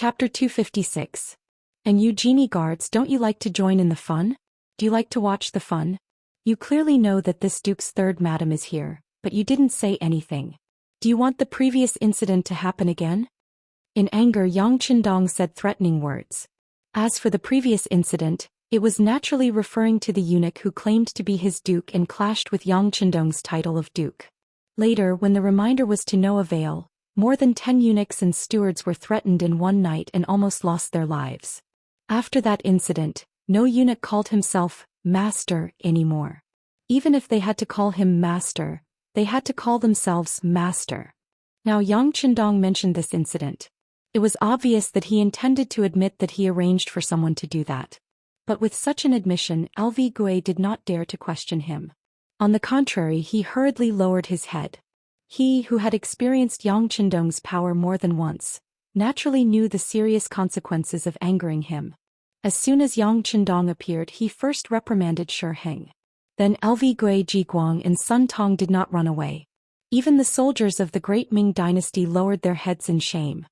Chapter 256. And you genie guards, don't you like to join in the fun? Do you like to watch the fun? You clearly know that this Duke's third madam is here, but you didn't say anything. Do you want the previous incident to happen again? In anger, Yang Qindong said threatening words. As for the previous incident, it was naturally referring to the eunuch who claimed to be his duke and clashed with Yang Qindong's title of duke. Later, when the reminder was to no avail, more than 10 eunuchs and stewards were threatened in one night and almost lost their lives. After that incident, no eunuch called himself master anymore. Even if they had to call him master, they had to call themselves master. Now Yang Qindong mentioned this incident. It was obvious that he intended to admit that he arranged for someone to do that. But with such an admission, LV Gui did not dare to question him. On the contrary, he hurriedly lowered his head. He, who had experienced Yang Qindong's power more than once, naturally knew the serious consequences of angering him. As soon as Yang Qindong appeared, he first reprimanded Shi Heng. Then LV Gui Jiguang and Sun Tong did not run away. Even the soldiers of the great Ming dynasty lowered their heads in shame.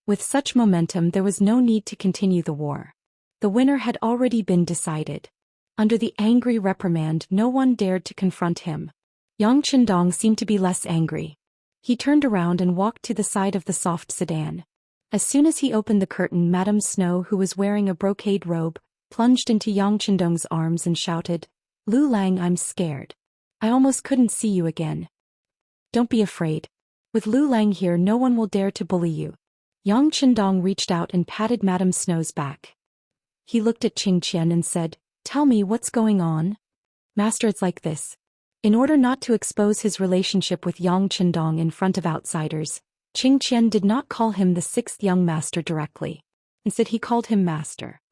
With such momentum, there was no need to continue the war. The winner had already been decided. Under the angry reprimand, no one dared to confront him. Yang Qindong seemed to be less angry. He turned around and walked to the side of the soft sedan. As soon as he opened the curtain, Madame Snow, who was wearing a brocade robe, plunged into Yang Qindong's arms and shouted, "Lu Lang, I'm scared. I almost couldn't see you again. Don't be afraid. With Lu Lang here, no one will dare to bully you." Yang Qindong reached out and patted Madame Snow's back. He looked at Xianxia and said, "Tell me what's going on." "Master, it's like this." In order not to expose his relationship with Yang Qindong in front of outsiders, Xianxia did not call him the sixth young master directly. Instead, he called him master.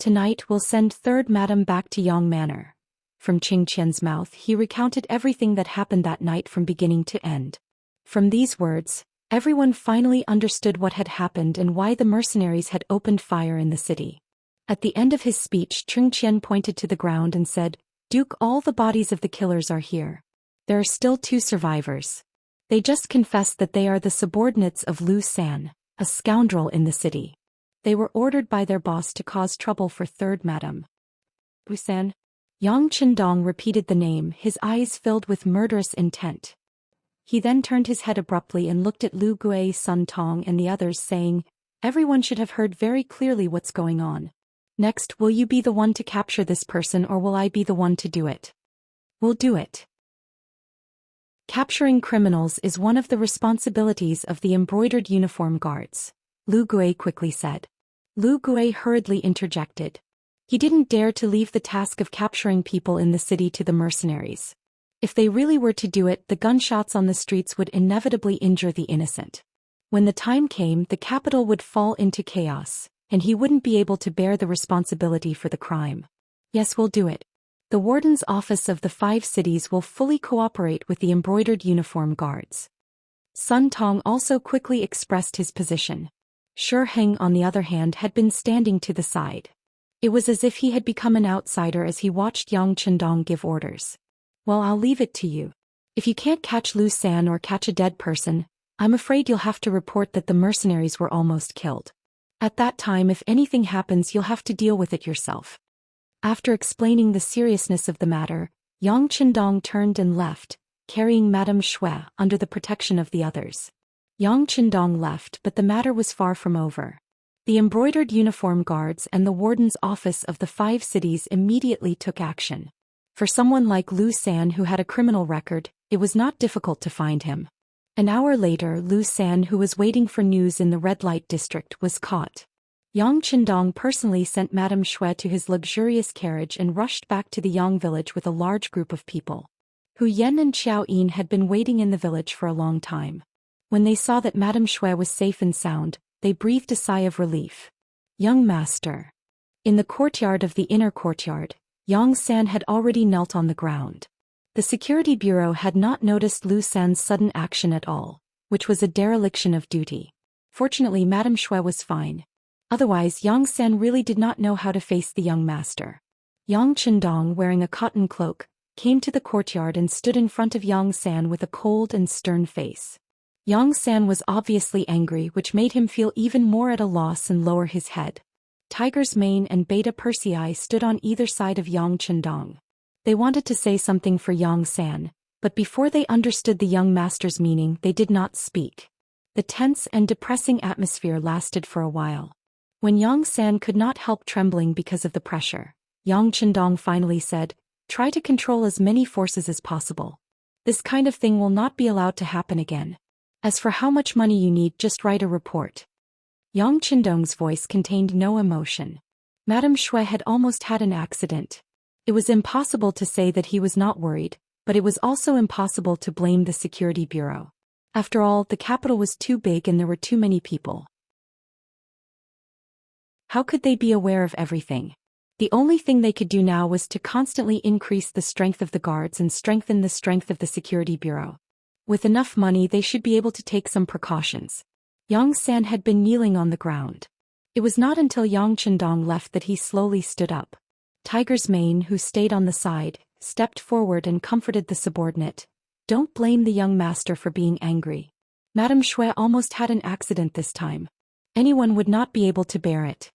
"Tonight we'll send third madam back to Yang Manor." From Xianxia's mouth, he recounted everything that happened that night from beginning to end. From these words, everyone finally understood what had happened and why the mercenaries had opened fire in the city. At the end of his speech, Xianxia pointed to the ground and said, "Duke, all the bodies of the killers are here. There are still 2 survivors. They just confessed that they are the subordinates of Lu San, a scoundrel in the city. They were ordered by their boss to cause trouble for third madam." "Lu San?" Yang Qindong repeated the name, his eyes filled with murderous intent. He then turned his head abruptly and looked at Lu Gui, Sun Tong and the others, saying, "Everyone should have heard very clearly what's going on. Next, will you be the one to capture this person, or will I be the one to do it?" "We'll do it." Capturing criminals is one of the responsibilities of the embroidered uniform guards, Lu Gui quickly said. Lu Gui hurriedly interjected. He didn't dare to leave the task of capturing people in the city to the mercenaries. If they really were to do it, the gunshots on the streets would inevitably injure the innocent. When the time came, the capital would fall into chaos, and he wouldn't be able to bear the responsibility for the crime. "Yes, we'll do it. The warden's office of the 5 cities will fully cooperate with the embroidered uniform guards." Sun Tong also quickly expressed his position. Shi Heng, on the other hand, had been standing to the side. It was as if he had become an outsider as he watched Yang Qindong give orders. "Well, I'll leave it to you. If you can't catch Lu San or catch a dead person, I'm afraid you'll have to report that the mercenaries were almost killed. At that time, if anything happens, you'll have to deal with it yourself." After explaining the seriousness of the matter, Yang Qindong turned and left, carrying Madame Shui under the protection of the others. Yang Qindong left, but the matter was far from over. The embroidered uniform guards and the warden's office of the 5 cities immediately took action. For someone like Lu San, who had a criminal record, it was not difficult to find him. An hour later, Lu San, who was waiting for news in the red light district, was caught. Yang Qindong personally sent Madame Shui to his luxurious carriage and rushed back to the Yang village with a large group of people. Hu Yen and Xiao Yin had been waiting in the village for a long time. When they saw that Madame Shui was safe and sound, they breathed a sigh of relief. "Young master." In the courtyard of the inner courtyard, Yang San had already knelt on the ground. The security bureau had not noticed Lu San's sudden action at all, which was a dereliction of duty. Fortunately, Madame Shui was fine. Otherwise, Yang San really did not know how to face the young master. Yang Qindong, wearing a cotton cloak, came to the courtyard and stood in front of Yang San with a cold and stern face. Yang San was obviously angry, which made him feel even more at a loss and lower his head. Tiger's Mane and Beta Persei stood on either side of Yang Chendong. They wanted to say something for Yang San, but before they understood the young master's meaning, they did not speak. The tense and depressing atmosphere lasted for a while. When Yang San could not help trembling because of the pressure, Yang Chendong finally said, "Try to control as many forces as possible. This kind of thing will not be allowed to happen again. As for how much money you need, just write a report." Yang Chendong's voice contained no emotion. Madame Shui had almost had an accident. It was impossible to say that he was not worried, but it was also impossible to blame the security bureau. After all, the capital was too big and there were too many people. How could they be aware of everything? The only thing they could do now was to constantly increase the strength of the guards and strengthen the strength of the security bureau. With enough money, they should be able to take some precautions. Yang San had been kneeling on the ground. It was not until Yang Chendong left that he slowly stood up. Tiger's Mane, who stayed on the side, stepped forward and comforted the subordinate. "Don't blame the young master for being angry. Madame Shui almost had an accident this time. Anyone would not be able to bear it."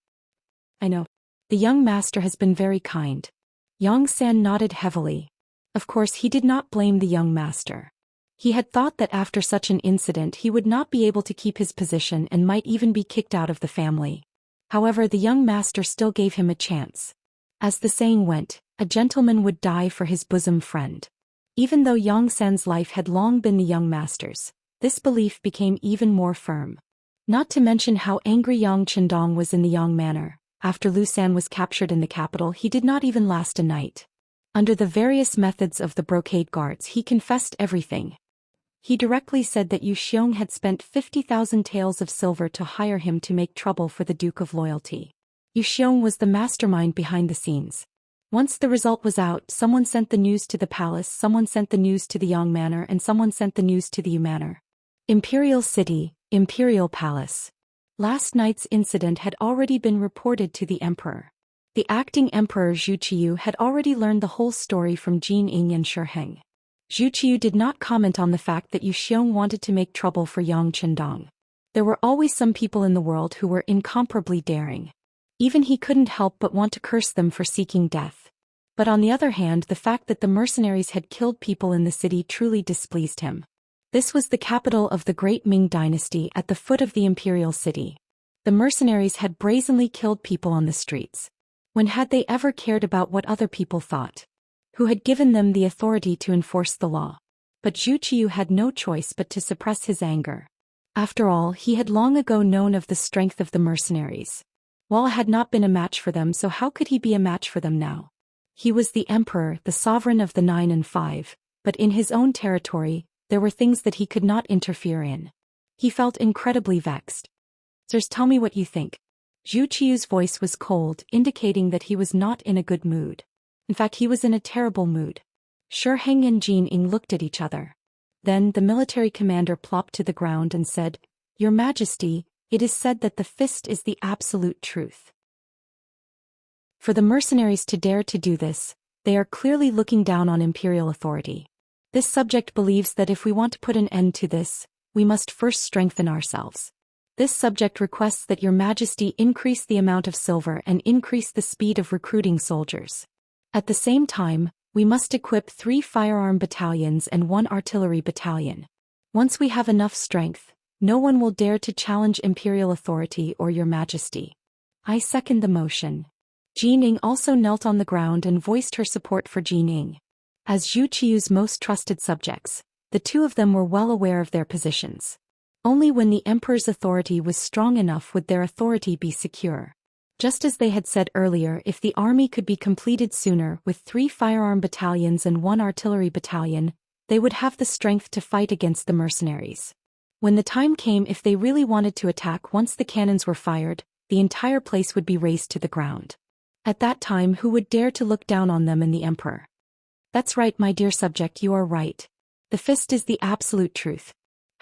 "I know. The young master has been very kind." Yang San nodded heavily. Of course, he did not blame the young master. He had thought that after such an incident he would not be able to keep his position and might even be kicked out of the family. However, the young master still gave him a chance. As the saying went, a gentleman would die for his bosom friend. Even though Yang San's life had long been the young master's, this belief became even more firm. Not to mention how angry Yang Chendong was in the Yang manor. After Lu San was captured in the capital, he did not even last a night. Under the various methods of the brocade guards, he confessed everything. He directly said that Yu Xiong had spent 50,000 taels of silver to hire him to make trouble for the Duke of Loyalty. Yu Xiong was the mastermind behind the scenes. Once the result was out, someone sent the news to the palace, someone sent the news to the Yang Manor, and someone sent the news to the Yu Manor. Imperial City, Imperial Palace. Last night's incident had already been reported to the emperor. The acting emperor Zhu Qiyu had already learned the whole story from Jin Ying and Shi Heng. Zhu Qiyu did not comment on the fact that Yu Xiong wanted to make trouble for Yang Chendong. There were always some people in the world who were incomparably daring. Even he couldn't help but want to curse them for seeking death. But on the other hand, the fact that the mercenaries had killed people in the city truly displeased him. This was the capital of the Great Ming Dynasty, at the foot of the imperial city. The mercenaries had brazenly killed people on the streets. When had they ever cared about what other people thought? Who had given them the authority to enforce the law? But Zhu Qiyu had no choice but to suppress his anger. After all, he had long ago known of the strength of the mercenaries. Wall had not been a match for them, so how could he be a match for them now? He was the emperor, the sovereign of the 9 and 5, but in his own territory, there were things that he could not interfere in. He felt incredibly vexed. "Sirs, tell me what you think." Zhu Qiyu's voice was cold, indicating that he was not in a good mood. In fact, he was in a terrible mood. Shi Heng and Jin Ying looked at each other. Then the military commander plopped to the ground and said, "Your Majesty, it is said that the fist is the absolute truth. For the mercenaries to dare to do this, they are clearly looking down on imperial authority. This subject believes that if we want to put an end to this, we must first strengthen ourselves. This subject requests that Your Majesty increase the amount of silver and increase the speed of recruiting soldiers. At the same time, we must equip 3 firearm battalions and 1 artillery battalion. Once we have enough strength, no one will dare to challenge imperial authority or Your Majesty." "I second the motion." Jin Ying also knelt on the ground and voiced her support for Jin Ying. As Zhu Qiyu's most trusted subjects, the two of them were well aware of their positions. Only when the emperor's authority was strong enough would their authority be secure. Just as they had said earlier, if the army could be completed sooner with 3 firearm battalions and 1 artillery battalion, they would have the strength to fight against the mercenaries. When the time came, if they really wanted to attack, once the cannons were fired, the entire place would be razed to the ground. At that time, who would dare to look down on them and the emperor? "That's right, my dear subject, you are right. The fist is the absolute truth.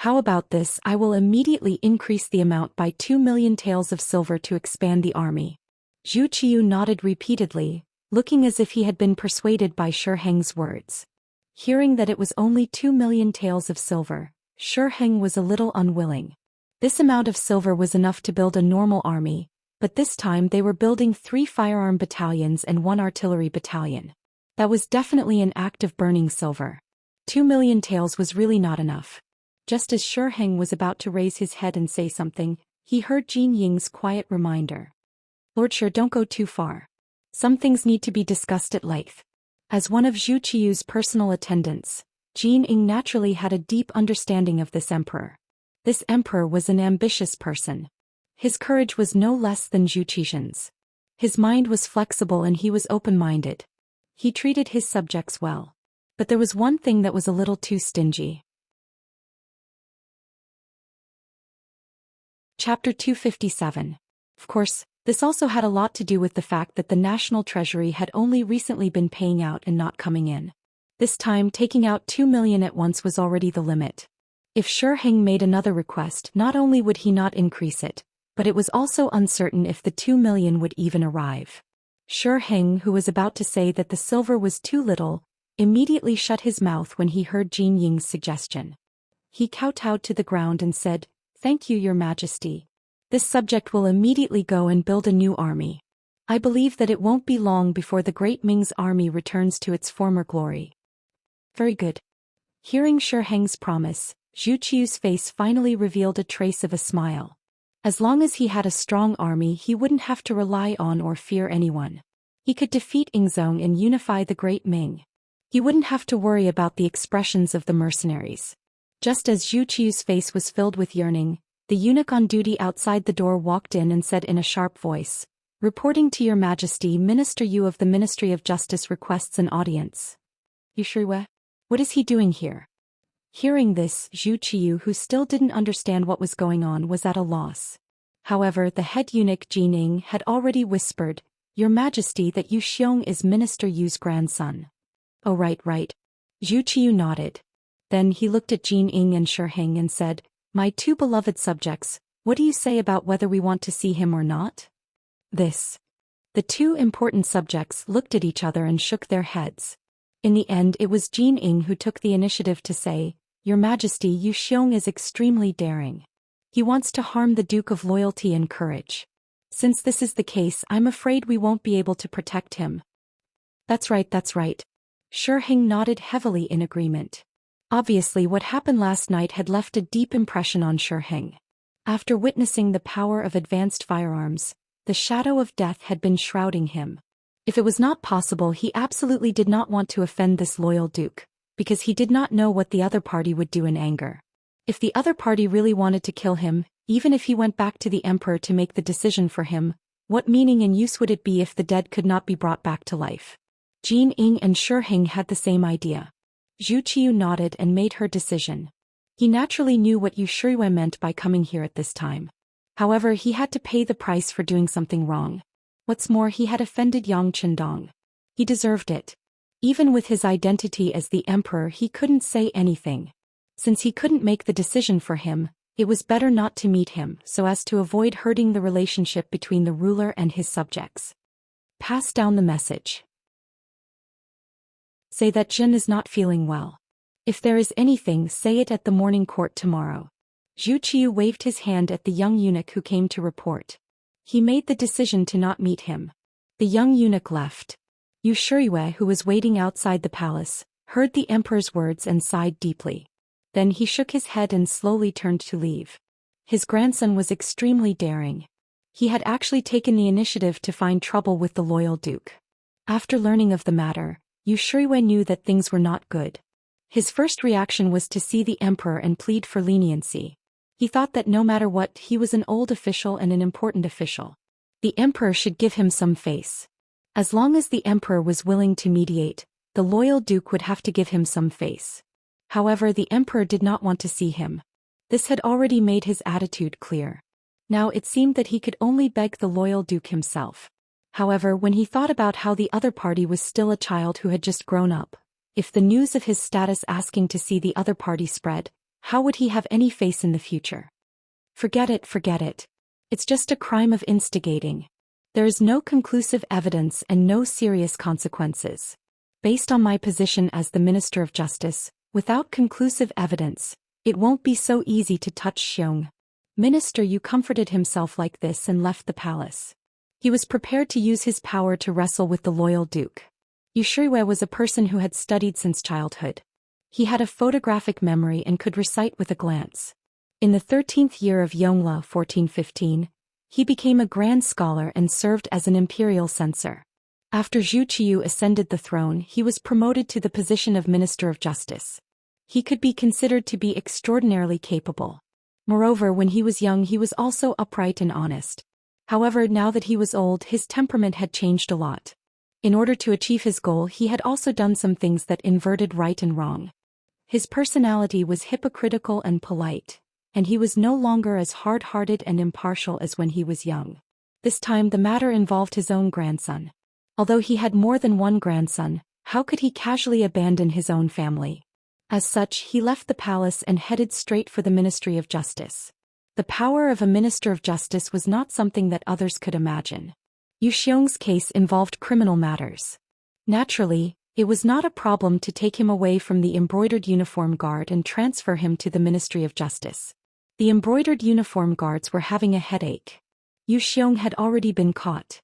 How about this? I will immediately increase the amount by 2 million taels of silver to expand the army." Zhu Qiyu nodded repeatedly, looking as if he had been persuaded by Shi Heng's words. Hearing that it was only 2 million taels of silver, Heng was a little unwilling. This amount of silver was enough to build a normal army, but this time they were building 3 firearm battalions and 1 artillery battalion. That was definitely an act of burning silver. 2 million taels was really not enough. Just as Heng was about to raise his head and say something, he heard Jin Ying's quiet reminder. Lord Shi, don't go too far. Some things need to be discussed at length. As one of Zhu Qiu's personal attendants, Jin Ying naturally had a deep understanding of this emperor. This emperor was an ambitious person. His courage was no less than Zhu Qian's. His mind was flexible and he was open-minded. He treated his subjects well. But there was one thing that was a little too stingy. Chapter 257. Of course, this also had a lot to do with the fact that the National Treasury had only recently been paying out and not coming in. This time taking out 2 million at once was already the limit. If Heng made another request, not only would he not increase it, but it was also uncertain if the 2 million would even arrive. Heng, who was about to say that the silver was too little, immediately shut his mouth when he heard Jin Ying's suggestion. He kowtowed to the ground and said, "Thank you, Your Majesty. This subject will immediately go and build a new army. I believe that it won't be long before the great Ming's army returns to its former glory." Very good. Hearing Heng's promise, Zhu Qiu's face finally revealed a trace of a smile. As long as he had a strong army, he wouldn't have to rely on or fear anyone. He could defeat Ingzong and unify the great Ming. He wouldn't have to worry about the expressions of the mercenaries. Just as Zhu Qiu's face was filled with yearning, the eunuch on duty outside the door walked in and said in a sharp voice, "Reporting to Your Majesty, Minister Yu of the Ministry of Justice requests an audience." "Yu Shuiwei? What is he doing here?" Hearing this, Zhu Qiu, who still didn't understand what was going on, was at a loss. However, the head eunuch Jin Ying had already whispered, "Your Majesty, that Yu Xiong is Minister Yu's grandson." "Oh, right. Zhu Qiu nodded. Then he looked at Jin Ying and Heng and said, "My 2 beloved subjects, what do you say about whether we want to see him or not?" This. The 2 important subjects looked at each other and shook their heads. In the end, it was Jin Ying who took the initiative to say, "Your Majesty, Yu Xiong is extremely daring. He wants to harm the Duke of Loyalty and Courage. Since this is the case, I'm afraid we won't be able to protect him." That's right. Heng nodded heavily in agreement. Obviously, what happened last night had left a deep impression on Heng. After witnessing the power of advanced firearms, the shadow of death had been shrouding him. If it was not possible, he absolutely did not want to offend this loyal duke, because he did not know what the other party would do in anger. If the other party really wanted to kill him, even if he went back to the emperor to make the decision for him, what meaning and use would it be if the dead could not be brought back to life? Jin Ying and Heng had the same idea. Zhu Qiu nodded and made her decision. He naturally knew what Yu Shuiwei meant by coming here at this time. However, he had to pay the price for doing something wrong. What's more, he had offended Yang Chendong. He deserved it. Even with his identity as the emperor, he couldn't say anything. Since he couldn't make the decision for him, it was better not to meet him so as to avoid hurting the relationship between the ruler and his subjects. Pass down the message. Say that Jin is not feeling well. If there is anything, say it at the morning court tomorrow. Zhu Qiu waved his hand at the young eunuch who came to report. He made the decision to not meet him. The young eunuch left. Yu Shuiwei, who was waiting outside the palace, heard the emperor's words and sighed deeply. Then he shook his head and slowly turned to leave. His grandson was extremely daring. He had actually taken the initiative to find trouble with the loyal duke. After learning of the matter, Yu Shuiwei knew that things were not good. His first reaction was to see the emperor and plead for leniency. He thought that no matter what, he was an old official and an important official. The emperor should give him some face. As long as the emperor was willing to mediate, the loyal duke would have to give him some face. However, the emperor did not want to see him. This had already made his attitude clear. Now it seemed that he could only beg the loyal duke himself. However, when he thought about how the other party was still a child who had just grown up, if the news of his status asking to see the other party spread, how would he have any face in the future? Forget it. It's just a crime of instigating. There is no conclusive evidence and no serious consequences. Based on my position as the Minister of Justice, without conclusive evidence, It won't be so easy to touch Xiong. Minister Yu comforted himself like this and left the palace. He was prepared to use his power to wrestle with the loyal duke. Yu Shuiwei was a person who had studied since childhood. He had a photographic memory and could recite with a glance. In the 13th year of Yongle 1415, he became a grand scholar and served as an imperial censor. After Zhu Qiu ascended the throne, he was promoted to the position of Minister of Justice. He could be considered to be extraordinarily capable. Moreover, when he was young he was also upright and honest. However, now that he was old, his temperament had changed a lot. In order to achieve his goal, he had also done some things that inverted right and wrong. His personality was hypocritical and polite, and he was no longer as hard-hearted and impartial as when he was young. This time the matter involved his own grandson. Although he had more than one grandson, how could he casually abandon his own family? As such, he left the palace and headed straight for the Ministry of Justice. The power of a Minister of Justice was not something that others could imagine. Yu Xiong's case involved criminal matters. Naturally, it was not a problem to take him away from the embroidered uniform guard and transfer him to the Ministry of Justice. The embroidered uniform guards were having a headache. Yu Xiong had already been caught.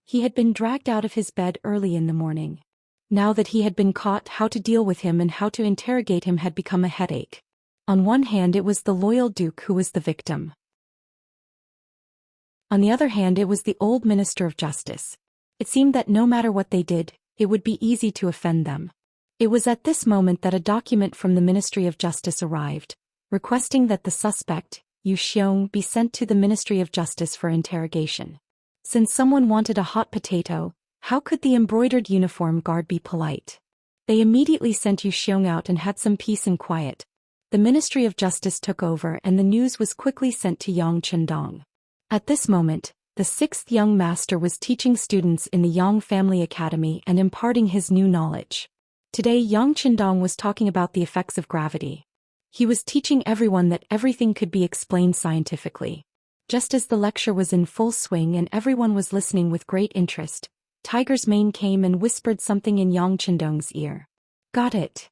He had been dragged out of his bed early in the morning. Now that he had been caught, how to deal with him and how to interrogate him had become a headache. On one hand, it was the loyal duke who was the victim. On the other hand, it was the old Minister of Justice. It seemed that no matter what they did, it would be easy to offend them. It was at this moment that a document from the Ministry of Justice arrived, requesting that the suspect, Yu Xiong, be sent to the Ministry of Justice for interrogation. Since someone wanted a hot potato, how could the embroidered uniform guard be polite? They immediately sent Yu Xiong out and had some peace and quiet. The Ministry of Justice took over and the news was quickly sent to Yang Chendong. At this moment, the 6th young master was teaching students in the Yang Family Academy and imparting his new knowledge. Today Yang Chendong was talking about the effects of gravity. He was teaching everyone that everything could be explained scientifically. Just as the lecture was in full swing and everyone was listening with great interest, Tiger's Mane came and whispered something in Yang Chendong's ear. Got it.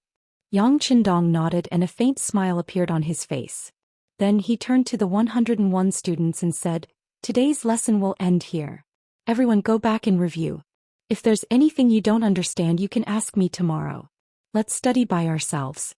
Yang Chendong nodded and a faint smile appeared on his face. Then he turned to the 101 students and said, "Today's lesson will end here. Everyone go back and review. If there's anything you don't understand you can ask me tomorrow. Let's study by ourselves."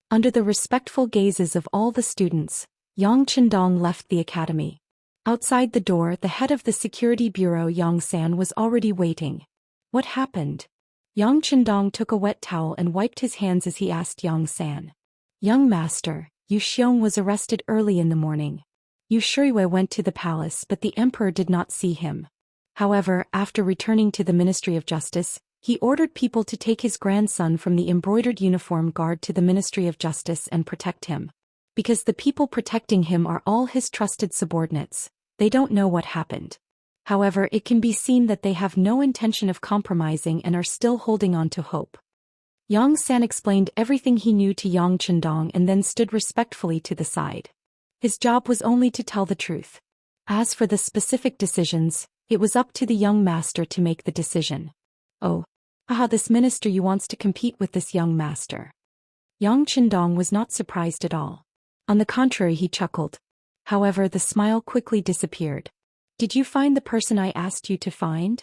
Under the respectful gazes of all the students, Yang Chendong left the academy. Outside the door, the head of the security bureau, Yang San, was already waiting. What happened? Yang Chendong took a wet towel and wiped his hands as he asked Yang San. Young master, Yu Xiong was arrested early in the morning. Yu Shuiwei went to the palace but the emperor did not see him. However, after returning to the Ministry of Justice, he ordered people to take his grandson from the embroidered uniform guard to the Ministry of Justice and protect him. Because the people protecting him are all his trusted subordinates, they don't know what happened. However, it can be seen that they have no intention of compromising and are still holding on to hope. Yang San explained everything he knew to Yang Chendong and then stood respectfully to the side. His job was only to tell the truth. As for the specific decisions, it was up to the young master to make the decision. Oh, this minister you wants to compete with this young master. Yang Chendong was not surprised at all. On the contrary, he chuckled. However, the smile quickly disappeared. Did you find the person I asked you to find?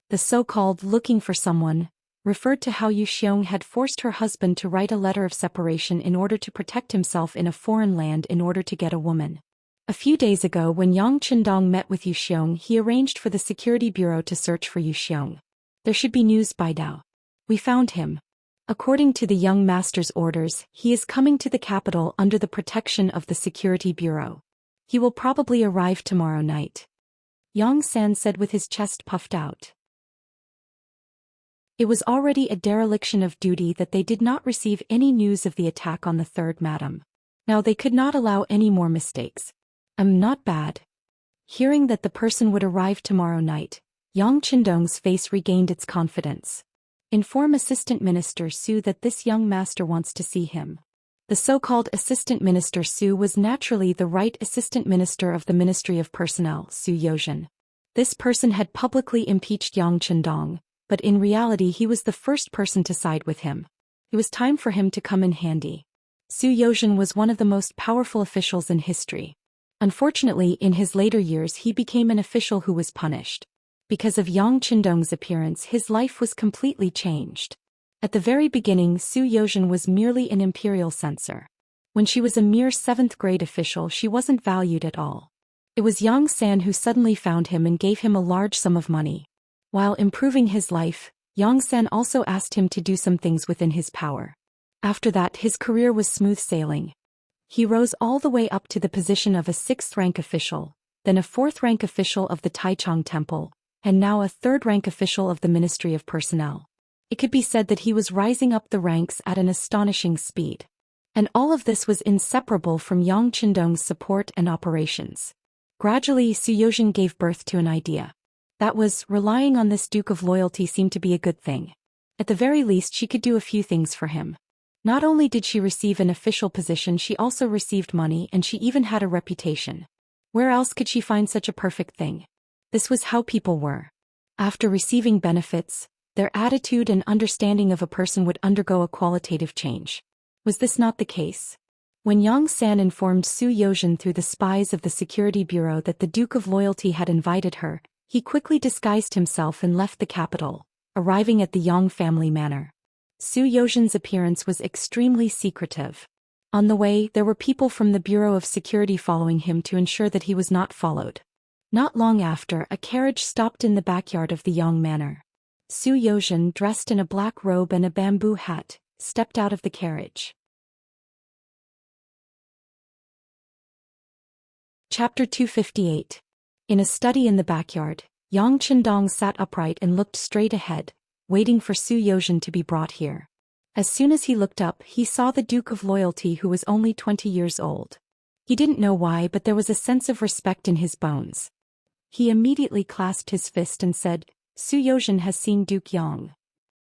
The so-called looking for someone referred to how Yu Xiong had forced her husband to write a letter of separation in order to protect himself in a foreign land in order to get a woman. A few days ago when Yang Chendong met with Yu Xiong, he arranged for the security bureau to search for Yu Xiong. There should be news by now. We found him. According to the young master's orders, he is coming to the capital under the protection of the security bureau. He will probably arrive tomorrow night. Yang San said with his chest puffed out. It was already a dereliction of duty that they did not receive any news of the attack on the third madam. Now they could not allow any more mistakes. Not bad. Hearing that the person would arrive tomorrow night, Yang Chendong's face regained its confidence. Inform Assistant Minister Su that this young master wants to see him. The so-called Assistant Minister Su was naturally the right Assistant Minister of the Ministry of Personnel, Su Yozhen. This person had publicly impeached Yang Chendong, but in reality he was the first person to side with him. It was time for him to come in handy. Zhou Xian was one of the most powerful officials in history. Unfortunately, in his later years he became an official who was punished. Because of Yang Qindong's appearance, his life was completely changed. At the very beginning, Zhou Xian was merely an imperial censor. When she was a mere 7th-grade official, she wasn't valued at all. It was Yang San who suddenly found him and gave him a large sum of money. While improving his life, Yang San also asked him to do some things within his power. After that, his career was smooth sailing. He rose all the way up to the position of a 6th-rank official, then a 4th-rank official of the Taichung Temple, and now a 3rd-rank official of the Ministry of Personnel. It could be said that he was rising up the ranks at an astonishing speed. And all of this was inseparable from Yang Qindong's support and operations. Gradually, Zhou Xian gave birth to an idea. That was, relying on this Duke of Loyalty seemed to be a good thing. At the very least, she could do a few things for him. Not only did she receive an official position, she also received money, and she even had a reputation. Where else could she find such a perfect thing? This was how people were. After receiving benefits, their attitude and understanding of a person would undergo a qualitative change. Was this not the case? When Yang San informed Zhou Xian through the spies of the Security Bureau that the Duke of Loyalty had invited her, he quickly disguised himself and left the capital, arriving at the Yang family manor. Zhou Xian's appearance was extremely secretive. On the way, there were people from the Bureau of Security following him to ensure that he was not followed. Not long after, a carriage stopped in the backyard of the Yang manor. Zhou Xian, dressed in a black robe and a bamboo hat, stepped out of the carriage. Chapter 258. In a study in the backyard, Yang Qindong sat upright and looked straight ahead, waiting for Zhou Xian to be brought here. As soon as he looked up, he saw the Duke of Loyalty, who was only 20 years old. He didn't know why, but there was a sense of respect in his bones. He immediately clasped his fist and said, "Zhou Xian has seen Duke Yang.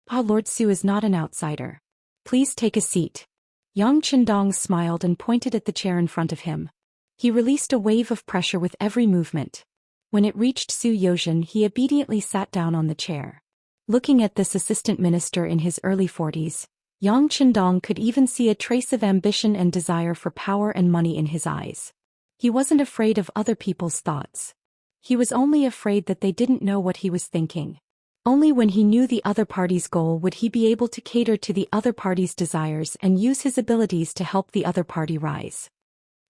Ah, Lord Zhou is not an outsider. Please take a seat." Yang Qindong smiled and pointed at the chair in front of him. He released a wave of pressure with every movement. When it reached Zhou Xian, he obediently sat down on the chair. Looking at this assistant minister in his early 40s, Yang Qindong could even see a trace of ambition and desire for power and money in his eyes. He wasn't afraid of other people's thoughts. He was only afraid that they didn't know what he was thinking. Only when he knew the other party's goal would he be able to cater to the other party's desires and use his abilities to help the other party rise.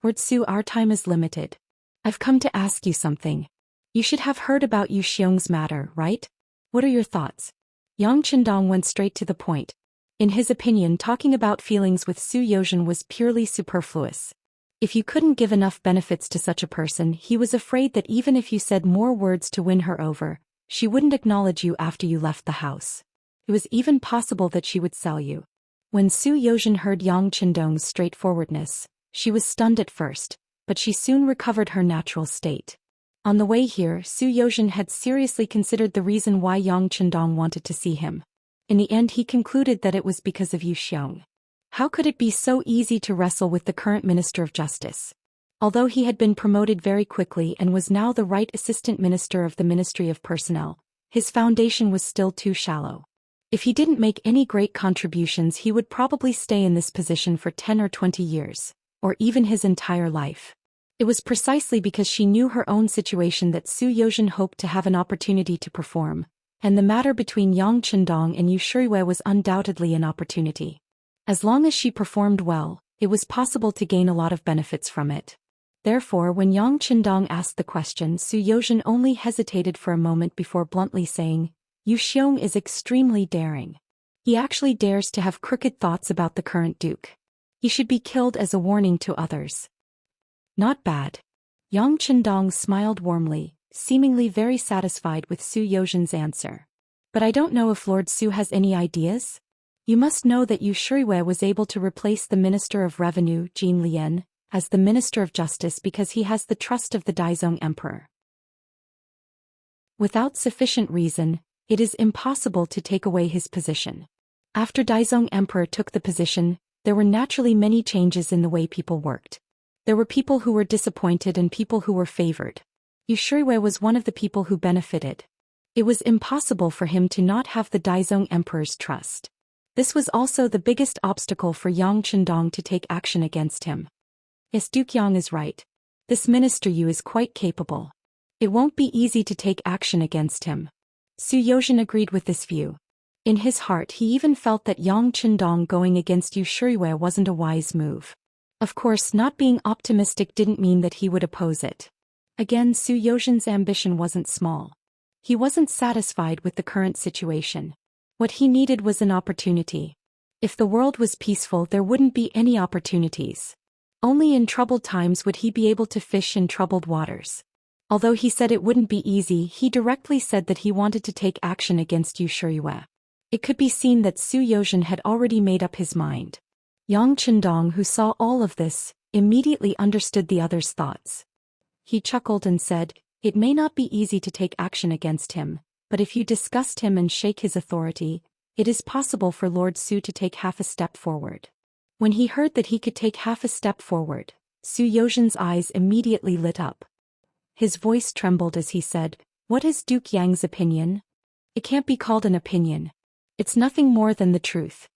Lord Zhou, our time is limited. I've come to ask you something. You should have heard about Yu Xiong's matter, right? What are your thoughts? Yang Qindong went straight to the point. In his opinion, talking about feelings with Zhou Xian was purely superfluous. If you couldn't give enough benefits to such a person, he was afraid that even if you said more words to win her over, she wouldn't acknowledge you after you left the house. It was even possible that she would sell you. When Zhou Xian heard Yang Qindong's straightforwardness, she was stunned at first, but she soon recovered her natural state. On the way here, Zhou Xian had seriously considered the reason why Yang Qindong wanted to see him. In the end, he concluded that it was because of Yu Xiong. How could it be so easy to wrestle with the current Minister of Justice? Although he had been promoted very quickly and was now the right assistant minister of the Ministry of Personnel, his foundation was still too shallow. If he didn't make any great contributions, he would probably stay in this position for 10 or 20 years, or even his entire life. It was precisely because she knew her own situation that Zhou Xian hoped to have an opportunity to perform, and the matter between Yang Qindong and Yu Shiwei was undoubtedly an opportunity. As long as she performed well, it was possible to gain a lot of benefits from it. Therefore, when Yang Qindong asked the question, Zhou Xian only hesitated for a moment before bluntly saying, "Yu Xiong is extremely daring. He actually dares to have crooked thoughts about the current duke. He should be killed as a warning to others." Not bad. Yang Qindong smiled warmly, seemingly very satisfied with Zhou Xian's answer. But I don't know if Lord Zhou has any ideas? You must know that Yu Shiwei was able to replace the Minister of Revenue, Jin Lian, as the Minister of Justice because he has the trust of the Daizong Emperor. Without sufficient reason, it is impossible to take away his position. After Daizong Emperor took the position, there were naturally many changes in the way people worked. There were people who were disappointed and people who were favored. Yu Shiwei was one of the people who benefited. It was impossible for him to not have the Daizong Emperor's trust. This was also the biggest obstacle for Yang Chendong to take action against him. Yes, Duke Yang is right. This Minister Yu is quite capable. It won't be easy to take action against him. Su Yozhen agreed with this view. In his heart he even felt that Yang Chendong going against Yu Shiyue wasn't a wise move. Of course, not being optimistic didn't mean that he would oppose it. Again, Su Yozhen's ambition wasn't small. He wasn't satisfied with the current situation. What he needed was an opportunity. If the world was peaceful, there wouldn't be any opportunities. Only in troubled times would he be able to fish in troubled waters. Although he said it wouldn't be easy, he directly said that he wanted to take action against Yu Shiyue. It could be seen that Su Yozhen had already made up his mind. Yang Chendong, who saw all of this, immediately understood the other's thoughts. He chuckled and said, "It may not be easy to take action against him, but if you disgust him and shake his authority, it is possible for Lord Su to take half a step forward." When he heard that he could take half a step forward, Su Yozhen's eyes immediately lit up. His voice trembled as he said, "What is Duke Yang's opinion?" "It can't be called an opinion. It's nothing more than the truth,"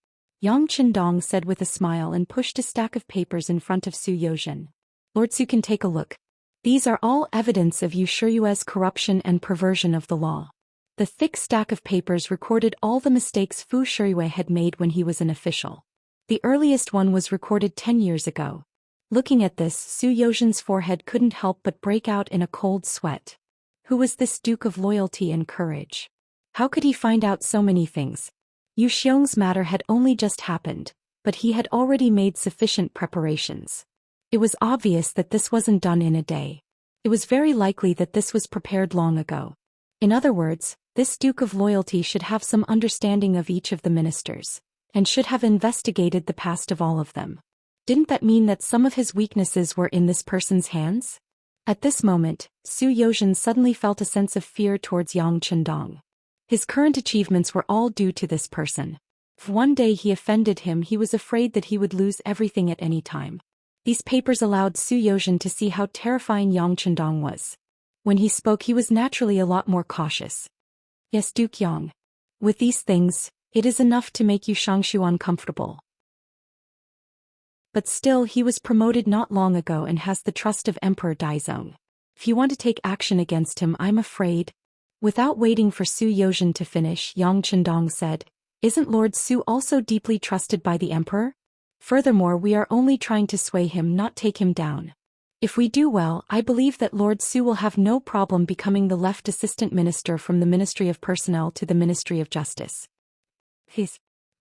Yang Chendong said with a smile and pushed a stack of papers in front of Su Yozhen. "Lord Su can take a look. These are all evidence of Yu Shiyue's corruption and perversion of the law." The thick stack of papers recorded all the mistakes Fu Shiyue had made when he was an official. The earliest one was recorded 10 years ago. Looking at this, Su Yozhen's forehead couldn't help but break out in a cold sweat. Who was this Duke of Loyalty and Courage? How could he find out so many things? Yu Xiong's matter had only just happened, but he had already made sufficient preparations. It was obvious that this wasn't done in a day. It was very likely that this was prepared long ago. In other words, this Duke of Loyalty should have some understanding of each of the ministers, and should have investigated the past of all of them. Didn't that mean that some of his weaknesses were in this person's hands? At this moment, Su Yozhen suddenly felt a sense of fear towards Yang Chendong. His current achievements were all due to this person. If one day he offended him, he was afraid that he would lose everything at any time. These papers allowed Su Yozhen to see how terrifying Yang Chendong was. When he spoke, he was naturally a lot more cautious. "Yes, Duke Yang. With these things, it is enough to make you Xianxia uncomfortable. But still, he was promoted not long ago and has the trust of Emperor Daizong. If you want to take action against him, I'm afraid." Without waiting for Su Yozhen to finish, Yang Chendong said, "Isn't Lord Su also deeply trusted by the Emperor? Furthermore, we are only trying to sway him, not take him down. If we do well, I believe that Lord Su will have no problem becoming the left assistant minister from the Ministry of Personnel to the Ministry of Justice."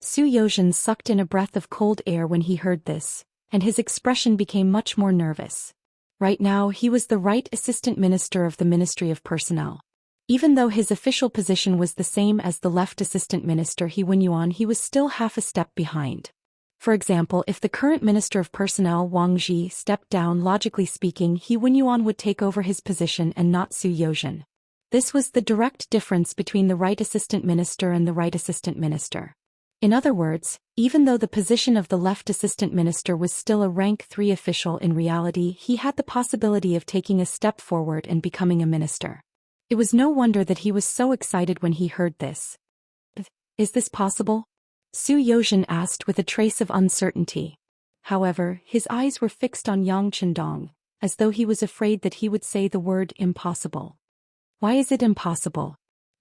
Su Yozhen sucked in a breath of cold air when he heard this, and his expression became much more nervous. Right now, he was the right assistant minister of the Ministry of Personnel. Even though his official position was the same as the left assistant minister He Wenyuan, he was still half a step behind. For example, if the current Minister of Personnel Wang Ji stepped down, logically speaking, He Wenyuan would take over his position and not Su Yozhen. This was the direct difference between the right assistant minister and the right assistant minister. In other words, even though the position of the left assistant minister was still a rank 3 official, in reality he had the possibility of taking a step forward and becoming a minister. It was no wonder that he was so excited when he heard this. "Is this possible?" Su Yozhen asked with a trace of uncertainty. However, his eyes were fixed on Yang Chendong, as though he was afraid that he would say the word impossible. "Why is it impossible?"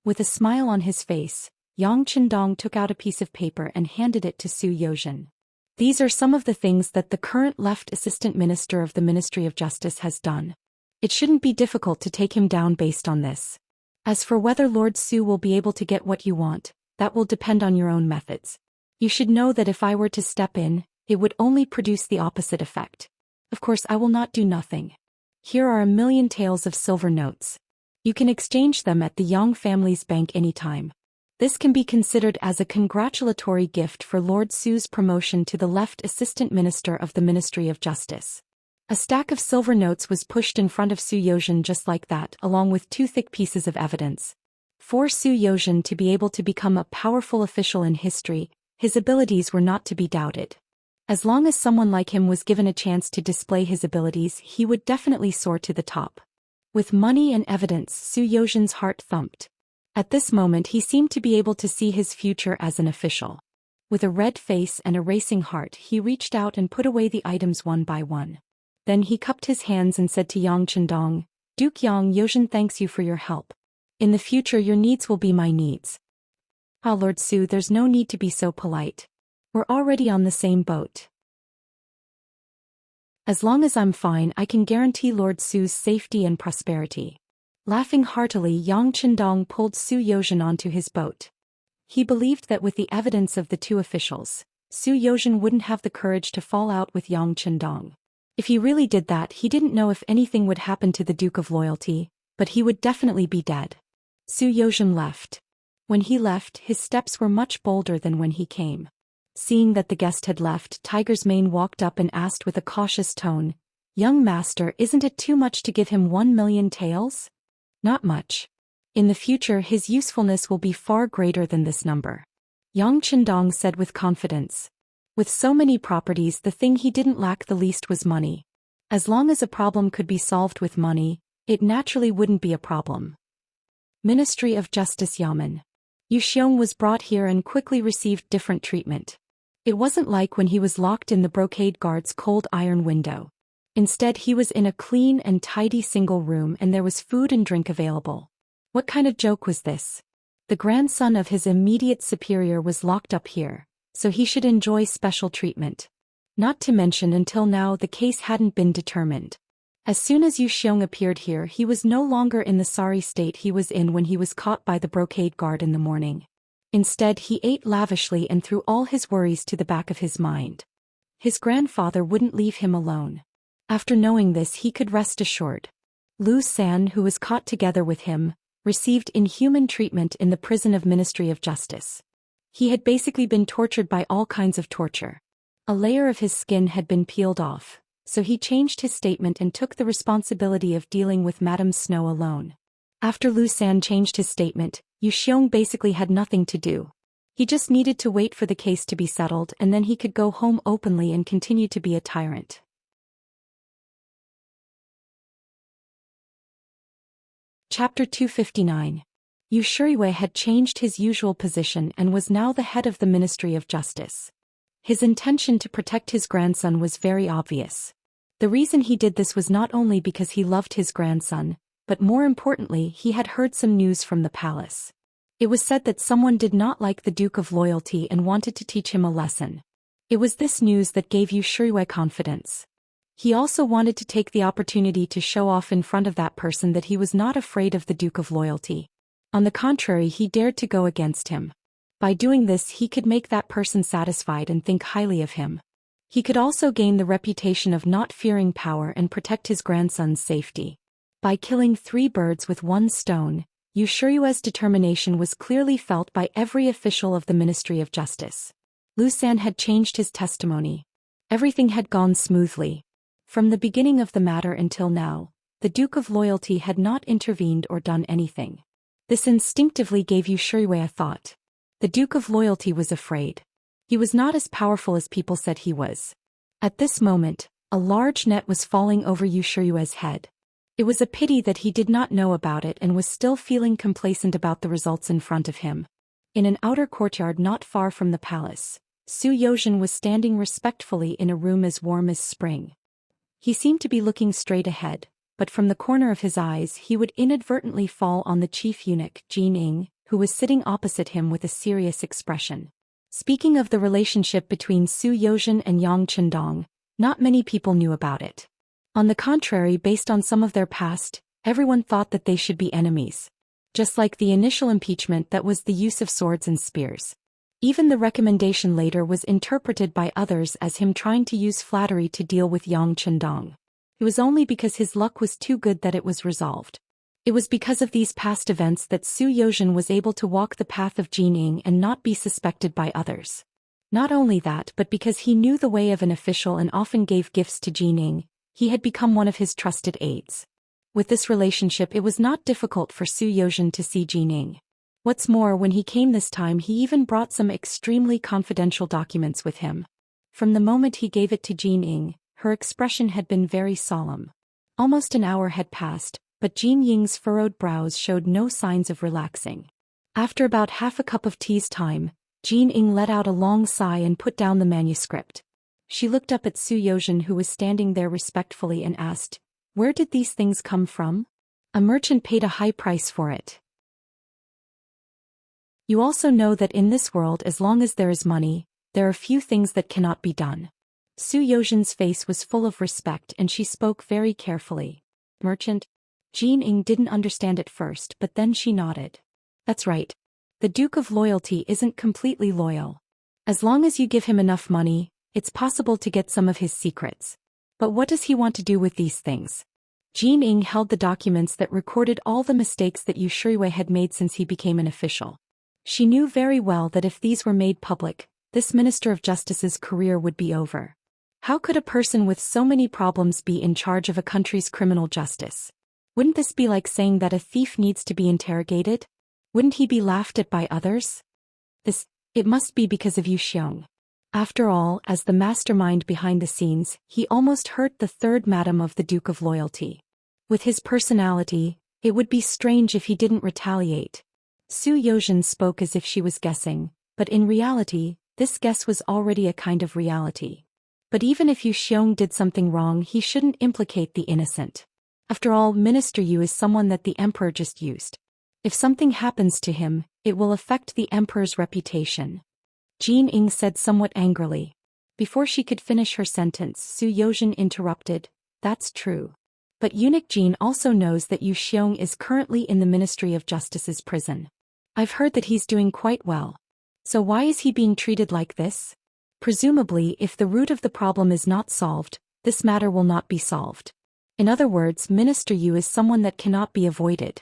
With a smile on his face, Yang Chendong took out a piece of paper and handed it to Su Yozhen. "These are some of the things that the current left assistant minister of the Ministry of Justice has done. It shouldn't be difficult to take him down based on this. As for whether Lord Su will be able to get what you want, that will depend on your own methods. You should know that if I were to step in, it would only produce the opposite effect. Of course, I will not do nothing. Here are 1,000,000 taels of silver notes. You can exchange them at the Yang family's bank anytime. This can be considered as a congratulatory gift for Lord Su's promotion to the left assistant minister of the Ministry of Justice." A stack of silver notes was pushed in front of Su Yozhen just like that, along with 2 thick pieces of evidence. For Su Yozhen to be able to become a powerful official in history, his abilities were not to be doubted. As long as someone like him was given a chance to display his abilities, he would definitely soar to the top. With money and evidence, Su Yozhen's heart thumped. At this moment he seemed to be able to see his future as an official. With a red face and a racing heart, he reached out and put away the items one by one. Then he cupped his hands and said to Yang Chendong, Duke Yang Yozhen thanks you for your help. In the future your needs will be my needs. Ah, Lord Su, there's no need to be so polite. We're already on the same boat. As long as I'm fine, I can guarantee Lord Su's safety and prosperity. Laughing heartily, Yang Chendong pulled Su Yozhen onto his boat. He believed that with the evidence of the two officials, Su Yozhen wouldn't have the courage to fall out with Yang Chendong. If he really did that, he didn't know if anything would happen to the Duke of Loyalty, but he would definitely be dead. Su Yozhen left. When he left, his steps were much bolder than when he came. Seeing that the guest had left, Tiger's Mane walked up and asked with a cautious tone, Young master, isn't it too much to give him 1,000,000 taels? Not much. In the future his usefulness will be far greater than this number. Yang Chendong said with confidence. With so many properties, the thing he didn't lack the least was money. As long as a problem could be solved with money, it naturally wouldn't be a problem. Ministry of Justice Yamen. Yu Xiong was brought here and quickly received different treatment. It wasn't like when he was locked in the brocade guard's cold iron window. Instead, he was in a clean and tidy single room and there was food and drink available. What kind of joke was this? The grandson of his immediate superior was locked up here, so he should enjoy special treatment. Not to mention, until now the case hadn't been determined. As soon as Yu Xiong appeared here, he was no longer in the sorry state he was in when he was caught by the brocade guard in the morning. Instead, he ate lavishly and threw all his worries to the back of his mind. His grandfather wouldn't leave him alone. After knowing this, he could rest assured. Lu San, who was caught together with him, received inhuman treatment in the prison of Ministry of Justice. He had basically been tortured by all kinds of torture. A layer of his skin had been peeled off, so he changed his statement and took the responsibility of dealing with Madame Snow alone. After Lu San changed his statement, Yu Xiong basically had nothing to do. He just needed to wait for the case to be settled and then he could go home openly and continue to be a tyrant. Chapter 259. Yu Shuriwei had changed his usual position and was now the head of the Ministry of Justice. His intention to protect his grandson was very obvious. The reason he did this was not only because he loved his grandson, but more importantly, he had heard some news from the palace. It was said that someone did not like the Duke of Loyalty and wanted to teach him a lesson. It was this news that gave Yu Shuriwei confidence. He also wanted to take the opportunity to show off in front of that person that he was not afraid of the Duke of Loyalty. On the contrary, he dared to go against him. By doing this, he could make that person satisfied and think highly of him. He could also gain the reputation of not fearing power and protect his grandson's safety. By killing 3 birds with 1 stone, Yu Shuriwei's determination was clearly felt by every official of the Ministry of Justice. Lu San had changed his testimony. Everything had gone smoothly. From the beginning of the matter until now, the Duke of Loyalty had not intervened or done anything. This instinctively gave Yu Shuriwei a thought. The Duke of Loyalty was afraid. He was not as powerful as people said he was. At this moment, a large net was falling over Yu Shuriwei's head. It was a pity that he did not know about it and was still feeling complacent about the results in front of him. In an outer courtyard not far from the palace, Su Yozhen was standing respectfully in a room as warm as spring. He seemed to be looking straight ahead, but from the corner of his eyes he would inadvertently fall on the chief eunuch, Jin Ying, who was sitting opposite him with a serious expression. Speaking of the relationship between Su Yozhen and Yang Chendong, not many people knew about it. On the contrary, based on some of their past, everyone thought that they should be enemies. Just like the initial impeachment that was the use of swords and spears. Even the recommendation later was interpreted by others as him trying to use flattery to deal with Yang Chendong. It was only because his luck was too good that it was resolved. It was because of these past events that Su Yozhen was able to walk the path of Jin Ying and not be suspected by others. Not only that, but because he knew the way of an official and often gave gifts to Jin Ying, he had become one of his trusted aides. With this relationship, it was not difficult for Su Yozhen to see Jin Ying. What's more, when he came this time, he even brought some extremely confidential documents with him. From the moment he gave it to Jin Ying, her expression had been very solemn. Almost an hour had passed, but Jin Ying's furrowed brows showed no signs of relaxing. After about half a cup of tea's time, Jean Ying let out a long sigh and put down the manuscript. She looked up at Su Yozhen, who was standing there respectfully, and asked, "Where did these things come from?" "A merchant paid a high price for it. You also know that in this world, as long as there is money, there are few things that cannot be done." Su Yozhen's face was full of respect and she spoke very carefully. "Merchant?" Jean Ying didn't understand at first, but then she nodded. "That's right. The Duke of Loyalty isn't completely loyal. As long as you give him enough money, it's possible to get some of his secrets. But what does he want to do with these things?" Jean Ying held the documents that recorded all the mistakes that Yu Shirui had made since he became an official. She knew very well that if these were made public, this Minister of Justice's career would be over. How could a person with so many problems be in charge of a country's criminal justice? Wouldn't this be like saying that a thief needs to be interrogated? Wouldn't he be laughed at by others? It must be because of Yu Xiong. After all, as the mastermind behind the scenes, he almost hurt the third madam of the Duke of Loyalty. With his personality, it would be strange if he didn't retaliate. Su Yozhen spoke as if she was guessing, but in reality, this guess was already a kind of reality. But even if Yu Xiong did something wrong, he shouldn't implicate the innocent. After all, Minister Yu is someone that the emperor just used. If something happens to him, it will affect the emperor's reputation. Jean Ying said somewhat angrily. Before she could finish her sentence, Su Yozhen interrupted, "That's true. But eunuch Jean also knows that Yu Xiong is currently in the Ministry of Justice's prison. I've heard that he's doing quite well. So why is he being treated like this? Presumably, if the root of the problem is not solved, this matter will not be solved. In other words, Minister Yu is someone that cannot be avoided.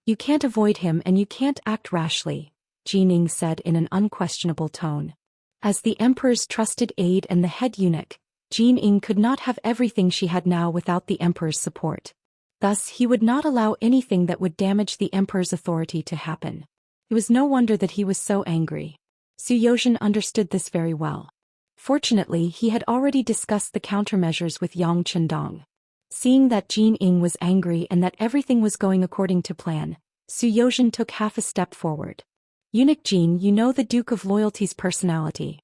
You can't avoid him and you can't act rashly," Jean Ying said in an unquestionable tone. As the emperor's trusted aide and the head eunuch, Jean Ying could not have everything she had now without the emperor's support. Thus, he would not allow anything that would damage the emperor's authority to happen. It was no wonder that he was so angry. Su Yozhen understood this very well. Fortunately, he had already discussed the countermeasures with Yang Chendong. Seeing that Jean Ying was angry and that everything was going according to plan, Su Yozhen took half a step forward. "Eunuch Jean, you know the Duke of Loyalty's personality.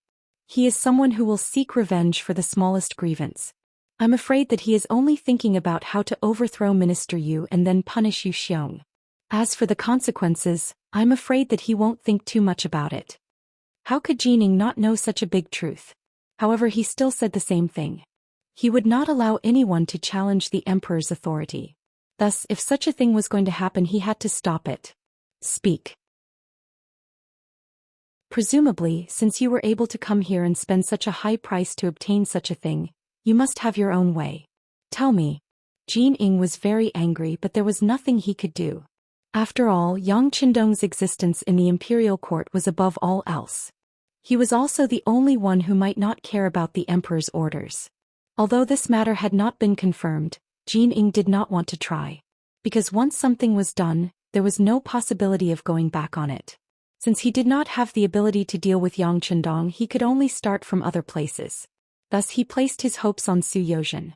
He is someone who will seek revenge for the smallest grievance. I'm afraid that he is only thinking about how to overthrow Minister Yu and then punish Yu Xiong. As for the consequences, I'm afraid that he won't think too much about it." How could Jean Ying not know such a big truth? However, he still said the same thing. He would not allow anyone to challenge the emperor's authority. Thus, if such a thing was going to happen, he had to stop it. "Speak." "Presumably, since you were able to come here and spend such a high price to obtain such a thing, you must have your own way. Tell me." Jean Ying was very angry, but there was nothing he could do. After all, Yang Chendong's existence in the imperial court was above all else. He was also the only one who might not care about the emperor's orders. Although this matter had not been confirmed, Jean Ying did not want to try. Because once something was done, there was no possibility of going back on it. Since he did not have the ability to deal with Yang Chendong, he could only start from other places. Thus he placed his hopes on Su Yozhen.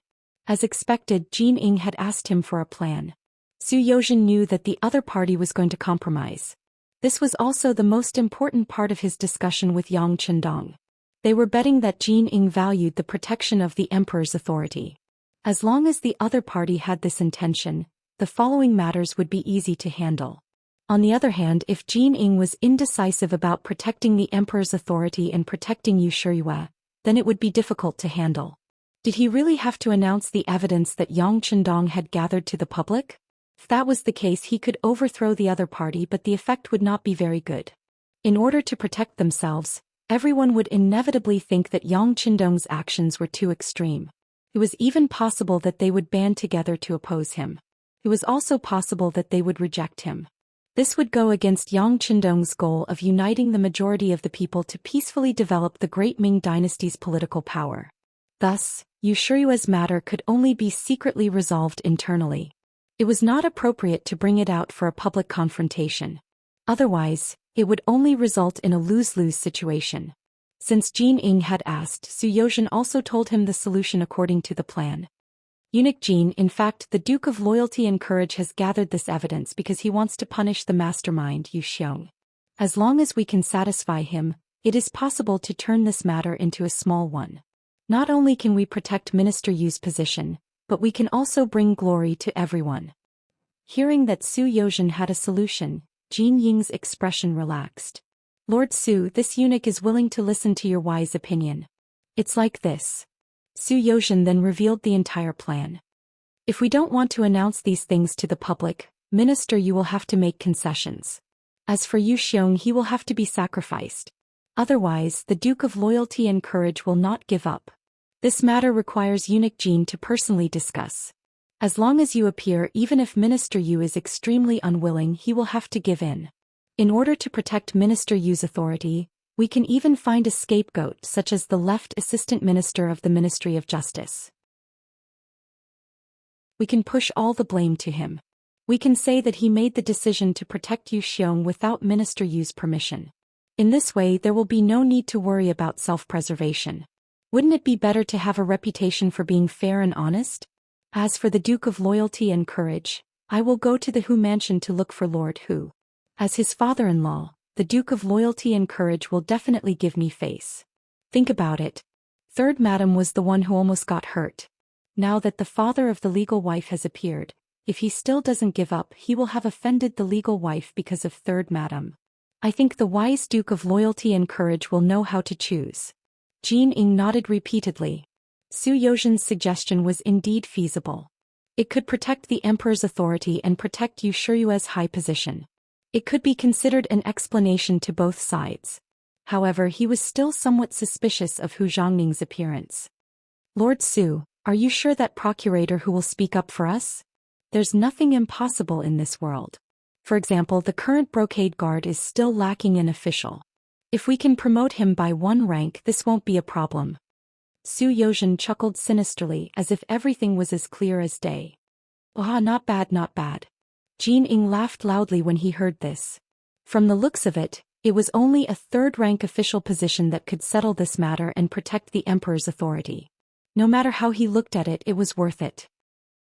As expected, Jean Ying had asked him for a plan. Su Yozhen knew that the other party was going to compromise. This was also the most important part of his discussion with Yang Chendong. They were betting that Jean Ying valued the protection of the emperor's authority. As long as the other party had this intention, the following matters would be easy to handle. On the other hand, if Jean Ying was indecisive about protecting the emperor's authority and protecting Yu Shirui, then it would be difficult to handle. Did he really have to announce the evidence that Yang Chendong had gathered to the public? If that was the case, he could overthrow the other party, but the effect would not be very good. In order to protect themselves, everyone would inevitably think that Yang Chendong's actions were too extreme. It was even possible that they would band together to oppose him. It was also possible that they would reject him. This would go against Yang Chendong's goal of uniting the majority of the people to peacefully develop the Great Ming Dynasty's political power. Thus, Yu Shirui's matter could only be secretly resolved internally. It was not appropriate to bring it out for a public confrontation. Otherwise, it would only result in a lose-lose situation. Since Jean Ying had asked, Su Yozhen also told him the solution according to the plan. Eunuch Jean, in fact, the Duke of Loyalty and Courage has gathered this evidence because he wants to punish the mastermind, Yu Xiong. As long as we can satisfy him, it is possible to turn this matter into a small one. Not only can we protect Minister Yu's position, but we can also bring glory to everyone. Hearing that Su Yozhen had a solution, Jin Ying's expression relaxed. Lord Su, this eunuch is willing to listen to your wise opinion. It's like this. Su Yozhen then revealed the entire plan. If we don't want to announce these things to the public, Minister Yu will have to make concessions. As for Yu Xiong, he will have to be sacrificed. Otherwise, the Duke of Loyalty and Courage will not give up. This matter requires eunuch Jin to personally discuss. As long as you appear, even if Minister Yu is extremely unwilling, he will have to give in. In order to protect Minister Yu's authority, we can even find a scapegoat such as the left assistant minister of the Ministry of Justice. We can push all the blame to him. We can say that he made the decision to protect Yu Xiong without Minister Yu's permission. In this way, there will be no need to worry about self-preservation. Wouldn't it be better to have a reputation for being fair and honest? As for the Duke of Loyalty and Courage, I will go to the Hu mansion to look for Lord Hu. As his father-in-law, the Duke of Loyalty and Courage will definitely give me face. Think about it. Third Madam was the one who almost got hurt. Now that the father of the legal wife has appeared, if he still doesn't give up, he will have offended the legal wife because of Third Madam. I think the wise Duke of Loyalty and Courage will know how to choose. Jin Ying nodded repeatedly. Su Yozhen's suggestion was indeed feasible. It could protect the emperor's authority and protect Yu Shiyue's high position. It could be considered an explanation to both sides. However, he was still somewhat suspicious of Hu Zhongning's appearance. Lord Su, are you sure that procurator who will speak up for us? There's nothing impossible in this world. For example, the current brocade guard is still lacking an official. If we can promote him by one rank, this won't be a problem. Su Yozhen chuckled sinisterly as if everything was as clear as day. Ah, not bad, not bad. Jin Ying laughed loudly when he heard this. From the looks of it, it was only a third-rank official position that could settle this matter and protect the emperor's authority. No matter how he looked at it, it was worth it.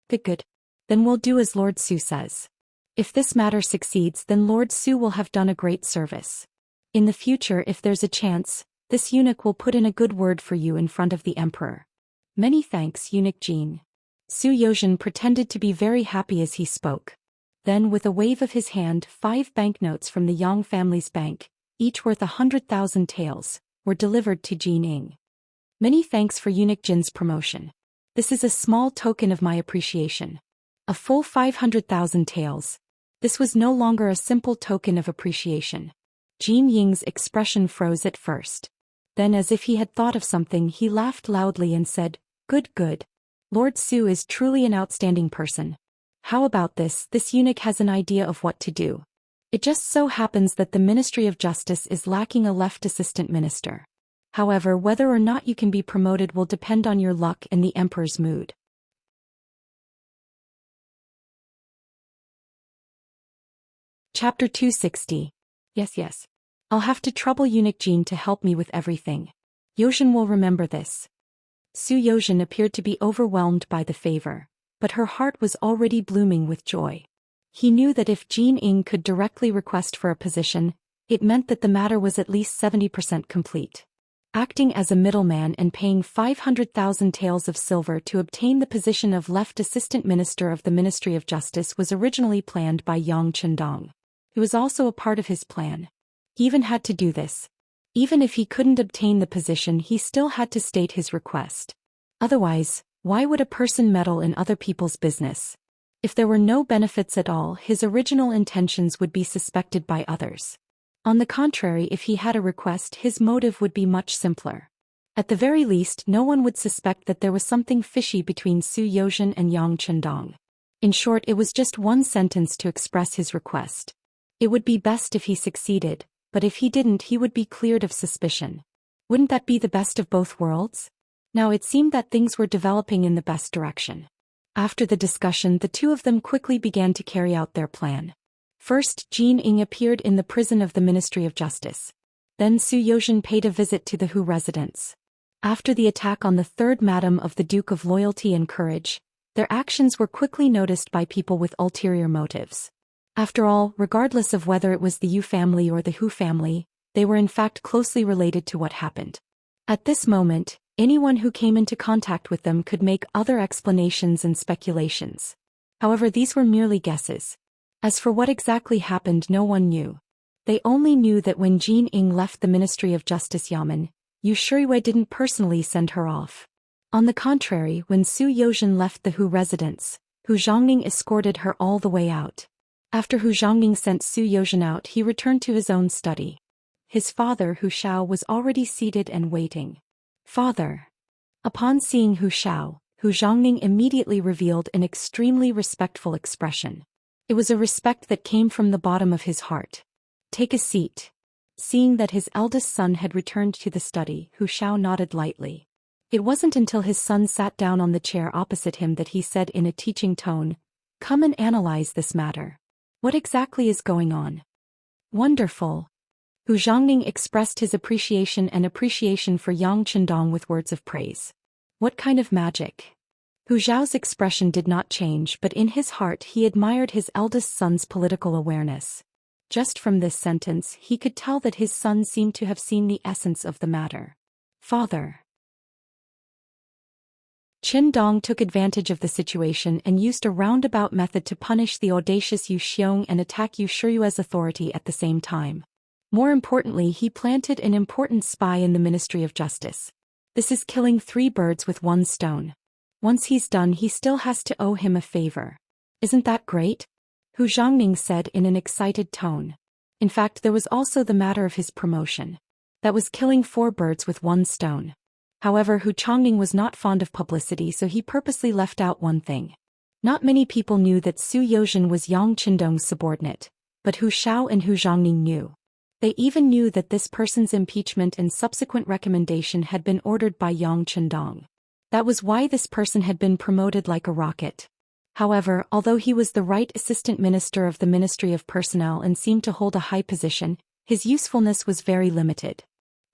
Good. Then we'll do as Lord Su says. If this matter succeeds, then Lord Su will have done a great service. In the future, if there's a chance, this eunuch will put in a good word for you in front of the emperor. Many thanks, eunuch Jin. Su Yozhen pretended to be very happy as he spoke. Then, with a wave of his hand, 5 banknotes from the Yang family's bank, each worth 100,000 taels, were delivered to Jin Ying. Many thanks for eunuch Jin's promotion. This is a small token of my appreciation. A full 500,000 taels. This was no longer a simple token of appreciation. Jin Ying's expression froze at first. Then, as if he had thought of something, he laughed loudly and said, Good. Lord Su is truly an outstanding person. How about this? This eunuch has an idea of what to do. It just so happens that the Ministry of Justice is lacking a left assistant minister. However, whether or not you can be promoted will depend on your luck and the emperor's mood. Chapter 260. Yes. I'll have to trouble eunuch Jin to help me with everything. Yozhen will remember this. Su Yozhen appeared to be overwhelmed by the favor, but her heart was already blooming with joy. He knew that if Jin Ying could directly request for a position, it meant that the matter was at least 70% complete. Acting as a middleman and paying 500,000 taels of silver to obtain the position of left assistant minister of the Ministry of Justice was originally planned by Yang Chendong. It was also a part of his plan. He even had to do this. Even if he couldn't obtain the position, he still had to state his request. Otherwise, why would a person meddle in other people's business? If there were no benefits at all, his original intentions would be suspected by others. On the contrary, if he had a request, his motive would be much simpler. At the very least, no one would suspect that there was something fishy between Su Yozhen and Yang Chendong. In short, it was just one sentence to express his request. It would be best if he succeeded, but if he didn't, he would be cleared of suspicion. Wouldn't that be the best of both worlds? Now it seemed that things were developing in the best direction. After the discussion, the two of them quickly began to carry out their plan. First, Jin Ying appeared in the prison of the Ministry of Justice. Then Su Yozhen paid a visit to the Hu residence. After the attack on the third Madam of the Duke of Loyalty and Courage, their actions were quickly noticed by people with ulterior motives. After all, regardless of whether it was the Yu family or the Hu family, they were in fact closely related to what happened. At this moment, anyone who came into contact with them could make other explanations and speculations. However, these were merely guesses. As for what exactly happened, no one knew. They only knew that when Jin Ying left the Ministry of Justice Yamen, Yu Shuriwei didn't personally send her off. On the contrary, when Su Youzhen left the Hu residence, Hu Zhongning escorted her all the way out. After Hu Zhongning sent Su Youzhen out, he returned to his own study. His father, Hu Shao, was already seated and waiting. "Father." Upon seeing Hu Shao, Hu Zhongning immediately revealed an extremely respectful expression. It was a respect that came from the bottom of his heart. "Take a seat." Seeing that his eldest son had returned to the study, Hu Shao nodded lightly. It wasn't until his son sat down on the chair opposite him that he said in a teaching tone, "Come and analyze this matter. What exactly is going on?" "Wonderful." Hu Zhongning expressed his appreciation for Yang Chendong with words of praise. "What kind of magic?" Hu Zhao's expression did not change, but in his heart he admired his eldest son's political awareness. Just from this sentence, he could tell that his son seemed to have seen the essence of the matter. "Father." Qin Dong took advantage of the situation and used a roundabout method to punish the audacious Yu Xiong and attack Yu Shiyue's authority at the same time. More importantly, he planted an important spy in the Ministry of Justice. This is killing 3 birds with 1 stone. Once he's done, he still has to owe him a favor. Isn't that great? Hu Zhongning said in an excited tone. In fact, there was also the matter of his promotion. That was killing 4 birds with 1 stone. However, Hu Chongning was not fond of publicity, so he purposely left out one thing. Not many people knew that Su Youzhen was Yang Chendong's subordinate, but Hu Shao and Hu Zhongning knew. They even knew that this person's impeachment and subsequent recommendation had been ordered by Yang Chendong. That was why this person had been promoted like a rocket. However, although he was the right assistant minister of the Ministry of Personnel and seemed to hold a high position, his usefulness was very limited.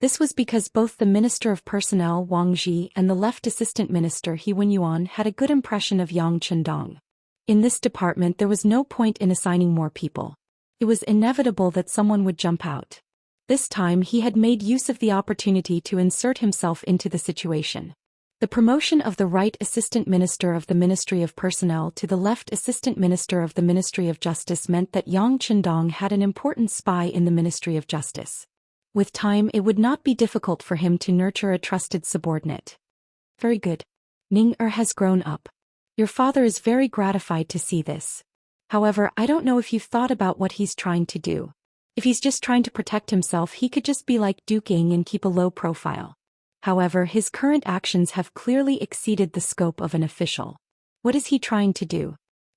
This was because both the Minister of Personnel Wang Zhi and the left assistant minister He Wenyuan had a good impression of Yang Chendong. In this department there was no point in assigning more people. It was inevitable that someone would jump out. This time he had made use of the opportunity to insert himself into the situation. The promotion of the right assistant minister of the Ministry of Personnel to the left assistant minister of the Ministry of Justice meant that Yang Chendong had an important spy in the Ministry of Justice. With time, it would not be difficult for him to nurture a trusted subordinate. Very good. Ning-er has grown up. Your father is very gratified to see this. However, I don't know if you've thought about what he's trying to do. If he's just trying to protect himself, he could just be like Duke Ying and keep a low profile. However, his current actions have clearly exceeded the scope of an official. What is he trying to do?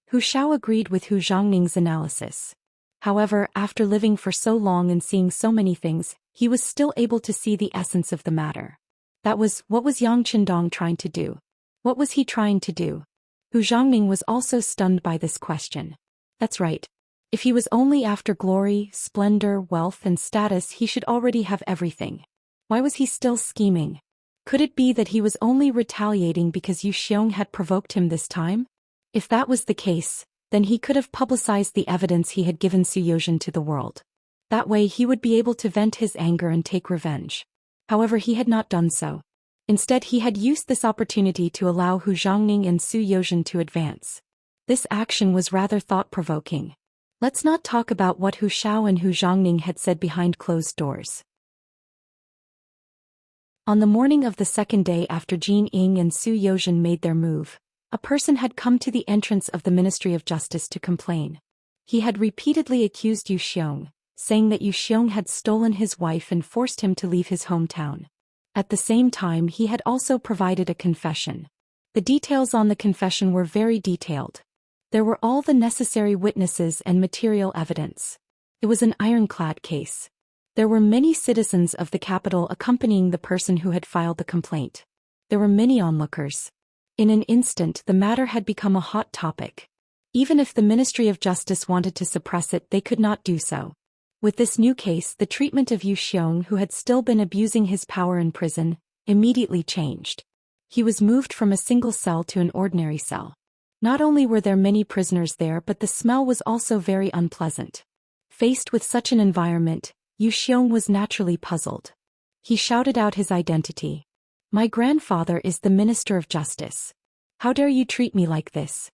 Hu Shao agreed with Hu Zhongning's analysis. However, after living for so long and seeing so many things, he was still able to see the essence of the matter. That was, what was Yang Chendong trying to do? What was he trying to do? Hu Zhongning was also stunned by this question. That's right. If he was only after glory, splendor, wealth, and status, he should already have everything. Why was he still scheming? Could it be that he was only retaliating because Yu Xiong had provoked him this time? If that was the case, then he could have publicized the evidence he had given Su Youzhen to the world. That way he would be able to vent his anger and take revenge. However, he had not done so. Instead, he had used this opportunity to allow Hu Zhongning and Su Youzhen to advance. This action was rather thought-provoking. Let's not talk about what Hu Shao and Hu Zhongning had said behind closed doors. On the morning of the second day after Jin Ying and Su Youzhen made their move, a person had come to the entrance of the Ministry of Justice to complain. He had repeatedly accused Yu Xiong, saying that Yu Xiong had stolen his wife and forced him to leave his hometown. At the same time, he had also provided a confession. The details on the confession were very detailed. There were all the necessary witnesses and material evidence. It was an ironclad case. There were many citizens of the capital accompanying the person who had filed the complaint. There were many onlookers. In an instant, the matter had become a hot topic. Even if the Ministry of Justice wanted to suppress it, they could not do so. With this new case, the treatment of Yu Xiong, who had still been abusing his power in prison, immediately changed. He was moved from a single cell to an ordinary cell. Not only were there many prisoners there, but the smell was also very unpleasant. Faced with such an environment, Yu Xiong was naturally puzzled. He shouted out his identity. "My grandfather is the Minister of Justice. How dare you treat me like this?"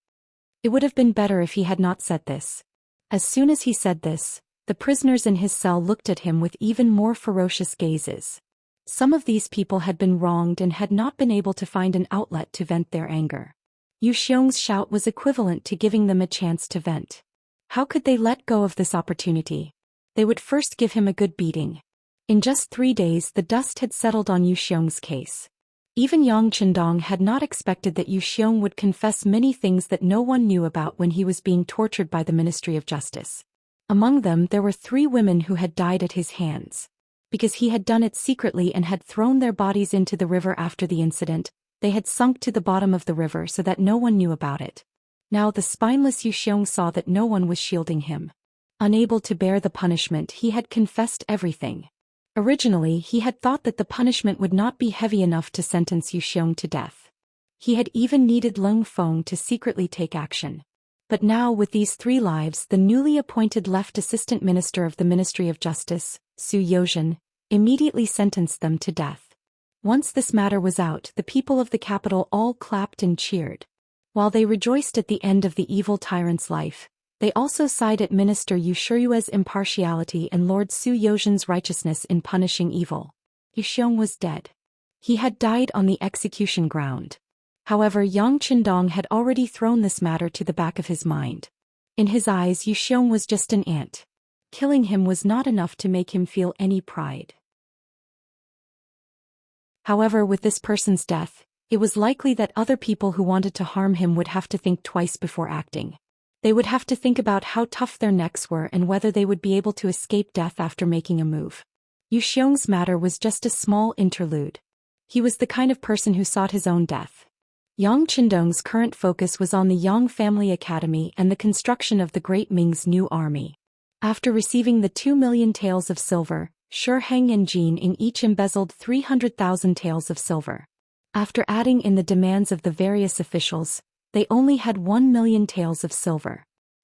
It would have been better if he had not said this. As soon as he said this, the prisoners in his cell looked at him with even more ferocious gazes. Some of these people had been wronged and had not been able to find an outlet to vent their anger. Yu Xiong's shout was equivalent to giving them a chance to vent. How could they let go of this opportunity? They would first give him a good beating. In just 3 days the dust had settled on Yu Xiong's case. Even Yang Qindong had not expected that Yu Xiong would confess many things that no one knew about when he was being tortured by the Ministry of Justice. Among them there were 3 women who had died at his hands. Because he had done it secretly and had thrown their bodies into the river after the incident, they had sunk to the bottom of the river so that no one knew about it. Now the spineless Yu Xiong saw that no one was shielding him. Unable to bear the punishment, he had confessed everything. Originally he had thought that the punishment would not be heavy enough to sentence Yu Xiong to death. He had even needed Leng Feng to secretly take action. But now with these 3 lives, the newly appointed left assistant minister of the Ministry of Justice, Su Yozhen, immediately sentenced them to death. Once this matter was out, the people of the capital all clapped and cheered. While they rejoiced at the end of the evil tyrant's life, they also sighed at Minister Yu Shiyue's impartiality and Lord Su Yozhen's righteousness in punishing evil. Yu Xiong was dead. He had died on the execution ground. However, Yang Qindong had already thrown this matter to the back of his mind. In his eyes, Yu Xiong was just an ant. Killing him was not enough to make him feel any pride. However, with this person's death, it was likely that other people who wanted to harm him would have to think twice before acting. They would have to think about how tough their necks were and whether they would be able to escape death after making a move. Yu Xiong's matter was just a small interlude. He was the kind of person who sought his own death. Yang Qindong's current focus was on the Yang Family Academy and the construction of the Great Ming's new army. After receiving the 2 million taels of silver, Shi Heng and Jin Ying each embezzled 300,000 taels of silver. After adding in the demands of the various officials, they only had 1 million taels of silver.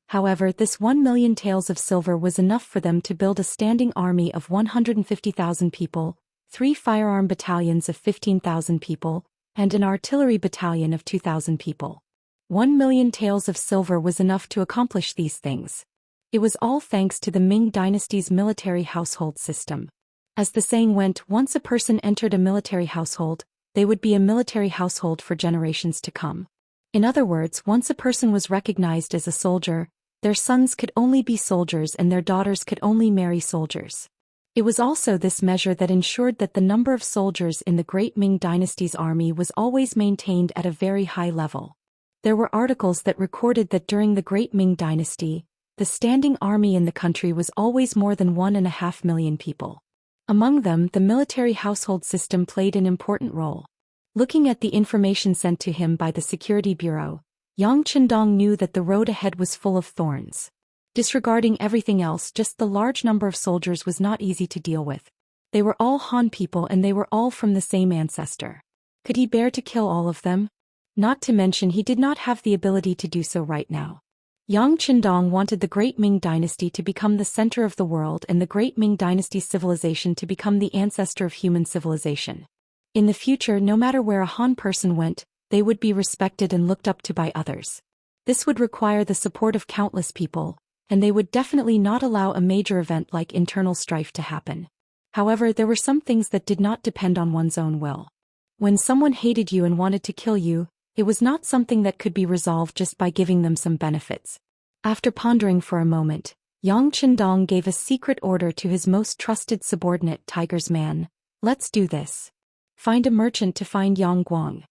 However, this 1 million taels of silver was enough for them to build a standing army of 150,000 people, 3 firearm battalions of 15,000 people, and an artillery battalion of 2,000 people. 1 million taels of silver was enough to accomplish these things. It was all thanks to the Ming dynasty's military household system. As the saying went, once a person entered a military household, they would be a military household for generations to come. In other words, once a person was recognized as a soldier, their sons could only be soldiers and their daughters could only marry soldiers. It was also this measure that ensured that the number of soldiers in the Great Ming dynasty's army was always maintained at a very high level. There were articles that recorded that during the Great Ming dynasty, the standing army in the country was always more than 1.5 million people. Among them, the military household system played an important role. Looking at the information sent to him by the Security Bureau, Yang Qindong knew that the road ahead was full of thorns. Disregarding everything else, just the large number of soldiers was not easy to deal with. They were all Han people and they were all from the same ancestor. Could he bear to kill all of them? Not to mention he did not have the ability to do so right now. Yang Qindong wanted the Great Ming dynasty to become the center of the world and the Great Ming dynasty's civilization to become the ancestor of human civilization. In the future, no matter where a Han person went, they would be respected and looked up to by others. This would require the support of countless people, and they would definitely not allow a major event like internal strife to happen. However, there were some things that did not depend on one's own will. When someone hated you and wanted to kill you, it was not something that could be resolved just by giving them some benefits. After pondering for a moment, Yang Qindong gave a secret order to his most trusted subordinate, Tiger's man. "Let's do this. Find a merchant to find Yang Guang.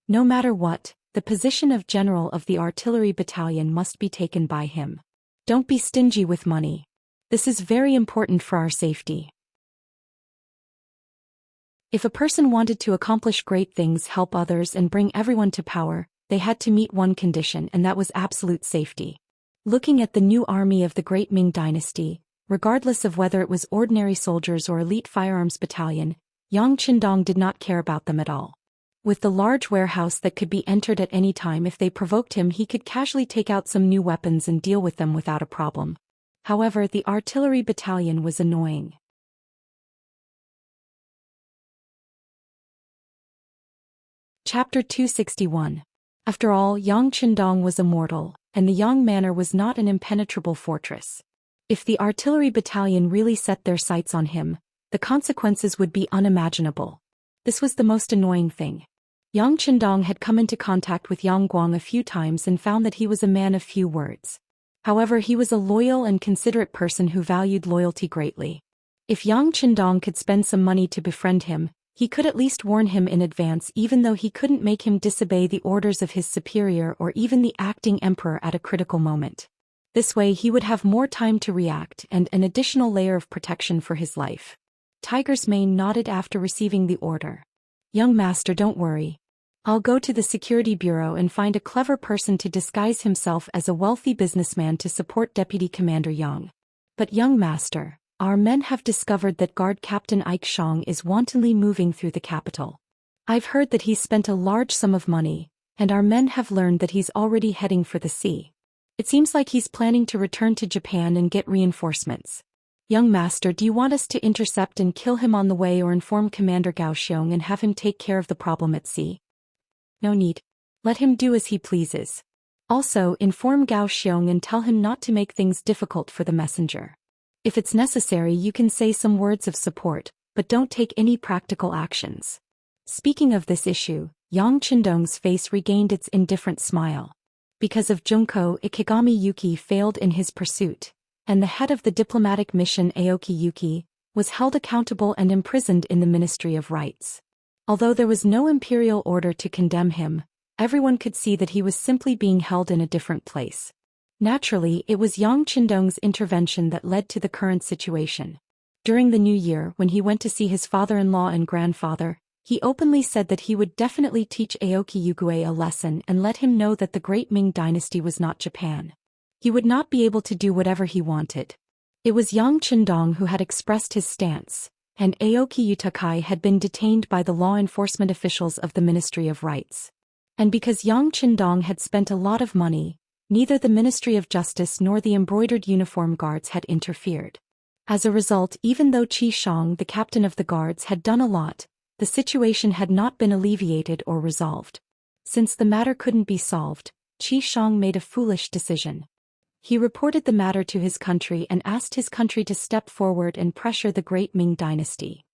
No matter what, the position of general of the artillery battalion must be taken by him. Don't be stingy with money. This is very important for our safety." If a person wanted to accomplish great things, help others and bring everyone to power, they had to meet one condition, and that was absolute safety. Looking at the new army of the Great Ming dynasty, regardless of whether it was ordinary soldiers or elite firearms battalion, Yang Qindong did not care about them at all. With the large warehouse that could be entered at any time if they provoked him, he could casually take out some new weapons and deal with them without a problem. However, the artillery battalion was annoying. Chapter 261. After all, Yang Qindong was immortal, and the Yang Manor was not an impenetrable fortress. If the artillery battalion really set their sights on him, the consequences would be unimaginable. This was the most annoying thing. Yang Qindong had come into contact with Yang Guang a few times and found that he was a man of few words. However, he was a loyal and considerate person who valued loyalty greatly. If Yang Qindong could spend some money to befriend him, he could at least warn him in advance, even though he couldn't make him disobey the orders of his superior or even the acting emperor at a critical moment. This way he would have more time to react and an additional layer of protection for his life. Tiger's Mane nodded after receiving the order. Young master, don't worry. I'll go to the security bureau and find a clever person to disguise himself as a wealthy businessman to support Deputy Commander Yang. But young master, our men have discovered that Guard Captain Ike Shang is wantonly moving through the capital. I've heard that he's spent a large sum of money, and our men have learned that he's already heading for the sea. It seems like he's planning to return to Japan and get reinforcements. Young master, do you want us to intercept and kill him on the way or inform Commander Gao Xiong and have him take care of the problem at sea? No need. Let him do as he pleases. Also, inform Gao Xiong and tell him not to make things difficult for the messenger. If it's necessary, you can say some words of support, but don't take any practical actions. Speaking of this issue, Yang Qindong's face regained its indifferent smile. Because of Junko, Ikigami Yuki failed in his pursuit, and the head of the diplomatic mission, Aoki Yuki, was held accountable and imprisoned in the Ministry of Rights. Although there was no imperial order to condemn him, everyone could see that he was simply being held in a different place. Naturally, it was Yang Qindong's intervention that led to the current situation. During the new year, when he went to see his father-in-law and grandfather, he openly said that he would definitely teach Aoki Yuki a lesson and let him know that the Great Ming Dynasty was not Japan. He would not be able to do whatever he wanted. It was Yang Qindong who had expressed his stance, and Aoki Yuki had been detained by the law enforcement officials of the Ministry of Rights. And because Yang Qindong had spent a lot of money, neither the Ministry of Justice nor the embroidered uniform guards had interfered. As a result, even though Qi Shang, the captain of the guards, had done a lot, the situation had not been alleviated or resolved. Since the matter couldn't be solved, Qi Shang made a foolish decision. He reported the matter to his country and asked his country to step forward and pressure the Great Ming Dynasty.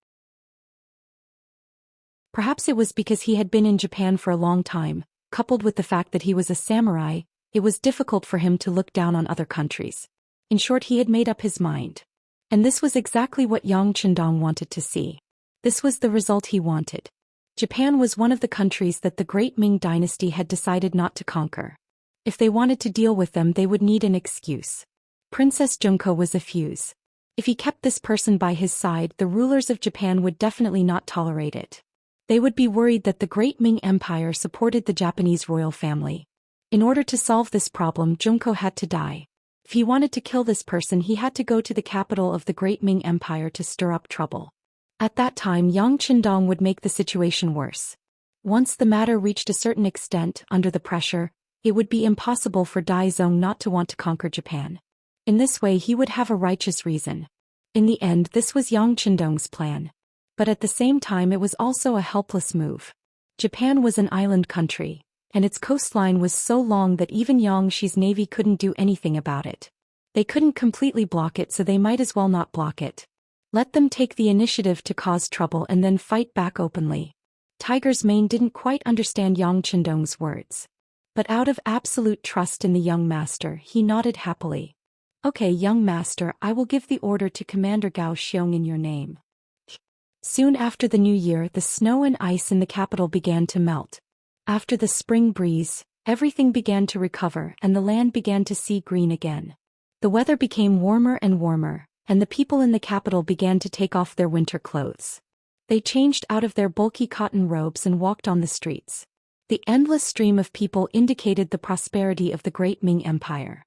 Perhaps it was because he had been in Japan for a long time, coupled with the fact that he was a samurai, it was difficult for him to look down on other countries. In short, he had made up his mind. And this was exactly what Yang Qindong wanted to see. This was the result he wanted. Japan was one of the countries that the Great Ming Dynasty had decided not to conquer. If they wanted to deal with them, they would need an excuse. Princess Junko was a fuse. If he kept this person by his side, the rulers of Japan would definitely not tolerate it. They would be worried that the Great Ming Empire supported the Japanese royal family. In order to solve this problem, Junko had to die. If he wanted to kill this person, he had to go to the capital of the Great Ming Empire to stir up trouble. At that time, Yang Qindong would make the situation worse. Once the matter reached a certain extent, under the pressure, it would be impossible for Dai Zong not to want to conquer Japan. In this way, he would have a righteous reason. In the end, this was Yang Qindong's plan. But at the same time, it was also a helpless move. Japan was an island country, and its coastline was so long that even Yang Shi's navy couldn't do anything about it. They couldn't completely block it, so they might as well not block it. Let them take the initiative to cause trouble and then fight back openly. Tiger's Mane didn't quite understand Yang Qindong's words. But out of absolute trust in the young master, he nodded happily. Okay, young master, I will give the order to Commander Gao Xiong in your name. Soon after the new year, the snow and ice in the capital began to melt. After the spring breeze, everything began to recover and the land began to see green again. The weather became warmer and warmer, and the people in the capital began to take off their winter clothes. They changed out of their bulky cotton robes and walked on the streets. The endless stream of people indicated the prosperity of the Great Ming Empire.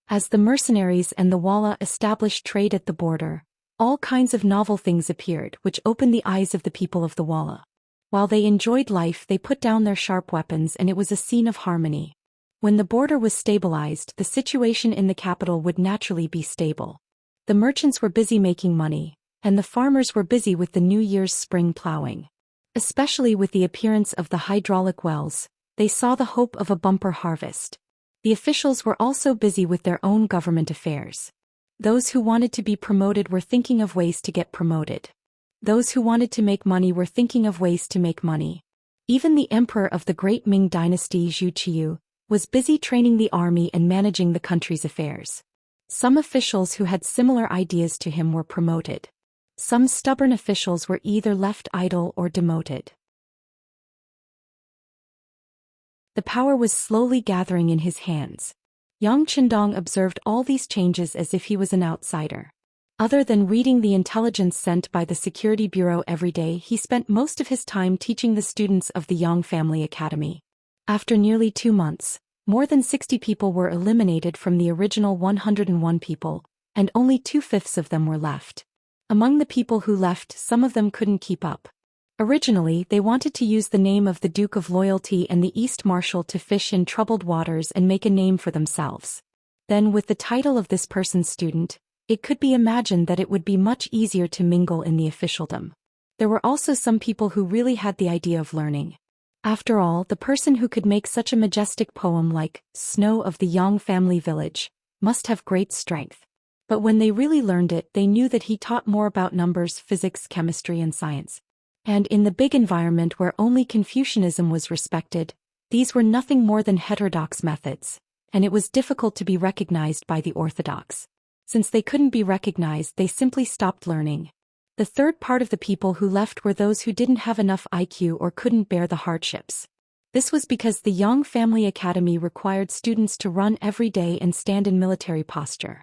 As the mercenaries and the Walla established trade at the border, all kinds of novel things appeared which opened the eyes of the people of the Walla. While they enjoyed life, they put down their sharp weapons, and it was a scene of harmony. When the border was stabilized, the situation in the capital would naturally be stable. The merchants were busy making money, and the farmers were busy with the New Year's spring plowing. Especially with the appearance of the hydraulic wells, they saw the hope of a bumper harvest. The officials were also busy with their own government affairs. Those who wanted to be promoted were thinking of ways to get promoted. Those who wanted to make money were thinking of ways to make money. Even the emperor of the great Ming dynasty, Zhou Xian, was busy training the army and managing the country's affairs. Some officials who had similar ideas to him were promoted. Some stubborn officials were either left idle or demoted. The power was slowly gathering in his hands. Yang Qindong observed all these changes as if he was an outsider. Other than reading the intelligence sent by the Security Bureau every day, he spent most of his time teaching the students of the Yang Family Academy. After nearly 2 months, more than 60 people were eliminated from the original 101 people, and only 2/5 of them were left. Among the people who left, some of them couldn't keep up. Originally, they wanted to use the name of the Duke of Loyalty and the East Marshal to fish in troubled waters and make a name for themselves. Then, with the title of this person's student, it could be imagined that it would be much easier to mingle in the officialdom. There were also some people who really had the idea of learning. After all, the person who could make such a majestic poem like Snow of the Yang Family Village must have great strength. But when they really learned it, they knew that he taught more about numbers, physics, chemistry, and science. And in the big environment where only Confucianism was respected, these were nothing more than heterodox methods, and it was difficult to be recognized by the orthodox. Since they couldn't be recognized, they simply stopped learning. The third part of the people who left were those who didn't have enough IQ or couldn't bear the hardships. This was because the Yang Family Academy required students to run every day and stand in military posture.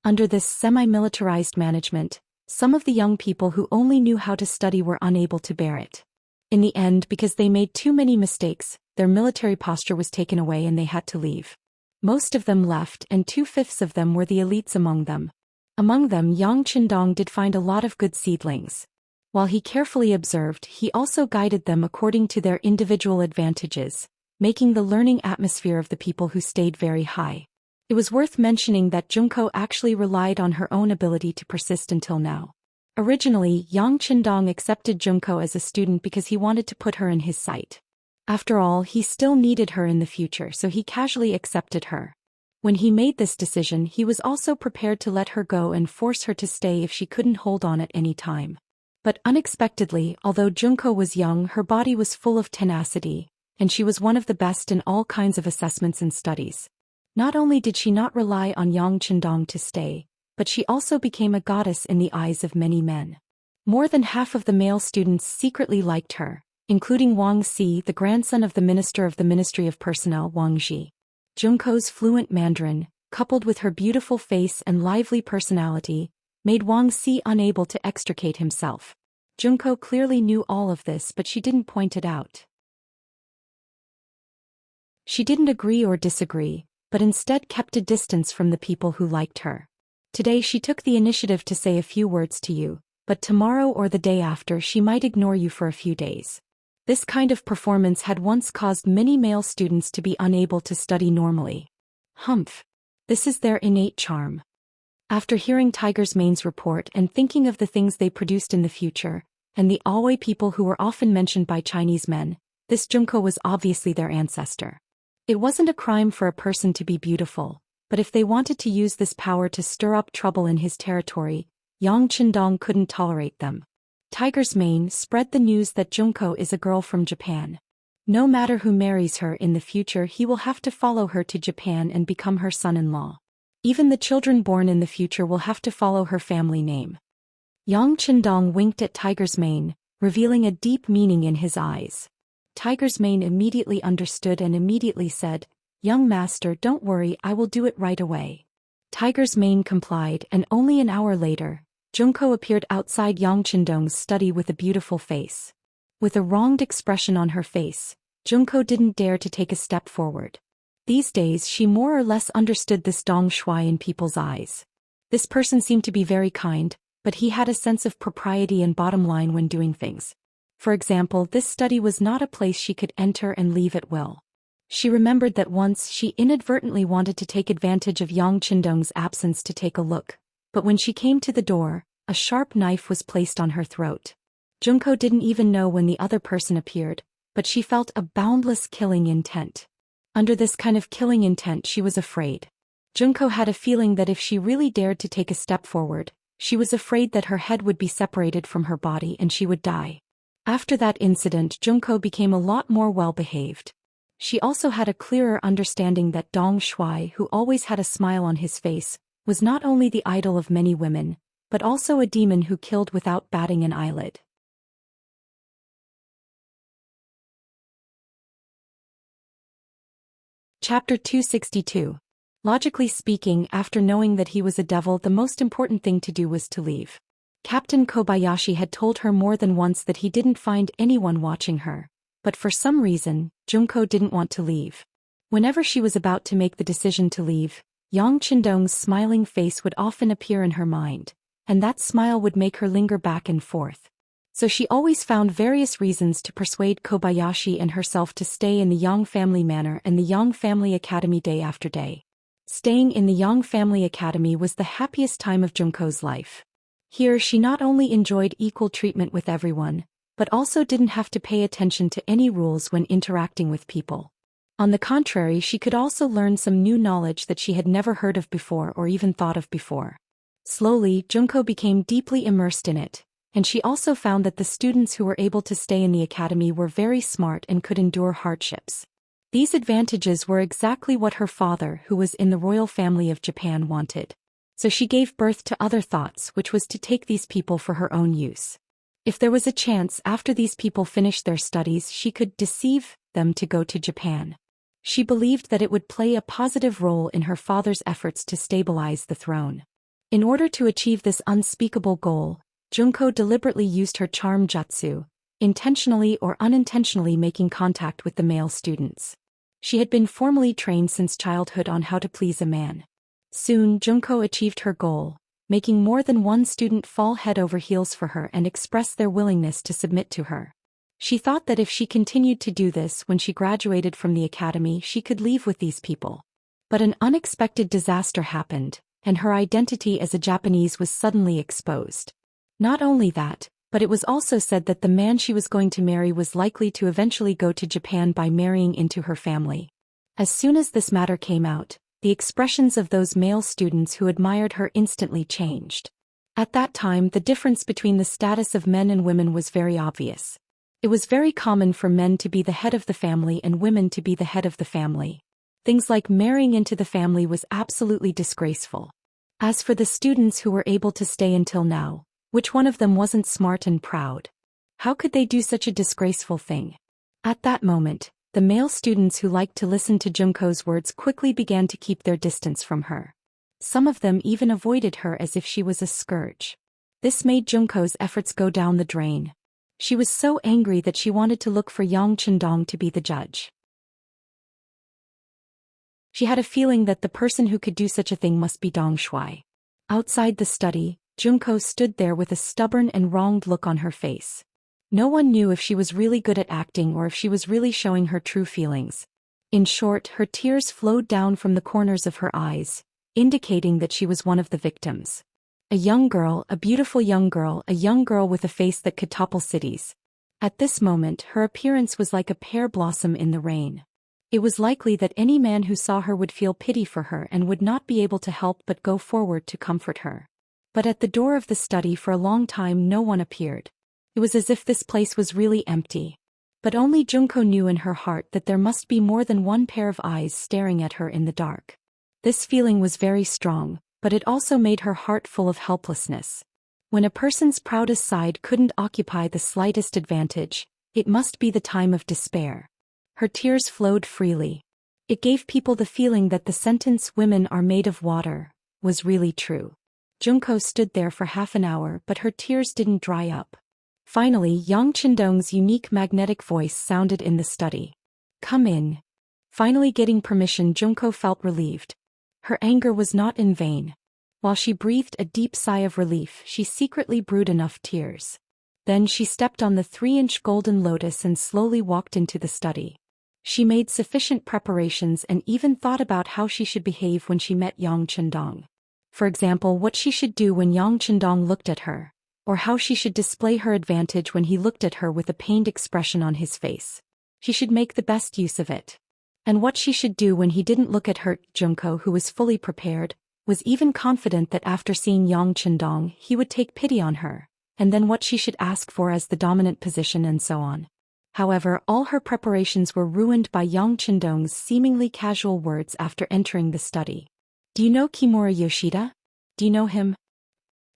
Under this semi-militarized management, some of the young people who only knew how to study were unable to bear it. In the end, because they made too many mistakes, their military posture was taken away and they had to leave. Most of them left, and 2/5 of them were the elites among them. Among them, Yang Qindong did find a lot of good seedlings. While he carefully observed, he also guided them according to their individual advantages, making the learning atmosphere of the people who stayed very high. It was worth mentioning that Junko actually relied on her own ability to persist until now. Originally, Yang Qindong accepted Junko as a student because he wanted to put her in his sight. After all, he still needed her in the future, so he casually accepted her. When he made this decision, he was also prepared to let her go and force her to stay if she couldn't hold on at any time. But unexpectedly, although Junko was young, her body was full of tenacity, and she was one of the best in all kinds of assessments and studies. Not only did she not rely on Yang Qindong to stay, but she also became a goddess in the eyes of many men. More than half of the male students secretly liked her, including Wang Si, the grandson of the Minister of the Ministry of Personnel, Wang Ji. Junko's fluent Mandarin, coupled with her beautiful face and lively personality, made Wang Si unable to extricate himself. Junko clearly knew all of this, but she didn't point it out. She didn't agree or disagree, but instead kept a distance from the people who liked her. Today she took the initiative to say a few words to you, but tomorrow or the day after she might ignore you for a few days. This kind of performance had once caused many male students to be unable to study normally. Humph. This is their innate charm. After hearing Tiger's Mane's report and thinking of the things they produced in the future, and the Alway people who were often mentioned by Chinese men, this Junko was obviously their ancestor. It wasn't a crime for a person to be beautiful, but if they wanted to use this power to stir up trouble in his territory, Yang Qindong couldn't tolerate them. Tiger's Mane spread the news that Junko is a girl from Japan. No matter who marries her in the future, he will have to follow her to Japan and become her son-in-law. Even the children born in the future will have to follow her family name. Yang Qindong winked at Tiger's Mane, revealing a deep meaning in his eyes. Tiger's Mane immediately understood and immediately said, "Young master, don't worry, I will do it right away." Tiger's Mane complied, and only an hour later, Junko appeared outside Yang Qindong's study with a beautiful face. With a wronged expression on her face, Junko didn't dare to take a step forward. These days she more or less understood this Dong Shui in people's eyes. This person seemed to be very kind, but he had a sense of propriety and bottom line when doing things. For example, this study was not a place she could enter and leave at will. She remembered that once she inadvertently wanted to take advantage of Yang Qindong's absence to take a look, but when she came to the door, a sharp knife was placed on her throat. Junko didn't even know when the other person appeared, but she felt a boundless killing intent. Under this kind of killing intent, she was afraid. Junko had a feeling that if she really dared to take a step forward, she was afraid that her head would be separated from her body and she would die. After that incident, Junko became a lot more well-behaved. She also had a clearer understanding that Dong Shuai, who always had a smile on his face, was not only the idol of many women, but also a demon who killed without batting an eyelid. Chapter 262. Logically speaking, after knowing that he was a devil, the most important thing to do was to leave. Captain Kobayashi had told her more than once that he didn't find anyone watching her, but for some reason, Junko didn't want to leave. Whenever she was about to make the decision to leave, Yang Qindong's smiling face would often appear in her mind, and that smile would make her linger back and forth. So she always found various reasons to persuade Kobayashi and herself to stay in the Yang family manor and the Yang family academy day after day. Staying in the Yang family academy was the happiest time of Junko's life. Here she not only enjoyed equal treatment with everyone, but also didn't have to pay attention to any rules when interacting with people. On the contrary, she could also learn some new knowledge that she had never heard of before or even thought of before. Slowly, Junko became deeply immersed in it, and she also found that the students who were able to stay in the academy were very smart and could endure hardships. These advantages were exactly what her father, who was in the royal family of Japan, wanted. So she gave birth to other thoughts, which was to take these people for her own use. If there was a chance after these people finished their studies, she could deceive them to go to Japan. She believed that it would play a positive role in her father's efforts to stabilize the throne. In order to achieve this unspeakable goal, Junko deliberately used her charm jutsu, intentionally or unintentionally making contact with the male students. She had been formally trained since childhood on how to please a man. Soon, Junko achieved her goal, making more than one student fall head over heels for her and express their willingness to submit to her. She thought that if she continued to do this when she graduated from the academy, she could leave with these people. But an unexpected disaster happened, and her identity as a Japanese was suddenly exposed. Not only that, but it was also said that the man she was going to marry was likely to eventually go to Japan by marrying into her family. As soon as this matter came out, the expressions of those male students who admired her instantly changed. At that time, the difference between the status of men and women was very obvious. It was very common for men to be the head of the family and women to be the head of the family. Things like marrying into the family was absolutely disgraceful. As for the students who were able to stay until now, which one of them wasn't smart and proud? How could they do such a disgraceful thing? At that moment, the male students who liked to listen to Junko's words quickly began to keep their distance from her. Some of them even avoided her as if she was a scourge. This made Junko's efforts go down the drain. She was so angry that she wanted to look for Yang Qindong to be the judge. She had a feeling that the person who could do such a thing must be Dong Shuai. Outside the study, Junko stood there with a stubborn and wronged look on her face. No one knew if she was really good at acting or if she was really showing her true feelings. In short, her tears flowed down from the corners of her eyes, indicating that she was one of the victims. A young girl, a beautiful young girl, a young girl with a face that could topple cities. At this moment, her appearance was like a pear blossom in the rain. It was likely that any man who saw her would feel pity for her and would not be able to help but go forward to comfort her. But at the door of the study for a long time no one appeared. It was as if this place was really empty. But only Junko knew in her heart that there must be more than one pair of eyes staring at her in the dark. This feeling was very strong, but it also made her heart full of helplessness. When a person's proudest side couldn't occupy the slightest advantage, it must be the time of despair. Her tears flowed freely. It gave people the feeling that the sentence "women are made of water" was really true. Junko stood there for half an hour, but her tears didn't dry up. Finally, Yang Qindong's unique magnetic voice sounded in the study. "Come in." Finally getting permission, Junko felt relieved. Her anger was not in vain. While she breathed a deep sigh of relief, she secretly brewed enough tears. Then she stepped on the 3-inch golden lotus and slowly walked into the study. She made sufficient preparations and even thought about how she should behave when she met Yang Chendong. For example, what she should do when Yang Chendong looked at her, or how she should display her advantage when he looked at her with a pained expression on his face. She should make the best use of it. And what she should do when he didn't look at her. Junko, who was fully prepared, was even confident that after seeing Yang Chendong he would take pity on her, and then what she should ask for as the dominant position and so on. However, all her preparations were ruined by Yang Chendong's seemingly casual words after entering the study. "Do you know Kimura Yoshida? Do you know him?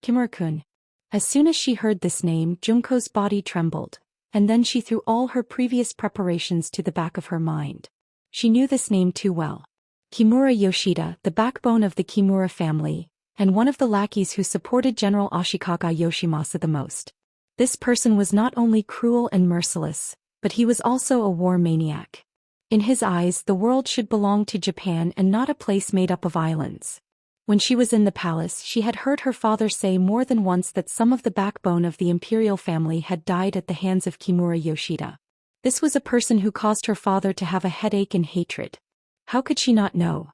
Kimura-kun." As soon as she heard this name, Junko's body trembled, and then she threw all her previous preparations to the back of her mind. She knew this name too well. Kimura Yoshida, the backbone of the Kimura family, and one of the lackeys who supported General Ashikaga Yoshimasa the most. This person was not only cruel and merciless, but he was also a war maniac. In his eyes, the world should belong to Japan and not a place made up of islands. When she was in the palace, she had heard her father say more than once that some of the backbone of the imperial family had died at the hands of Kimura Yoshida. This was a person who caused her father to have a headache and hatred. How could she not know?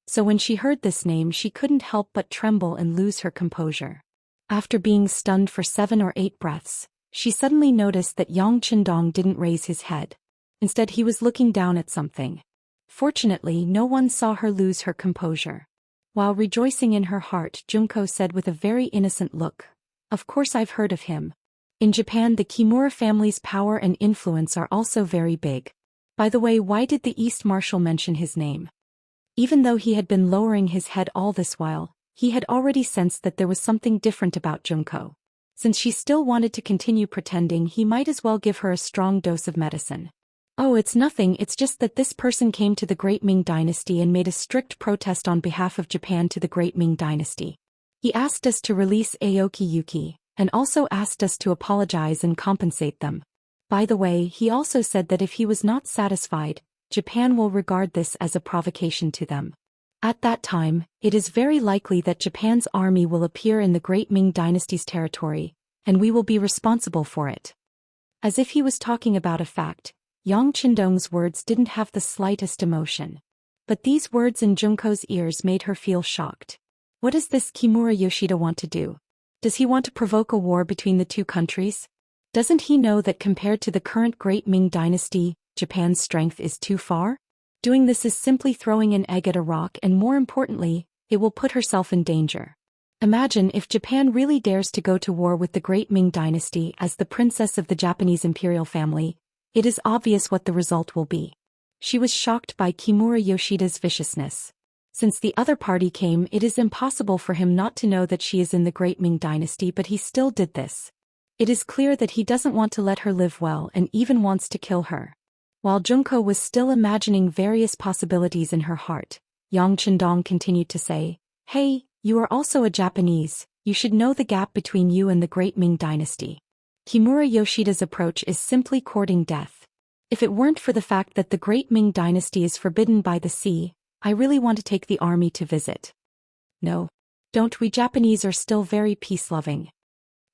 So when she heard this name, she couldn't help but tremble and lose her composure. After being stunned for 7 or 8 breaths, she suddenly noticed that Yang Chendong didn't raise his head. Instead, he was looking down at something. Fortunately, no one saw her lose her composure. While rejoicing in her heart, Junko said with a very innocent look, "Of course I've heard of him. In Japan, the Kimura family's power and influence are also very big. By the way, why did the East Marshal mention his name?" Even though he had been lowering his head all this while, he had already sensed that there was something different about Junko. Since she still wanted to continue pretending, he might as well give her a strong dose of medicine. "Oh, it's nothing, it's just that this person came to the Great Ming Dynasty and made a strict protest on behalf of Japan to the Great Ming Dynasty. He asked us to release Aoki Yuki, and also asked us to apologize and compensate them. By the way, he also said that if he was not satisfied, Japan will regard this as a provocation to them. At that time, it is very likely that Japan's army will appear in the Great Ming Dynasty's territory, and we will be responsible for it." As if he was talking about a fact, Yang Chendong's words didn't have the slightest emotion. But these words in Junko's ears made her feel shocked. What does this Kimura Yoshida want to do? Does he want to provoke a war between the two countries? Doesn't he know that compared to the current Great Ming Dynasty, Japan's strength is too far? Doing this is simply throwing an egg at a rock, and more importantly, it will put herself in danger. Imagine if Japan really dares to go to war with the Great Ming Dynasty as the princess of the Japanese imperial family. It is obvious what the result will be. She was shocked by Kimura Yoshida's viciousness. Since the other party came, it is impossible for him not to know that she is in the Great Ming Dynasty, but he still did this. It is clear that he doesn't want to let her live well and even wants to kill her. While Junko was still imagining various possibilities in her heart, Yang Chendong continued to say, "Hey, you are also a Japanese, you should know the gap between you and the Great Ming Dynasty. Kimura Yoshida's approach is simply courting death. If it weren't for the fact that the Great Ming Dynasty is forbidden by the sea, I really want to take the army to visit. No. Don't, we Japanese are still very peace-loving."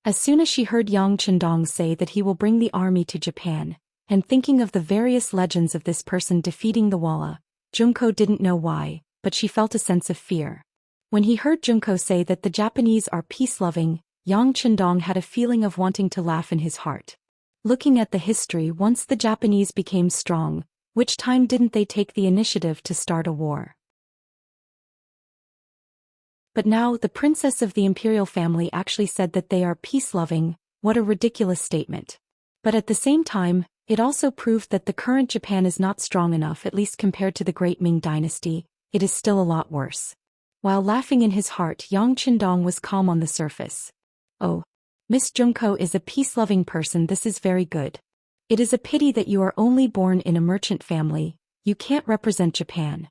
As soon as she heard Yang Chendong say that he will bring the army to Japan, and thinking of the various legends of this person defeating the Walla, Junko didn't know why, but she felt a sense of fear. When he heard Junko say that the Japanese are peace-loving, Yang Chendong had a feeling of wanting to laugh in his heart. Looking at the history, once the Japanese became strong, which time didn't they take the initiative to start a war? But now the princess of the imperial family actually said that they are peace-loving. What a ridiculous statement. But at the same time, it also proved that the current Japan is not strong enough, at least compared to the Great Ming Dynasty. It is still a lot worse. While laughing in his heart, Yang Chendong was calm on the surface. "Oh, Miss Junko is a peace-loving person, this is very good. It is a pity that you are only born in a merchant family, you can't represent Japan."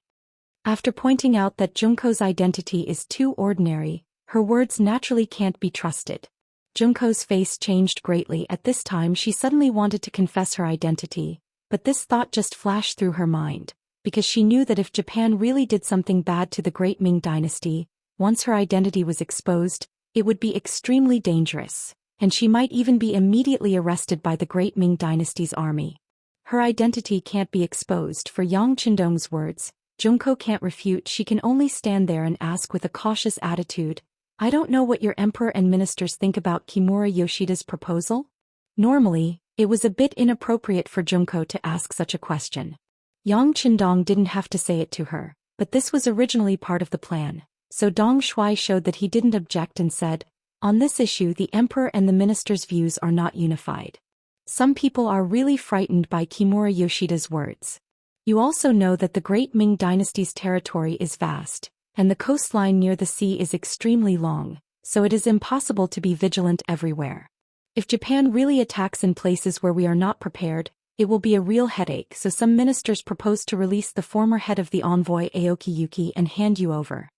After pointing out that Junko's identity is too ordinary, her words naturally can't be trusted. Junko's face changed greatly. At this time she suddenly wanted to confess her identity, but this thought just flashed through her mind, because she knew that if Japan really did something bad to the Great Ming Dynasty, once her identity was exposed, It would be extremely dangerous, and she might even be immediately arrested by the Great Ming Dynasty's army. Her identity can't be exposed. For Yang Qindong's words, Junko can't refute. She can only stand there and ask with a cautious attitude, I don't know what your emperor and ministers think about Kimura Yoshida's proposal? Normally, it was a bit inappropriate for Junko to ask such a question. Yang Qindong didn't have to say it to her, but this was originally part of the plan, so Dong Shuai showed that he didn't object and said, on this issue the emperor and the minister's views are not unified. Some people are really frightened by Kimura Yoshida's words. You also know that the Great Ming Dynasty's territory is vast, and the coastline near the sea is extremely long, so it is impossible to be vigilant everywhere. If Japan really attacks in places where we are not prepared, it will be a real headache. So some ministers propose to release the former head of the envoy Aoki Yuki and hand you over.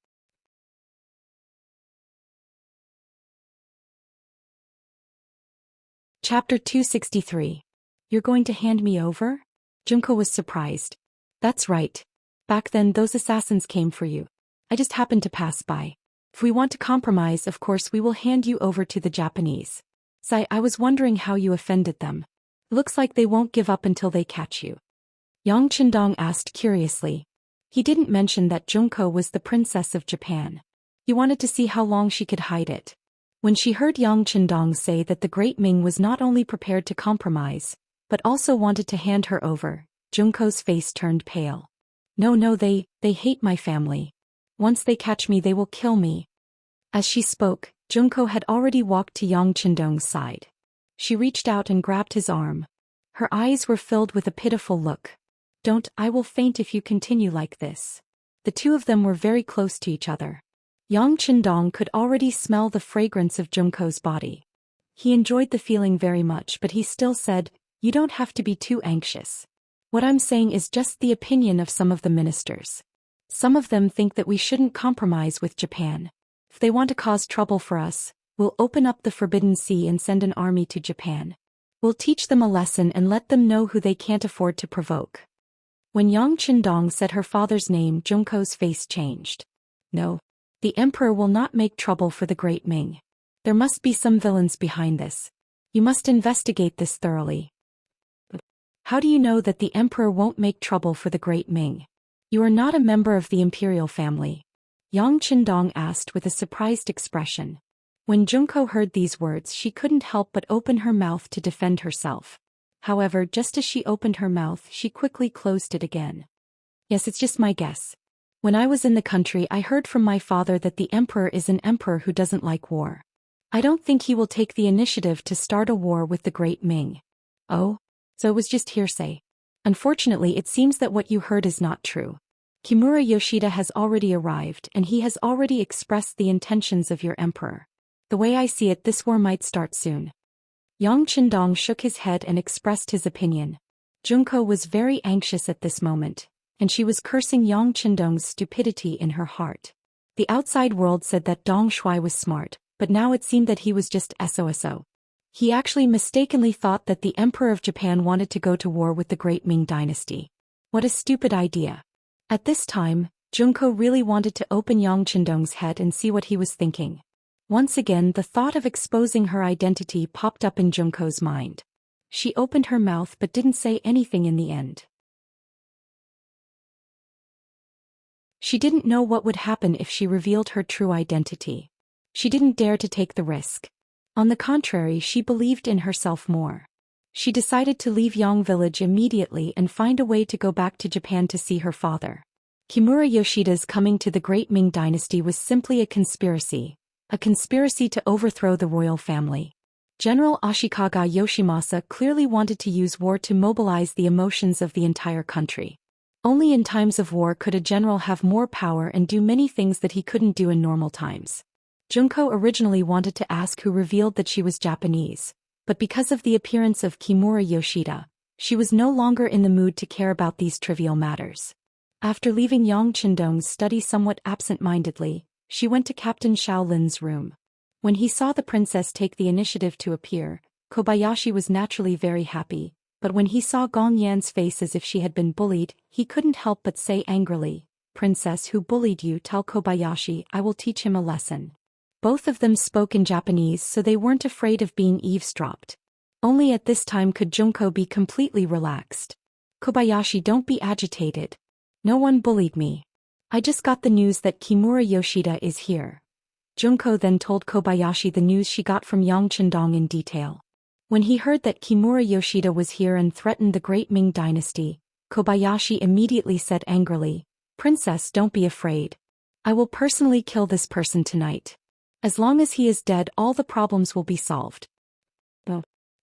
Chapter 263. You're going to hand me over? Junko was surprised. That's right. Back then those assassins came for you. I just happened to pass by. If we want to compromise, of course we will hand you over to the Japanese. I was wondering how you offended them. Looks like they won't give up until they catch you. Yang Qindong asked curiously. He didn't mention that Junko was the princess of Japan. He wanted to see how long she could hide it. When she heard Yang Qindong say that the Great Ming was not only prepared to compromise, but also wanted to hand her over, Junko's face turned pale. No, they hate my family. Once they catch me they will kill me. As she spoke, Junko had already walked to Yang Qindong's side. She reached out and grabbed his arm. Her eyes were filled with a pitiful look. Don't, I will faint if you continue like this. The two of them were very close to each other. Yang Qindong could already smell the fragrance of Junko's body. He enjoyed the feeling very much, but he still said, you don't have to be too anxious. What I'm saying is just the opinion of some of the ministers. Some of them think that we shouldn't compromise with Japan. If they want to cause trouble for us, we'll open up the Forbidden Sea and send an army to Japan. We'll teach them a lesson and let them know who they can't afford to provoke. When Yang Qindong said her father's name, Junko's face changed. No. The emperor will not make trouble for the Great Ming. There must be some villains behind this. You must investigate this thoroughly. How do you know that the emperor won't make trouble for the Great Ming? You are not a member of the imperial family. Yang Qindong asked with a surprised expression. When Junko heard these words, she couldn't help but open her mouth to defend herself. However, just as she opened her mouth, she quickly closed it again. Yes, it's just my guess. When I was in the country, I heard from my father that the emperor is an emperor who doesn't like war. I don't think he will take the initiative to start a war with the Great Ming. Oh? So it was just hearsay. Unfortunately, it seems that what you heard is not true. Kimura Yoshida has already arrived, and he has already expressed the intentions of your emperor. The way I see it, this war might start soon. Yang Qindong shook his head and expressed his opinion. Junko was very anxious at this moment, and she was cursing Yang Qindong's stupidity in her heart. The outside world said that Dong Shuai was smart, but now it seemed that he was just SOSO. He actually mistakenly thought that the Emperor of Japan wanted to go to war with the Great Ming Dynasty. What a stupid idea. At this time, Junko really wanted to open Yang Qindong's head and see what he was thinking. Once again, the thought of exposing her identity popped up in Junko's mind. She opened her mouth but didn't say anything in the end. She didn't know what would happen if she revealed her true identity. She didn't dare to take the risk. On the contrary, she believed in herself more. She decided to leave Yang Village immediately and find a way to go back to Japan to see her father. Kimura Yoshida's coming to the Great Ming Dynasty was simply a conspiracy to overthrow the royal family. General Ashikaga Yoshimasa clearly wanted to use war to mobilize the emotions of the entire country. Only in times of war could a general have more power and do many things that he couldn't do in normal times. Junko originally wanted to ask who revealed that she was Japanese, but because of the appearance of Kimura Yoshida, she was no longer in the mood to care about these trivial matters. After leaving Yang Qindong's study somewhat absent-mindedly, she went to Captain Shaolin's room. When he saw the princess take the initiative to appear, Kobayashi was naturally very happy, but when he saw Gong Yan's face as if she had been bullied, he couldn't help but say angrily, "Princess, who bullied you? Tell Kobayashi, I will teach him a lesson." Both of them spoke in Japanese, so they weren't afraid of being eavesdropped. Only at this time could Junko be completely relaxed. Kobayashi, don't be agitated. No one bullied me. I just got the news that Kimura Yoshida is here. Junko then told Kobayashi the news she got from Yang Chendong in detail. When he heard that Kimura Yoshida was here and threatened the great Ming dynasty, Kobayashi immediately said angrily, "Princess, don't be afraid. I will personally kill this person tonight. As long as he is dead, all the problems will be solved."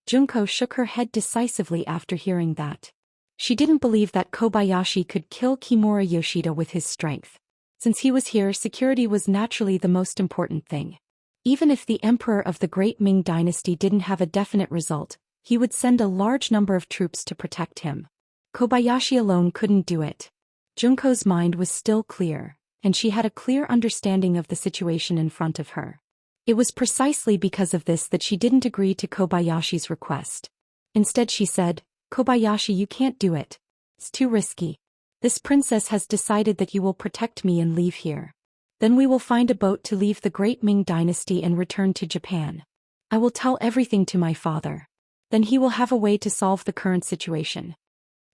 Junko shook her head decisively after hearing that. She didn't believe that Kobayashi could kill Kimura Yoshida with his strength. Since he was here, security was naturally the most important thing. Even if the emperor of the Great Ming dynasty didn't have a definite result, he would send a large number of troops to protect him. Kobayashi alone couldn't do it. Junko's mind was still clear, and she had a clear understanding of the situation in front of her. It was precisely because of this that she didn't agree to Kobayashi's request. Instead she said, "Kobayashi, you can't do it. It's too risky. This princess has decided that you will protect me and leave here. Then we will find a boat to leave the Great Ming dynasty and return to Japan. I will tell everything to my father. Then he will have a way to solve the current situation."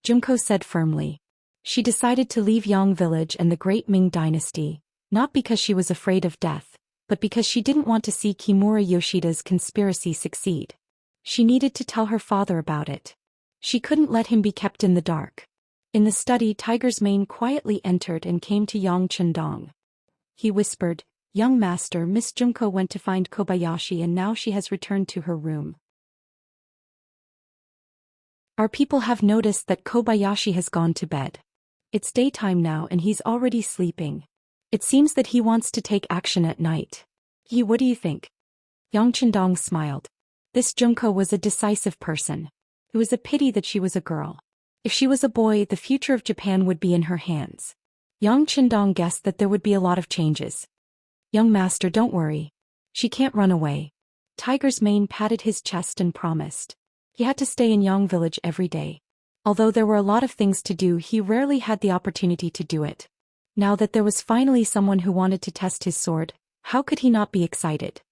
Junko said firmly. She decided to leave Yang village and the Great Ming dynasty, not because she was afraid of death, but because she didn't want to see Kimura Yoshida's conspiracy succeed. She needed to tell her father about it. She couldn't let him be kept in the dark. In the study, Tiger's Mane quietly entered and came to Yang Chendong. He whispered, "Young master, Miss Junko went to find Kobayashi and now she has returned to her room. Our people have noticed that Kobayashi has gone to bed. It's daytime now and he's already sleeping. It seems that he wants to take action at night. What do you think?" Yang Chendong smiled. This Junko was a decisive person. It was a pity that she was a girl. If she was a boy, the future of Japan would be in her hands. Yang Chendong guessed that there would be a lot of changes. "Young master, don't worry. She can't run away." Tiger's Mane patted his chest and promised. He had to stay in Yang village every day. Although there were a lot of things to do, he rarely had the opportunity to do it. Now that there was finally someone who wanted to test his sword, how could he not be excited?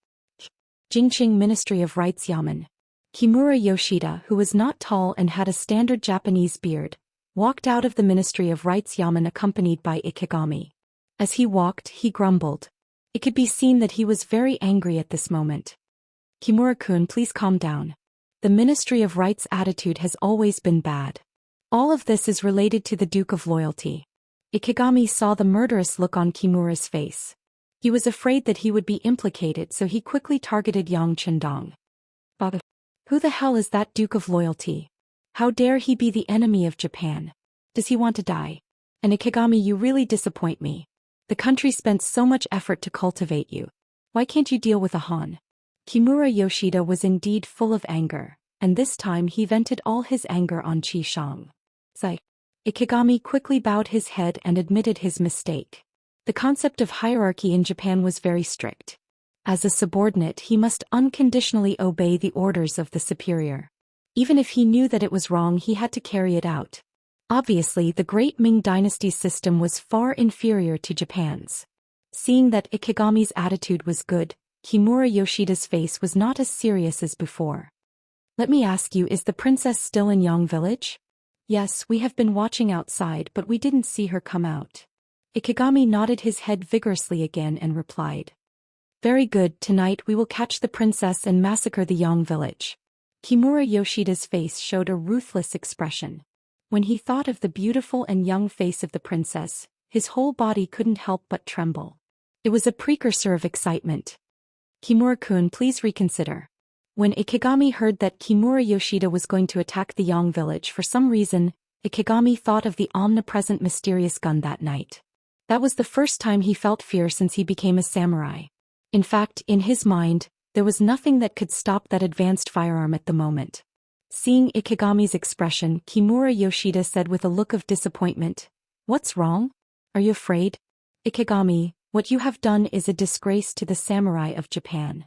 Jingqing Ministry of Rites Yamen. Kimura Yoshida, who was not tall and had a standard Japanese beard, walked out of the Ministry of Rites Yamen accompanied by Ikegami. As he walked, he grumbled. It could be seen that he was very angry at this moment. "Kimura-kun, please calm down. The Ministry of Rites' attitude has always been bad. All of this is related to the Duke of Loyalty." Ikegami saw the murderous look on Kimura's face. He was afraid that he would be implicated, so he quickly targeted Yang Chendong. "Who the hell is that Duke of Loyalty? How dare he be the enemy of Japan? Does he want to die? And Ikegami, you really disappoint me. The country spent so much effort to cultivate you. Why can't you deal with a Han?" Kimura Yoshida was indeed full of anger, and this time he vented all his anger on Qi Shang. Ikegami quickly bowed his head and admitted his mistake. The concept of hierarchy in Japan was very strict. As a subordinate, he must unconditionally obey the orders of the superior. Even if he knew that it was wrong, he had to carry it out. Obviously, the Great Ming dynasty's system was far inferior to Japan's. Seeing that Ikegami's attitude was good, Kimura Yoshida's face was not as serious as before. "Let me ask you, is the princess still in Yang village?" "Yes, we have been watching outside, but we didn't see her come out." Ikegami nodded his head vigorously again and replied. "Very good, tonight we will catch the princess and massacre the Yang village." Kimura Yoshida's face showed a ruthless expression. When he thought of the beautiful and young face of the princess, his whole body couldn't help but tremble. It was a precursor of excitement. "Kimura-kun, please reconsider." When Ikegami heard that Kimura Yoshida was going to attack the Yang village, for some reason, Ikegami thought of the omnipresent mysterious gun that night. That was the first time he felt fear since he became a samurai. In fact, in his mind, there was nothing that could stop that advanced firearm at the moment. Seeing Ikegami's expression, Kimura Yoshida said with a look of disappointment, "What's wrong? Are you afraid?" "Ikegami, what you have done is a disgrace to the samurai of Japan."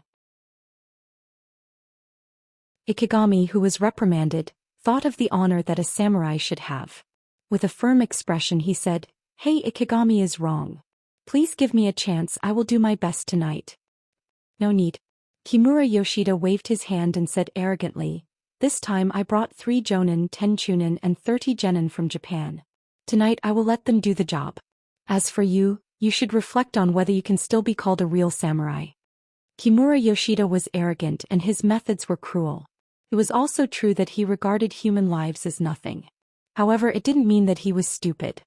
Ikegami, who was reprimanded, thought of the honor that a samurai should have. With a firm expression he said, "Hey, Ikegami is wrong. Please give me a chance, I will do my best tonight." No need. Kimura Yoshida waved his hand and said arrogantly, "This time I brought 3 jonin, 10 chunin and 30 genin from Japan. Tonight I will let them do the job. As for you, you should reflect on whether you can still be called a real samurai." Kimura Yoshida was arrogant and his methods were cruel. It was also true that he regarded human lives as nothing. However, it didn't mean that he was stupid.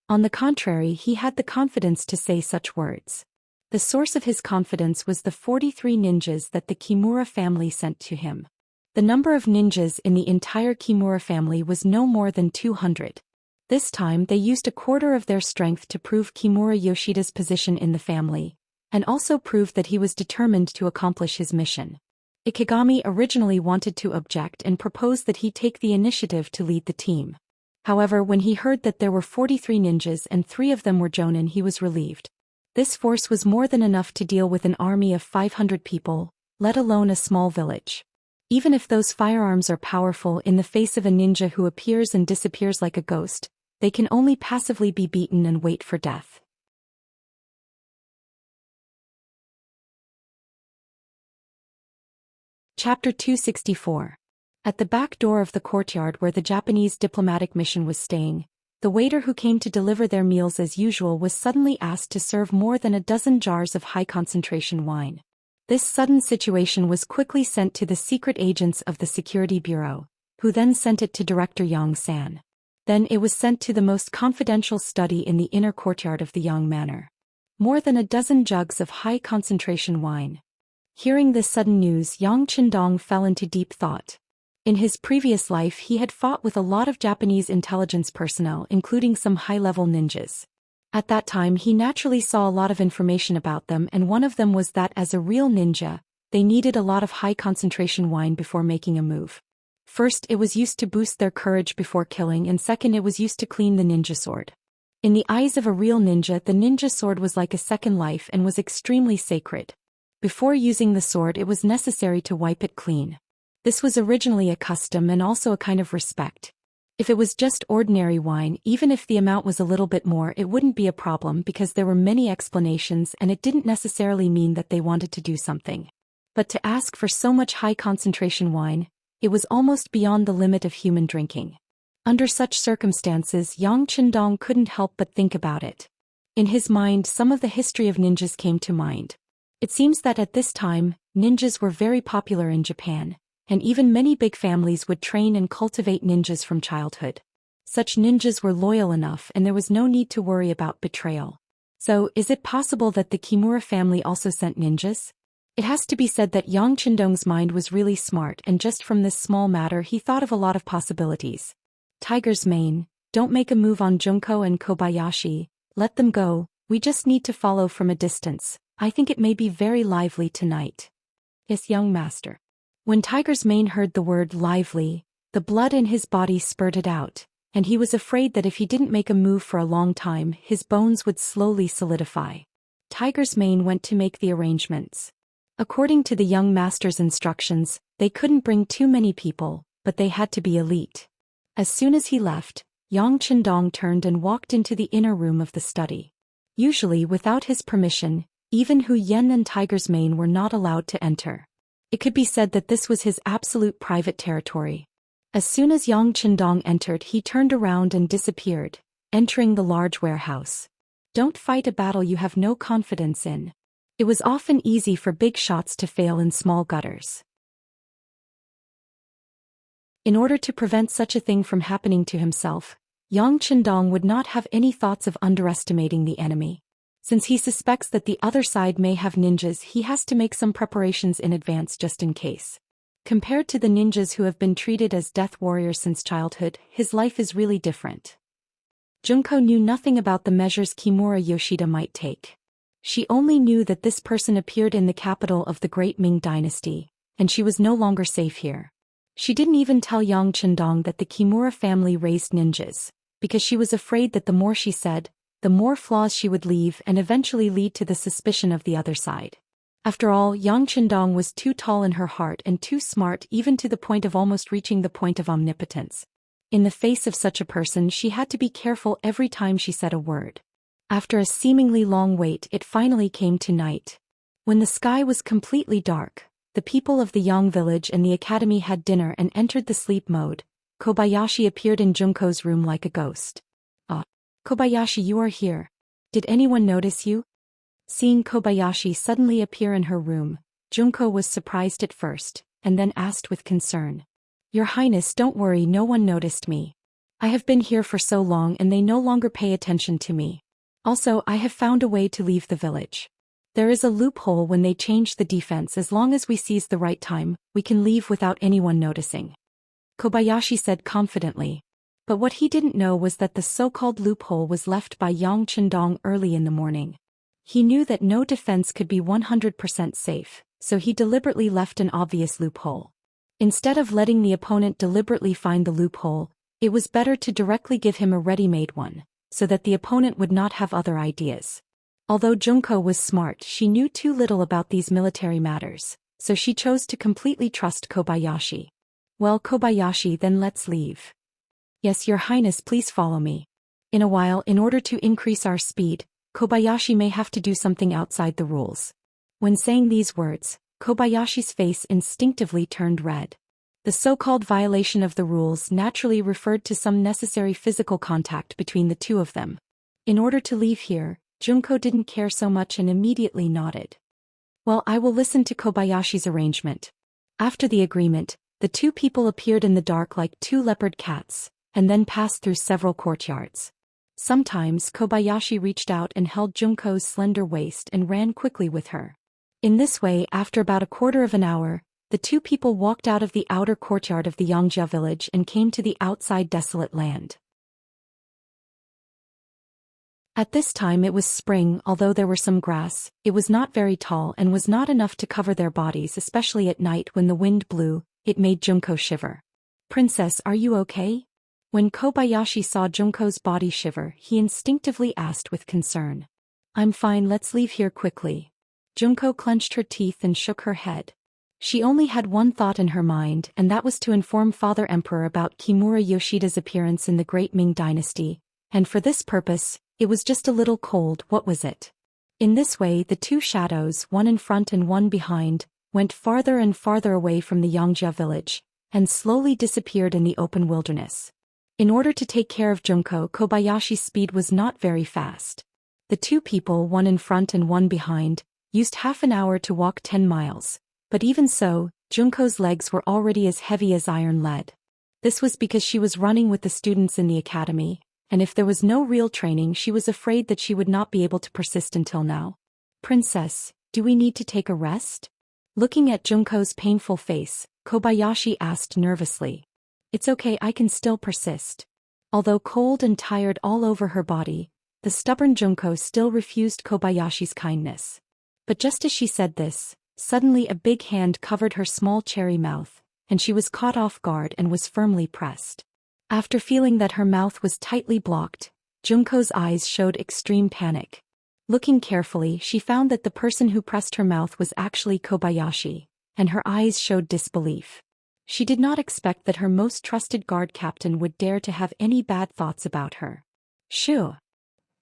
On the contrary, he had the confidence to say such words. The source of his confidence was the 43 ninjas that the Kimura family sent to him. The number of ninjas in the entire Kimura family was no more than 200. This time they used a quarter of their strength to prove Kimura Yoshida's position in the family, and also proved that he was determined to accomplish his mission. Ikigami originally wanted to object and proposed that he take the initiative to lead the team. However, when he heard that there were 43 ninjas and 3 of them were jonin, he was relieved. This force was more than enough to deal with an army of 500 people, let alone a small village. Even if those firearms are powerful in the face of a ninja who appears and disappears like a ghost, they can only passively be beaten and wait for death. Chapter 264. At the back door of the courtyard where the Japanese diplomatic mission was staying, the waiter who came to deliver their meals as usual was suddenly asked to serve more than a dozen jars of high-concentration wine. This sudden situation was quickly sent to the secret agents of the Security Bureau, who then sent it to Director Zhou Xian. Then it was sent to the most confidential study in the inner courtyard of the Yang Manor. More than a dozen jugs of high-concentration wine. Hearing this sudden news, Yang Qindong fell into deep thought. In his previous life he had fought with a lot of Japanese intelligence personnel, including some high-level ninjas. At that time he naturally saw a lot of information about them, and one of them was that as a real ninja, they needed a lot of high-concentration wine before making a move. First, it was used to boost their courage before killing, and second, it was used to clean the ninja sword. In the eyes of a real ninja, the ninja sword was like a second life and was extremely sacred. Before using the sword, it was necessary to wipe it clean. This was originally a custom and also a kind of respect. If it was just ordinary wine, even if the amount was a little bit more, it wouldn't be a problem because there were many explanations and it didn't necessarily mean that they wanted to do something. But to ask for so much high-concentration wine, it was almost beyond the limit of human drinking. Under such circumstances, Yang Qindong couldn't help but think about it. In his mind, some of the history of ninjas came to mind. It seems that at this time, ninjas were very popular in Japan, and even many big families would train and cultivate ninjas from childhood. Such ninjas were loyal enough and there was no need to worry about betrayal. So, is it possible that the Kimura family also sent ninjas? It has to be said that Yang Qindong's mind was really smart, and just from this small matter he thought of a lot of possibilities. Tiger's mane, don't make a move on Junko and Kobayashi, let them go, we just need to follow from a distance. I think it may be very lively tonight. Yes, young master. When Tiger's mane heard the word lively, the blood in his body spurted out, and he was afraid that if he didn't make a move for a long time, his bones would slowly solidify. Tiger's mane went to make the arrangements. According to the young master's instructions, they couldn't bring too many people, but they had to be elite. As soon as he left, Yang Qindong turned and walked into the inner room of the study. Usually without his permission, even Hu Yen and Tiger's mane were not allowed to enter. It could be said that this was his absolute private territory. As soon as Yang Qindong entered, he turned around and disappeared, entering the large warehouse. Don't fight a battle you have no confidence in. It was often easy for big shots to fail in small gutters. In order to prevent such a thing from happening to himself, Yang Qindong would not have any thoughts of underestimating the enemy. Since he suspects that the other side may have ninjas, he has to make some preparations in advance just in case. Compared to the ninjas who have been treated as death warriors since childhood, his life is really different. Junko knew nothing about the measures Kimura Yoshida might take. She only knew that this person appeared in the capital of the Great Ming Dynasty, and she was no longer safe here. She didn't even tell Yang Qindong that the Kimura family raised ninjas, because she was afraid that the more she said, the more flaws she would leave and eventually lead to the suspicion of the other side. After all, Yang Qindong was too tall in her heart and too smart, even to the point of almost reaching the point of omnipotence. In the face of such a person, she had to be careful every time she said a word. After a seemingly long wait, it finally came to night. When the sky was completely dark, the people of the Yang village and the academy had dinner and entered the sleep mode. Kobayashi appeared in Junko's room like a ghost. "Ah, Kobayashi, you are here. Did anyone notice you?" Seeing Kobayashi suddenly appear in her room, Junko was surprised at first, and then asked with concern. "Your Highness, don't worry, no one noticed me. I have been here for so long and they no longer pay attention to me. Also, I have found a way to leave the village. There is a loophole when they change the defense. As long as we seize the right time, we can leave without anyone noticing," Kobayashi said confidently. But what he didn't know was that the so-called loophole was left by Yang Chendong early in the morning. He knew that no defense could be 100% safe, so he deliberately left an obvious loophole. Instead of letting the opponent deliberately find the loophole, it was better to directly give him a ready-made one, so that the opponent would not have other ideas. Although Junko was smart, she knew too little about these military matters, so she chose to completely trust Kobayashi. "Well, Kobayashi, then let's leave." "Yes, Your Highness, please follow me. In a while, in order to increase our speed, Kobayashi may have to do something outside the rules." When saying these words, Kobayashi's face instinctively turned red. The so-called violation of the rules naturally referred to some necessary physical contact between the two of them. In order to leave here, Junko didn't care so much and immediately nodded. "Well, I will listen to Kobayashi's arrangement." After the agreement, the two people appeared in the dark like two leopard cats, and then passed through several courtyards. Sometimes Kobayashi reached out and held Junko's slender waist and ran quickly with her. In this way, after about a quarter of an hour, the two people walked out of the outer courtyard of the Xianxia village and came to the outside desolate land. At this time it was spring. Although there were some grass, it was not very tall and was not enough to cover their bodies, especially at night when the wind blew. It made Junko shiver. "Princess, are you okay?" When Kobayashi saw Junko's body shiver, he instinctively asked with concern. "I'm fine, let's leave here quickly." Junko clenched her teeth and shook her head. She only had one thought in her mind, and that was to inform Father Emperor about Kimura Yoshida's appearance in the Great Ming Dynasty, and for this purpose, it was just a little cold. What was it? In this way, the two shadows, one in front and one behind, went farther and farther away from the Xianxia village, and slowly disappeared in the open wilderness. In order to take care of Junko, Kobayashi's speed was not very fast. The two people, one in front and one behind, used half an hour to walk 10 miles. But even so, Junko's legs were already as heavy as iron lead. This was because she was running with the students in the academy, and if there was no real training, she was afraid that she would not be able to persist until now. "Princess, do we need to take a rest?" Looking at Junko's painful face, Kobayashi asked nervously. "It's okay, I can still persist." Although cold and tired all over her body, the stubborn Junko still refused Kobayashi's kindness. But just as she said this, suddenly a big hand covered her small cherry mouth, and she was caught off guard and was firmly pressed. After feeling that her mouth was tightly blocked, Junko's eyes showed extreme panic. Looking carefully, she found that the person who pressed her mouth was actually Kobayashi, and her eyes showed disbelief. She did not expect that her most trusted guard captain would dare to have any bad thoughts about her. "Shoo!"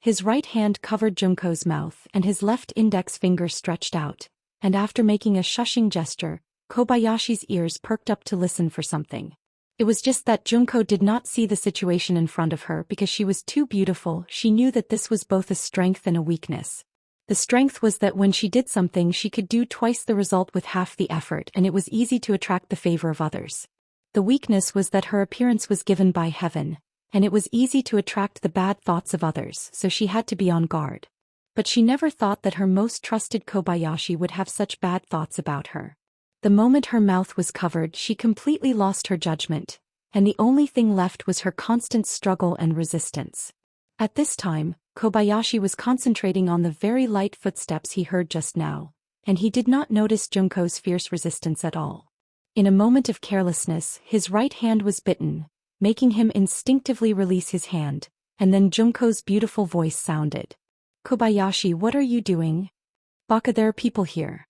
His right hand covered Junko's mouth and his left index finger stretched out, and after making a shushing gesture, Kobayashi's ears perked up to listen for something. It was just that Junko did not see the situation in front of her because she was too beautiful. She knew that this was both a strength and a weakness. The strength was that when she did something she could do twice the result with half the effort, and it was easy to attract the favor of others. The weakness was that her appearance was given by heaven, and it was easy to attract the bad thoughts of others, so she had to be on guard. But she never thought that her most trusted Kobayashi would have such bad thoughts about her. The moment her mouth was covered, she completely lost her judgment, and the only thing left was her constant struggle and resistance. At this time, Kobayashi was concentrating on the very light footsteps he heard just now, and he did not notice Junko's fierce resistance at all. In a moment of carelessness, his right hand was bitten, making him instinctively release his hand, and then Junko's beautiful voice sounded. "Kobayashi, what are you doing?" "Baka, there are people here."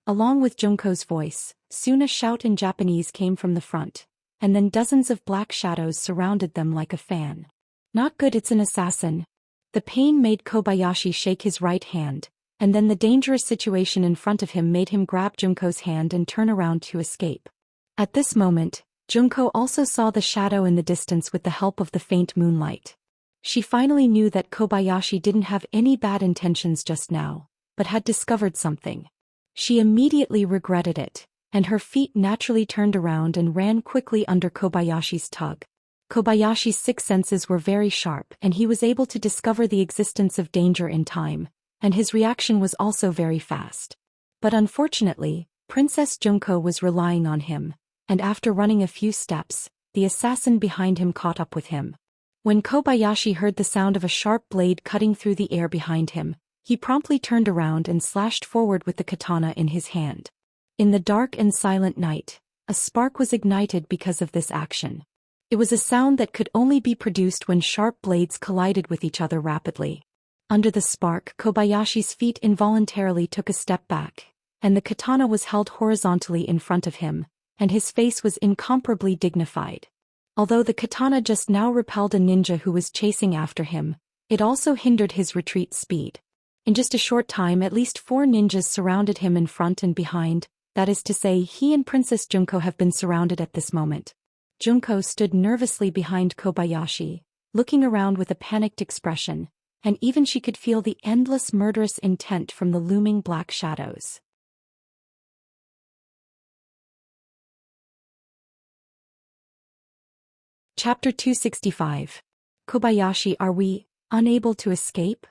Along with Junko's voice, soon a shout in Japanese came from the front, and then dozens of black shadows surrounded them like a fan. "Not good, it's an assassin." The pain made Kobayashi shake his right hand, and then the dangerous situation in front of him made him grab Junko's hand and turn around to escape. At this moment, Junko also saw the shadow in the distance with the help of the faint moonlight. She finally knew that Kobayashi didn't have any bad intentions just now, but had discovered something. She immediately regretted it, and her feet naturally turned around and ran quickly under Kobayashi's tug. Kobayashi's sixth senses were very sharp and he was able to discover the existence of danger in time, and his reaction was also very fast. But unfortunately, Princess Junko was relying on him, and after running a few steps, the assassin behind him caught up with him. When Kobayashi heard the sound of a sharp blade cutting through the air behind him, he promptly turned around and slashed forward with the katana in his hand. In the dark and silent night, a spark was ignited because of this action. It was a sound that could only be produced when sharp blades collided with each other rapidly. Under the spark, Kobayashi's feet involuntarily took a step back, and the katana was held horizontally in front of him, and his face was incomparably dignified. Although the katana just now repelled a ninja who was chasing after him, it also hindered his retreat speed. In just a short time at least 4 ninjas surrounded him in front and behind, that is to say he and Princess Junko have been surrounded at this moment. Junko stood nervously behind Kobayashi, looking around with a panicked expression, and even she could feel the endless murderous intent from the looming black shadows. Chapter 265. Kobayashi, are we unable to escape?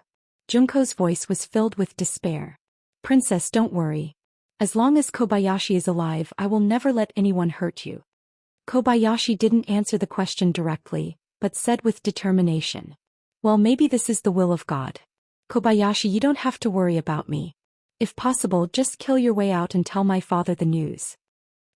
Junko's voice was filled with despair. Princess, don't worry. As long as Kobayashi is alive, I will never let anyone hurt you. Kobayashi didn't answer the question directly, but said with determination. Well, maybe this is the will of God. Kobayashi, you don't have to worry about me. If possible, just kill your way out and tell my father the news.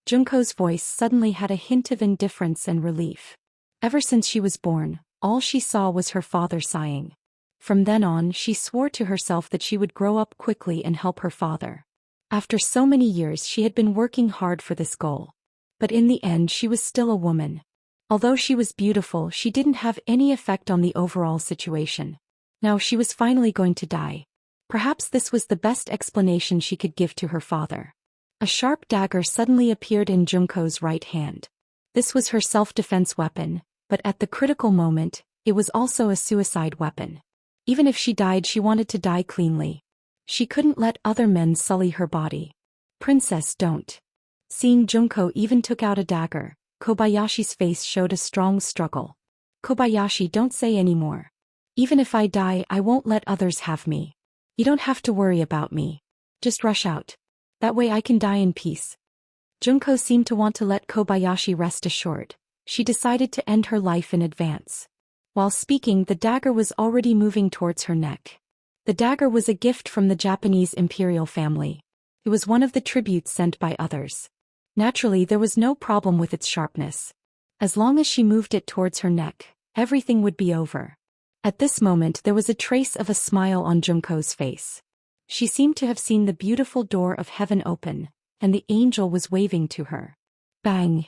Junko's voice suddenly had a hint of indifference and relief. Ever since she was born, all she saw was her father sighing. From then on, she swore to herself that she would grow up quickly and help her father. After so many years, she had been working hard for this goal. But in the end, she was still a woman. Although she was beautiful, she didn't have any effect on the overall situation. Now she was finally going to die. Perhaps this was the best explanation she could give to her father. A sharp dagger suddenly appeared in Junko's right hand. This was her self-defense weapon, but at the critical moment, it was also a suicide weapon. Even if she died, she wanted to die cleanly. She couldn't let other men sully her body. Princess, don't. Seeing Junko even took out a dagger, Kobayashi's face showed a strong struggle. Kobayashi, don't say any more. Even if I die, I won't let others have me. You don't have to worry about me. Just rush out. That way I can die in peace. Junko seemed to want to let Kobayashi rest assured. She decided to end her life in advance. While speaking, the dagger was already moving towards her neck. The dagger was a gift from the Japanese imperial family. It was one of the tributes sent by others. Naturally, there was no problem with its sharpness. As long as she moved it towards her neck, everything would be over. At this moment, there was a trace of a smile on Junko's face. She seemed to have seen the beautiful door of heaven open, and the angel was waving to her. Bang!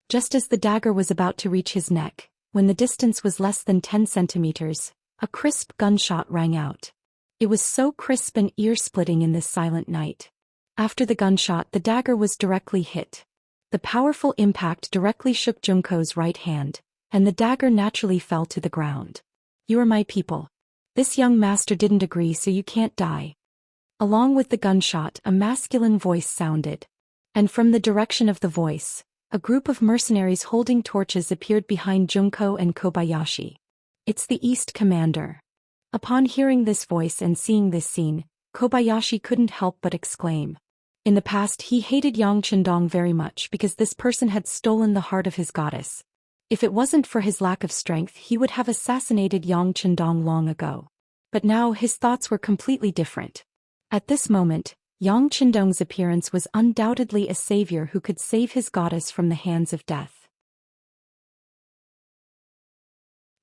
Just as the dagger was about to reach his neck, when the distance was less than 10 centimeters, a crisp gunshot rang out. It was so crisp and ear-splitting in this silent night. After the gunshot, the dagger was directly hit. The powerful impact directly shook Junko's right hand, and the dagger naturally fell to the ground. You are my people. This young master didn't agree, so you can't die. Along with the gunshot, a masculine voice sounded. And from the direction of the voice, a group of mercenaries holding torches appeared behind Junko and Kobayashi. It's the East Commander. Upon hearing this voice and seeing this scene, Kobayashi couldn't help but exclaim. In the past, he hated Yang Chendong very much because this person had stolen the heart of his goddess. If it wasn't for his lack of strength, he would have assassinated Yang Chendong long ago. But now his thoughts were completely different. At this moment, Yang Chendong's appearance was undoubtedly a savior who could save his goddess from the hands of death.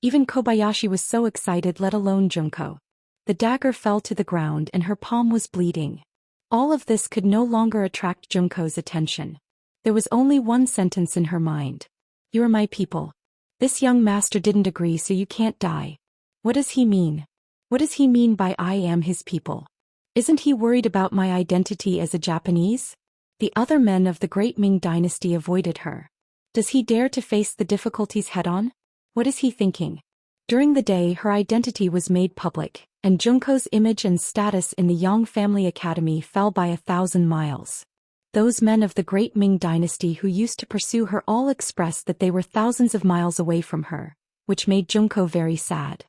Even Kobayashi was so excited, let alone Junko. The dagger fell to the ground and her palm was bleeding. All of this could no longer attract Junko's attention. There was only one sentence in her mind. You are my people. This young master didn't agree, so you can't die. What does he mean? What does he mean by I am his people? Isn't he worried about my identity as a Japanese? The other men of the great Ming dynasty avoided her. Does he dare to face the difficulties head-on? What is he thinking? During the day her identity was made public, and Junko's image and status in the Yang family academy fell by 1,000 miles. Those men of the great Ming dynasty who used to pursue her all expressed that they were thousands of miles away from her, which made Junko very sad.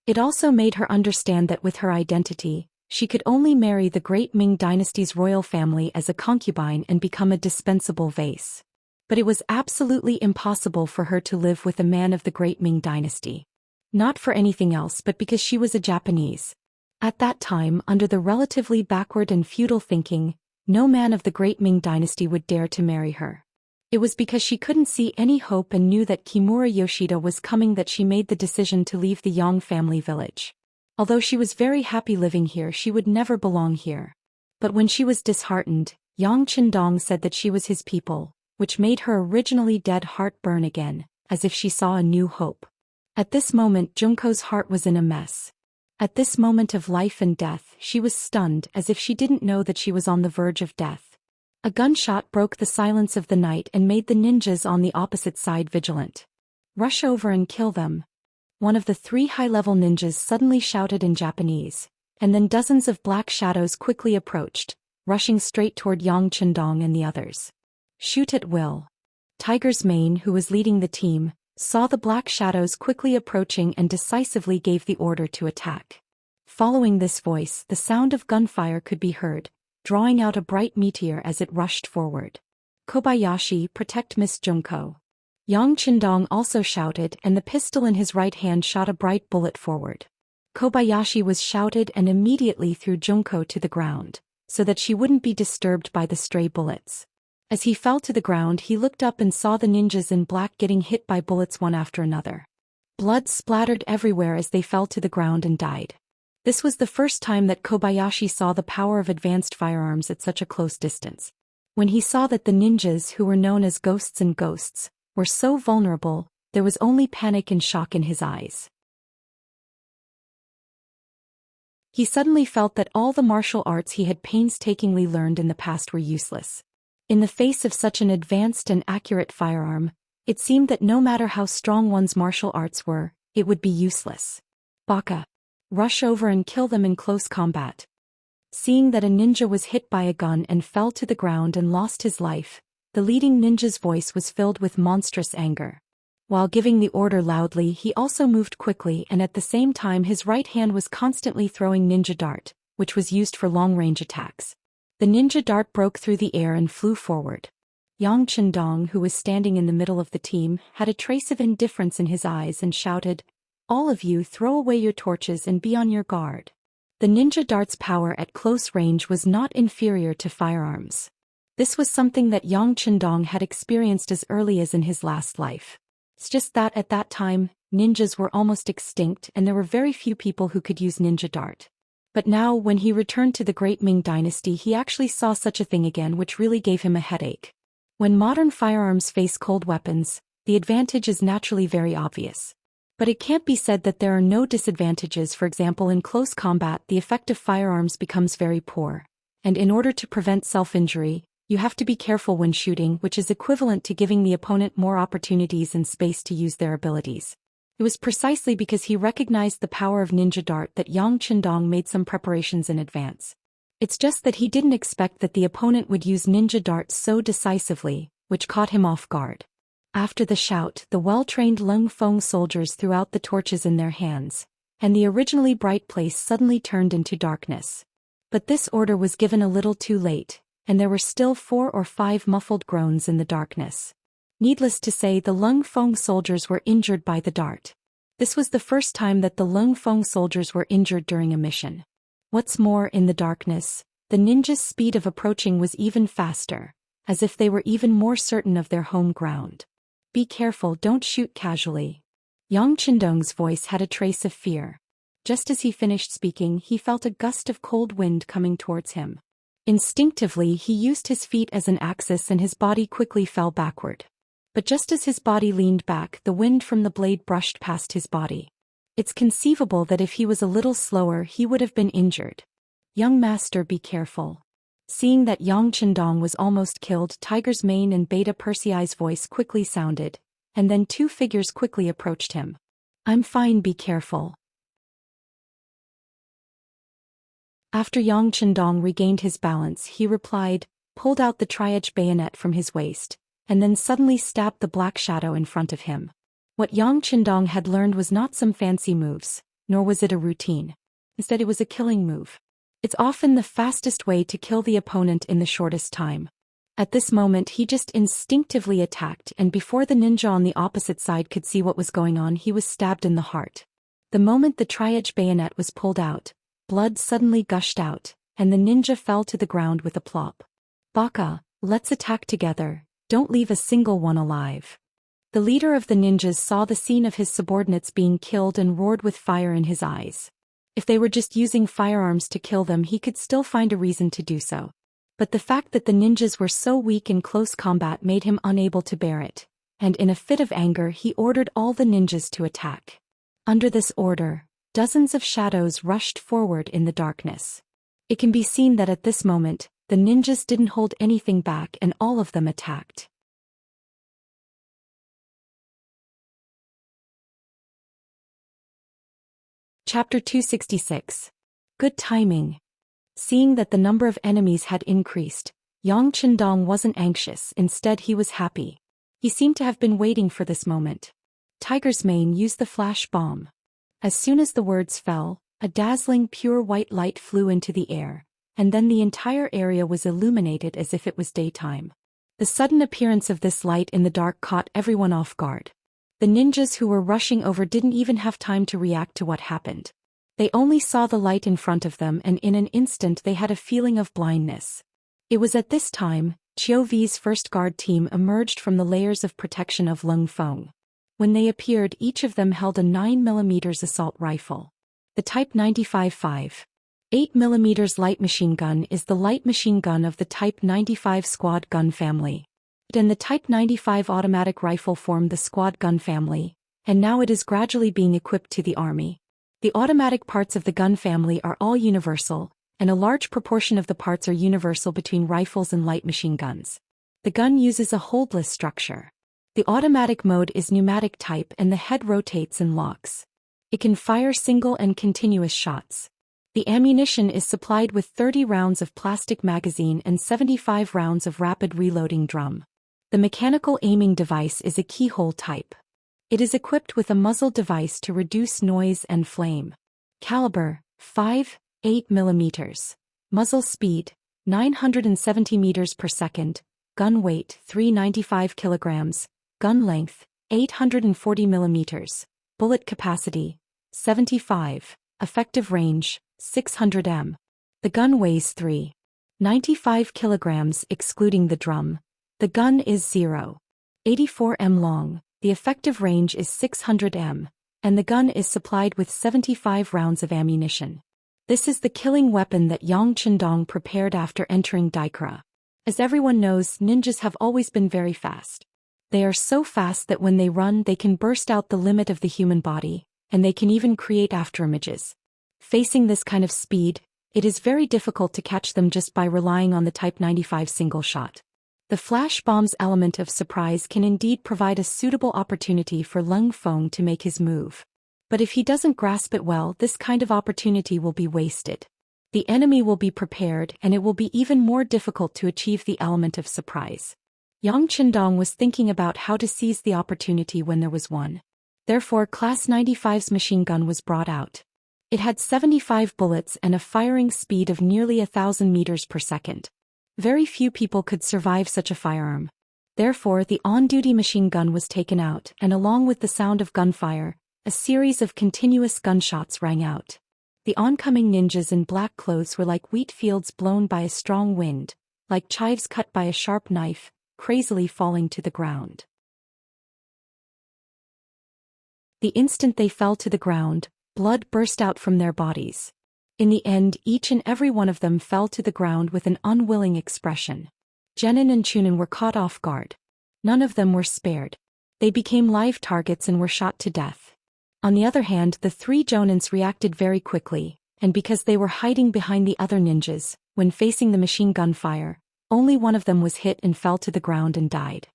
It also made her understand that with her identity, she could only marry the great Ming dynasty's royal family as a concubine and become a dispensable vase. But it was absolutely impossible for her to live with a man of the great Ming dynasty. Not for anything else but because she was a Japanese. At that time, under the relatively backward and feudal thinking, no man of the great Ming dynasty would dare to marry her. It was because she couldn't see any hope and knew that Kimura Yoshida was coming that she made the decision to leave the Yang family village. Although she was very happy living here, she would never belong here. But when she was disheartened, Yang Qindong said that she was his people, which made her originally dead heart burn again, as if she saw a new hope. At this moment Junko's heart was in a mess. At this moment of life and death, she was stunned as if she didn't know that she was on the verge of death. A gunshot broke the silence of the night and made the ninjas on the opposite side vigilant. Rush over and kill them. One of the 3 high-level ninjas suddenly shouted in Japanese, and then dozens of black shadows quickly approached, rushing straight toward Yang Qindong and the others. Shoot at will. Tiger's Mane, who was leading the team, saw the black shadows quickly approaching and decisively gave the order to attack. Following this voice, the sound of gunfire could be heard, drawing out a bright meteor as it rushed forward. Kobayashi, protect Miss Junko. Yang Qindong also shouted, and the pistol in his right hand shot a bright bullet forward. Kobayashi was shouted and immediately threw Junko to the ground, so that she wouldn't be disturbed by the stray bullets. As he fell to the ground, he looked up and saw the ninjas in black getting hit by bullets one after another. Blood splattered everywhere as they fell to the ground and died. This was the first time that Kobayashi saw the power of advanced firearms at such a close distance. When he saw that the ninjas, who were known as ghosts and ghosts, were so vulnerable, there was only panic and shock in his eyes. He suddenly felt that all the martial arts he had painstakingly learned in the past were useless. In the face of such an advanced and accurate firearm, it seemed that no matter how strong one's martial arts were, it would be useless. Baka. Rush over and kill them in close combat. Seeing that a ninja was hit by a gun and fell to the ground and lost his life, the leading ninja's voice was filled with monstrous anger. While giving the order loudly, he also moved quickly, and at the same time his right hand was constantly throwing ninja dart, which was used for long-range attacks. The ninja dart broke through the air and flew forward. Yang Qindong, who was standing in the middle of the team, had a trace of indifference in his eyes and shouted, "All of you throw away your torches and be on your guard." The ninja dart's power at close range was not inferior to firearms. This was something that Yang Qindong had experienced as early as in his last life. It's just that at that time, ninjas were almost extinct and there were very few people who could use ninja dart. But now, when he returned to the great Ming dynasty, he actually saw such a thing again, which really gave him a headache. When modern firearms face cold weapons, the advantage is naturally very obvious. But it can't be said that there are no disadvantages. For example, in close combat, the effect of firearms becomes very poor. And in order to prevent self-injury, you have to be careful when shooting, which is equivalent to giving the opponent more opportunities and space to use their abilities. It was precisely because he recognized the power of ninja dart that Yang Qindong made some preparations in advance. It's just that he didn't expect that the opponent would use ninja dart so decisively, which caught him off guard. After the shout, the well-trained Lung Feng soldiers threw out the torches in their hands, and the originally bright place suddenly turned into darkness. But this order was given a little too late, and there were still 4 or 5 muffled groans in the darkness. Needless to say, the Lung Feng soldiers were injured by the dart. This was the first time that the Lung Feng soldiers were injured during a mission. What's more, in the darkness, the ninjas' speed of approaching was even faster, as if they were even more certain of their home ground. Be careful, don't shoot casually. Yang Qindong's voice had a trace of fear. Just as he finished speaking, he felt a gust of cold wind coming towards him. Instinctively, he used his feet as an axis and his body quickly fell backward. But just as his body leaned back, the wind from the blade brushed past his body. It's conceivable that if he was a little slower he would have been injured. Young master, be careful. Seeing that Yang Chendong was almost killed, Tiger's Mane and Beta Persei's voice quickly sounded, and then two figures quickly approached him. I'm fine, be careful. After Yang Chendong regained his balance, he replied, pulled out the tri-edge bayonet from his waist, and then suddenly stabbed the black shadow in front of him. What Yang Chendong had learned was not some fancy moves, nor was it a routine. Instead, it was a killing move. It's often the fastest way to kill the opponent in the shortest time. At this moment he just instinctively attacked, and before the ninja on the opposite side could see what was going on, he was stabbed in the heart. The moment the tri-edge bayonet was pulled out, blood suddenly gushed out, and the ninja fell to the ground with a plop. Baka, let's attack together, don't leave a single one alive. The leader of the ninjas saw the scene of his subordinates being killed and roared with fire in his eyes. If they were just using firearms to kill them, he could still find a reason to do so. But the fact that the ninjas were so weak in close combat made him unable to bear it, and in a fit of anger he ordered all the ninjas to attack. Under this order, dozens of shadows rushed forward in the darkness. It can be seen that at this moment, the ninjas didn't hold anything back and all of them attacked. Chapter 266. Good timing. Seeing that the number of enemies had increased, Yang Chendong wasn't anxious, instead he was happy. He seemed to have been waiting for this moment. Tiger's Mane used the flash bomb. As soon as the words fell, a dazzling pure white light flew into the air, and then the entire area was illuminated as if it was daytime. The sudden appearance of this light in the dark caught everyone off guard. The ninjas who were rushing over didn't even have time to react to what happened. They only saw the light in front of them, and in an instant they had a feeling of blindness. It was at this time, Qiu V's first guard team emerged from the layers of protection of Lung Feng. When they appeared, each of them held a 9mm assault rifle. The Type 95-5. 8mm light machine gun is the light machine gun of the Type 95 squad gun family. And the Type 95 automatic rifle formed the squad gun family, and now it is gradually being equipped to the army. The automatic parts of the gun family are all universal, and a large proportion of the parts are universal between rifles and light machine guns. The gun uses a holdless structure. The automatic mode is pneumatic type and the head rotates and locks. It can fire single and continuous shots. The ammunition is supplied with 30 rounds of plastic magazine and 75 rounds of rapid reloading drum. The mechanical aiming device is a keyhole type. It is equipped with a muzzle device to reduce noise and flame. Caliber, 5.8 mm. Muzzle speed, 970 meters per second. Gun weight, 395 kilograms. Gun length, 840 millimeters. Bullet capacity, 75. Effective range, 600 m. The gun weighs 3.95 kilograms excluding the drum. The gun is 0.84 m long, the effective range is 600 m, and the gun is supplied with 75 rounds of ammunition. This is the killing weapon that Yang Chendong prepared after entering Daikra. As everyone knows, ninjas have always been very fast. They are so fast that when they run they can burst out the limit of the human body, and they can even create afterimages. Facing this kind of speed, it is very difficult to catch them just by relying on the Type 95 single shot. The flash bomb's element of surprise can indeed provide a suitable opportunity for Lung Feng to make his move. But if he doesn't grasp it well, this kind of opportunity will be wasted. The enemy will be prepared and it will be even more difficult to achieve the element of surprise. Yang Chendong was thinking about how to seize the opportunity when there was one. Therefore, Class 95's machine gun was brought out. It had 75 bullets and a firing speed of nearly 1,000 meters per second. Very few people could survive such a firearm. Therefore, the on-duty machine gun was taken out, and along with the sound of gunfire, a series of continuous gunshots rang out. The oncoming ninjas in black clothes were like wheat fields blown by a strong wind, like chives cut by a sharp knife, crazily falling to the ground. The instant they fell to the ground, blood burst out from their bodies. In the end, each and every one of them fell to the ground with an unwilling expression. Jenin and Chunin were caught off guard. None of them were spared. They became live targets and were shot to death. On the other hand, the three jonins reacted very quickly, and because they were hiding behind the other ninjas, when facing the machine gun fire, only one of them was hit and fell to the ground and died.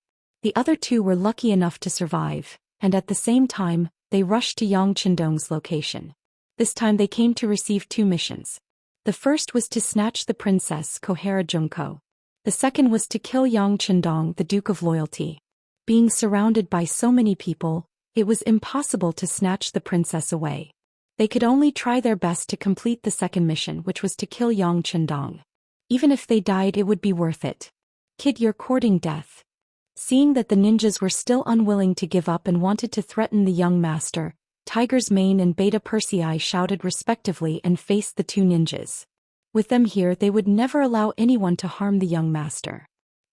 The other two were lucky enough to survive, and at the same time, they rushed to Yang Chendong's location. This time they came to receive two missions. The first was to snatch the princess Kohara Junko. The second was to kill Yang Chendong, the Duke of Loyalty. Being surrounded by so many people, it was impossible to snatch the princess away. They could only try their best to complete the second mission, which was to kill Yang Chendong. Even if they died, it would be worth it. Kid, you're courting death. Seeing that the ninjas were still unwilling to give up and wanted to threaten the young master, Tiger's Mane and Beta Persei shouted respectively and faced the two ninjas. With them here, they would never allow anyone to harm the young master.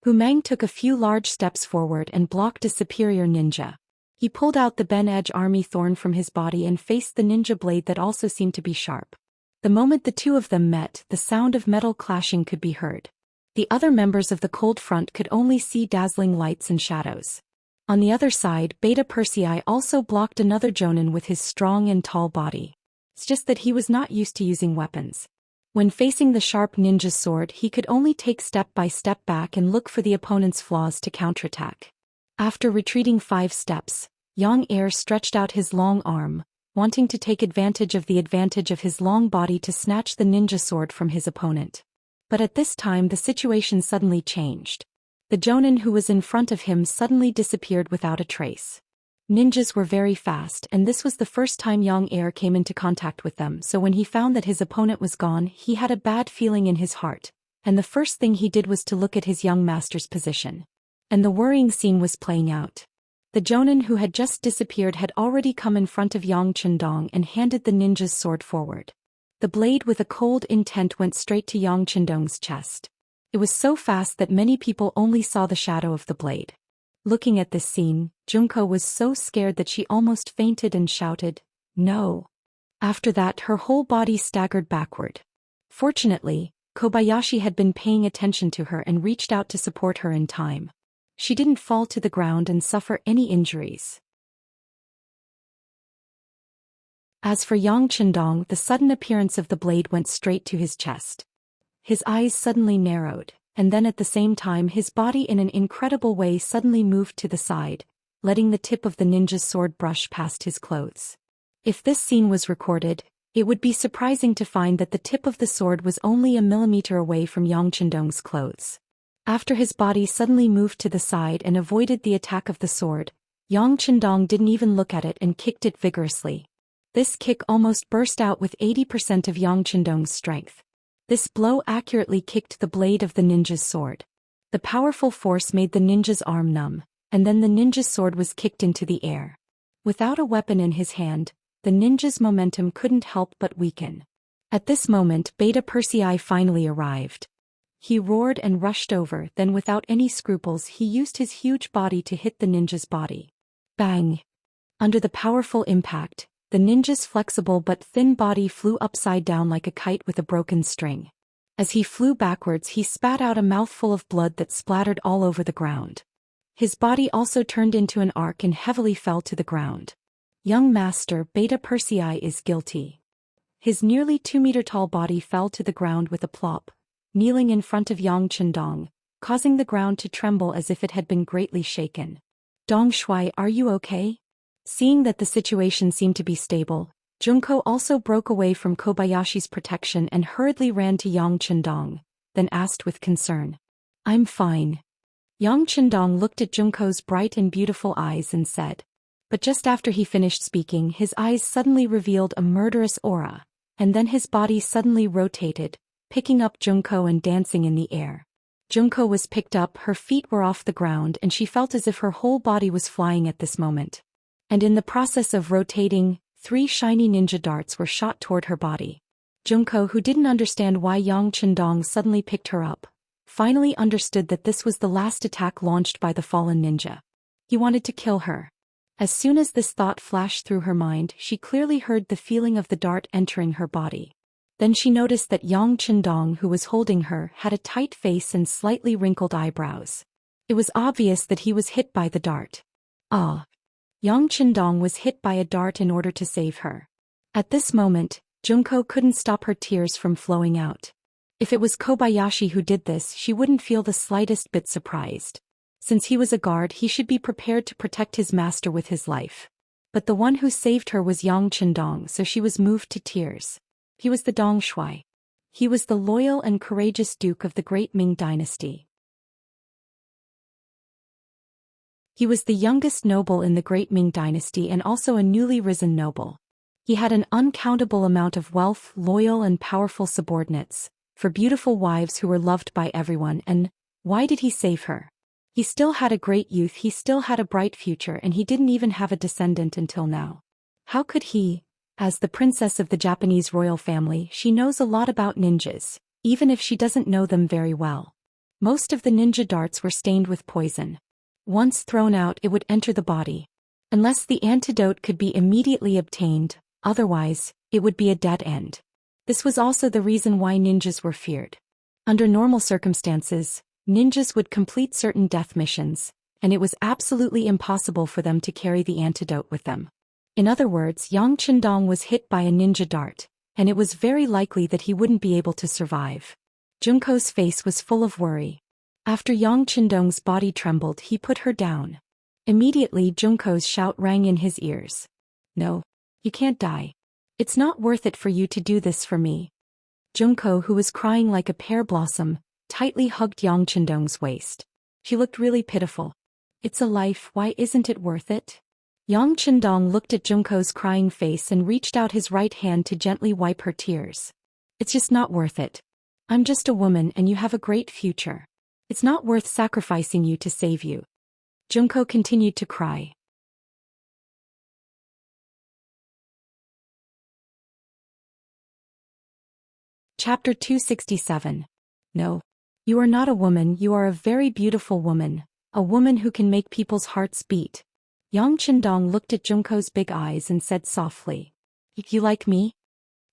Hu Mang took a few large steps forward and blocked a superior ninja. He pulled out the Ben Edge Army Thorn from his body and faced the ninja blade that also seemed to be sharp. The moment the two of them met, the sound of metal clashing could be heard. The other members of the Cold Front could only see dazzling lights and shadows. On the other side, Beta Persei also blocked another jonin with his strong and tall body. It's just that he was not used to using weapons. When facing the sharp ninja's sword, he could only take step by step back and look for the opponent's flaws to counterattack. After retreating 5 steps, Yang Air stretched out his long arm, wanting to take advantage of his long body to snatch the ninja sword from his opponent. But at this time the situation suddenly changed. The jonin who was in front of him suddenly disappeared without a trace. Ninjas were very fast, and this was the first time Yang Air came into contact with them, so when he found that his opponent was gone, he had a bad feeling in his heart, and the first thing he did was to look at his young master's position. And the worrying scene was playing out. The jonin who had just disappeared had already come in front of Yang Chendong and handed the ninja's sword forward. The blade with a cold intent went straight to Yang Chendong's chest. It was so fast that many people only saw the shadow of the blade. Looking at this scene, Junko was so scared that she almost fainted and shouted, "No!" After that, her whole body staggered backward. Fortunately, Kobayashi had been paying attention to her and reached out to support her in time. She didn't fall to the ground and suffer any injuries. As for Yang Chendong, the sudden appearance of the blade went straight to his chest. His eyes suddenly narrowed, and then at the same time his body in an incredible way suddenly moved to the side, letting the tip of the ninja's sword brush past his clothes. If this scene was recorded, it would be surprising to find that the tip of the sword was only a millimeter away from Yang Chendong's clothes. After his body suddenly moved to the side and avoided the attack of the sword, Yang Chendong didn't even look at it and kicked it vigorously. This kick almost burst out with 80% of Yang Chendong's strength. This blow accurately kicked the blade of the ninja's sword. The powerful force made the ninja's arm numb, and then the ninja's sword was kicked into the air. Without a weapon in his hand, the ninja's momentum couldn't help but weaken. At this moment, Beta Persei finally arrived. He roared and rushed over, then without any scruples he used his huge body to hit the ninja's body. Bang! Under the powerful impact, the ninja's flexible but thin body flew upside down like a kite with a broken string. As he flew backwards, he spat out a mouthful of blood that splattered all over the ground. His body also turned into an arc and heavily fell to the ground. Young Master Beta Persei is guilty. His nearly 2-meter-tall body fell to the ground with a plop, kneeling in front of Yang Chendong, causing the ground to tremble as if it had been greatly shaken. Dong Shui, are you okay? Seeing that the situation seemed to be stable, Junko also broke away from Kobayashi's protection and hurriedly ran to Yang Chendong, then asked with concern, "I'm fine." Yang Chendong looked at Junko's bright and beautiful eyes and said. But just after he finished speaking, his eyes suddenly revealed a murderous aura, and then his body suddenly rotated, picking up Junko and dancing in the air. Junko was picked up, her feet were off the ground, and she felt as if her whole body was flying at this moment. And in the process of rotating, 3 shiny ninja darts were shot toward her body. Junko, who didn't understand why Yang Chendong suddenly picked her up, finally understood that this was the last attack launched by the fallen ninja. He wanted to kill her. As soon as this thought flashed through her mind, she clearly heard the feeling of the dart entering her body. Then she noticed that Yang Chendong, who was holding her, had a tight face and slightly wrinkled eyebrows. It was obvious that he was hit by the dart. Ah! Yang Qindong was hit by a dart in order to save her. At this moment, Junko couldn't stop her tears from flowing out. If it was Kobayashi who did this, she wouldn't feel the slightest bit surprised. Since he was a guard, he should be prepared to protect his master with his life. But the one who saved her was Yang Qindong, so she was moved to tears. He was the Dong Shui. He was the loyal and courageous duke of the great Ming dynasty. He was the youngest noble in the great Ming dynasty and also a newly risen noble. He had an uncountable amount of wealth, loyal and powerful subordinates, for beautiful wives who were loved by everyone. And why did he save her? He still had a great youth, he still had a bright future, and he didn't even have a descendant until now. How could he? As the princess of the Japanese royal family, she knows a lot about ninjas, even if she doesn't know them very well. Most of the ninja darts were stained with poison. Once thrown out, it would enter the body. Unless the antidote could be immediately obtained, otherwise, it would be a dead end. This was also the reason why ninjas were feared. Under normal circumstances, ninjas would complete certain death missions, and it was absolutely impossible for them to carry the antidote with them. In other words, Yang Qindong was hit by a ninja dart, and it was very likely that he wouldn't be able to survive. Junko's face was full of worry. After Yang Qindong's body trembled, he put her down. Immediately, Junko's shout rang in his ears. "No, you can't die. It's not worth it for you to do this for me." Junko, who was crying like a pear blossom, tightly hugged Yang Qindong's waist. She looked really pitiful. "It's a life, why isn't it worth it?" Yang Qindong looked at Junko's crying face and reached out his right hand to gently wipe her tears. "It's just not worth it. I'm just a woman and you have a great future. It's not worth sacrificing you to save you." Junko continued to cry. Chapter 267. No. You are not a woman, you are a very beautiful woman, a woman who can make people's hearts beat. Yang Qindong looked at Junko's big eyes and said softly, "You like me?"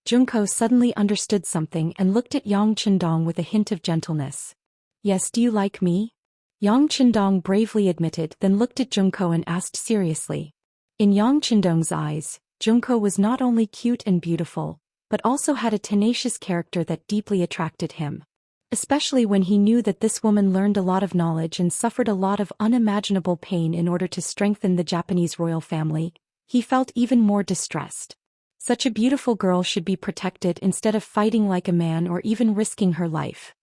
Junko suddenly understood something and looked at Yang Qindong with a hint of gentleness. "Yes, do you like me?" Yang Qindong bravely admitted, then looked at Junko and asked seriously. In Yang Qindong's eyes, Junko was not only cute and beautiful, but also had a tenacious character that deeply attracted him. Especially when he knew that this woman learned a lot of knowledge and suffered a lot of unimaginable pain in order to strengthen the Japanese royal family, he felt even more distressed. Such a beautiful girl should be protected instead of fighting like a man or even risking her life.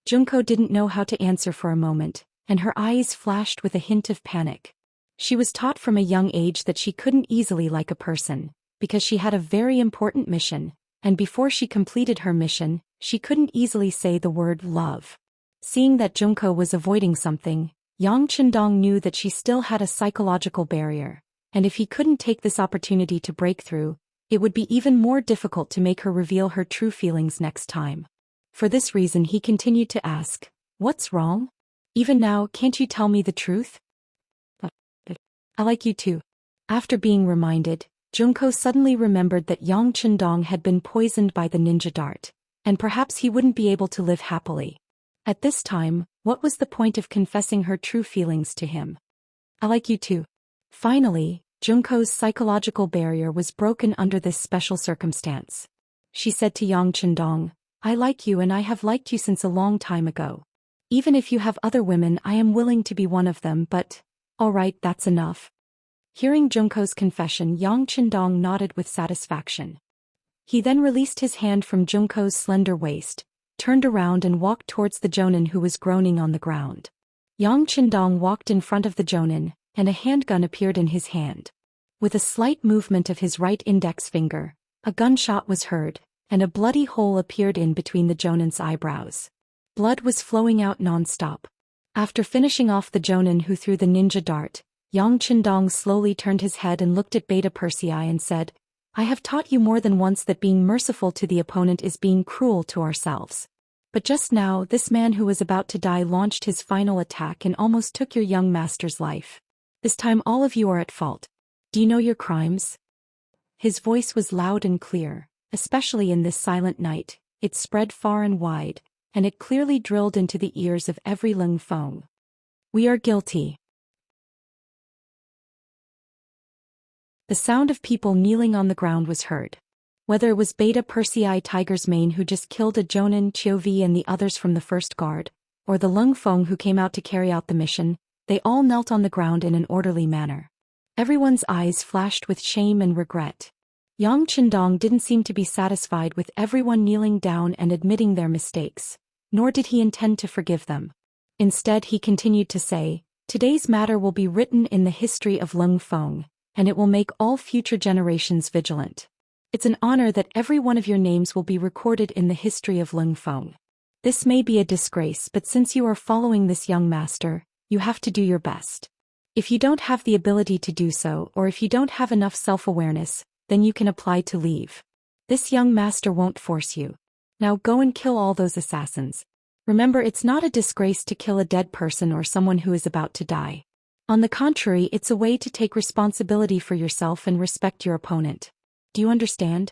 Junko didn't know how to answer for a moment, and her eyes flashed with a hint of panic. She was taught from a young age that she couldn't easily like a person, because she had a very important mission, and before she completed her mission, she couldn't easily say the word love. Seeing that Junko was avoiding something, Yang Qindong knew that she still had a psychological barrier, and if he couldn't take this opportunity to break through, it would be even more difficult to make her reveal her true feelings next time. For this reason he continued to ask, "What's wrong? Even now, can't you tell me the truth?" "But I like you too." After being reminded, Junko suddenly remembered that Yang Qindong had been poisoned by the ninja dart, and perhaps he wouldn't be able to live happily. At this time, what was the point of confessing her true feelings to him? "I like you too." Finally, Junko's psychological barrier was broken under this special circumstance. She said to Yang Qindong, "I like you and I have liked you since a long time ago. Even if you have other women, I am willing to be one of them, but, alright, that's enough." Hearing Junko's confession, Yang Qindong nodded with satisfaction. He then released his hand from Junko's slender waist, turned around and walked towards the jonin who was groaning on the ground. Yang Qindong walked in front of the jonin, and a handgun appeared in his hand. With a slight movement of his right index finger, a gunshot was heard, and a bloody hole appeared in between the jonin's eyebrows. Blood was flowing out non-stop. After finishing off the jonin who threw the ninja dart, Yang Qindong slowly turned his head and looked at Beta Persei and said, "I have taught you more than once that being merciful to the opponent is being cruel to ourselves. But just now, this man who was about to die launched his final attack and almost took your young master's life. This time all of you are at fault. Do you know your crimes?" His voice was loud and clear, especially in this silent night. It spread far and wide, and it clearly drilled into the ears of every Lung Feng. "We are guilty." The sound of people kneeling on the ground was heard. Whether it was Beta Persei Tiger's Mane who just killed a Jonin Chiovi and the others from the first guard, or the Lung Feng who came out to carry out the mission, they all knelt on the ground in an orderly manner. Everyone's eyes flashed with shame and regret. Yang Qindong didn't seem to be satisfied with everyone kneeling down and admitting their mistakes, nor did he intend to forgive them. Instead, he continued to say, "Today's matter will be written in the history of Lung Feng, and it will make all future generations vigilant. It's an honor that every one of your names will be recorded in the history of Lung Feng. This may be a disgrace, but since you are following this young master, you have to do your best. If you don't have the ability to do so, or if you don't have enough self-awareness, then you can apply to leave. This young master won't force you. Now go and kill all those assassins. Remember, it's not a disgrace to kill a dead person or someone who is about to die. On the contrary, it's a way to take responsibility for yourself and respect your opponent. Do you understand?"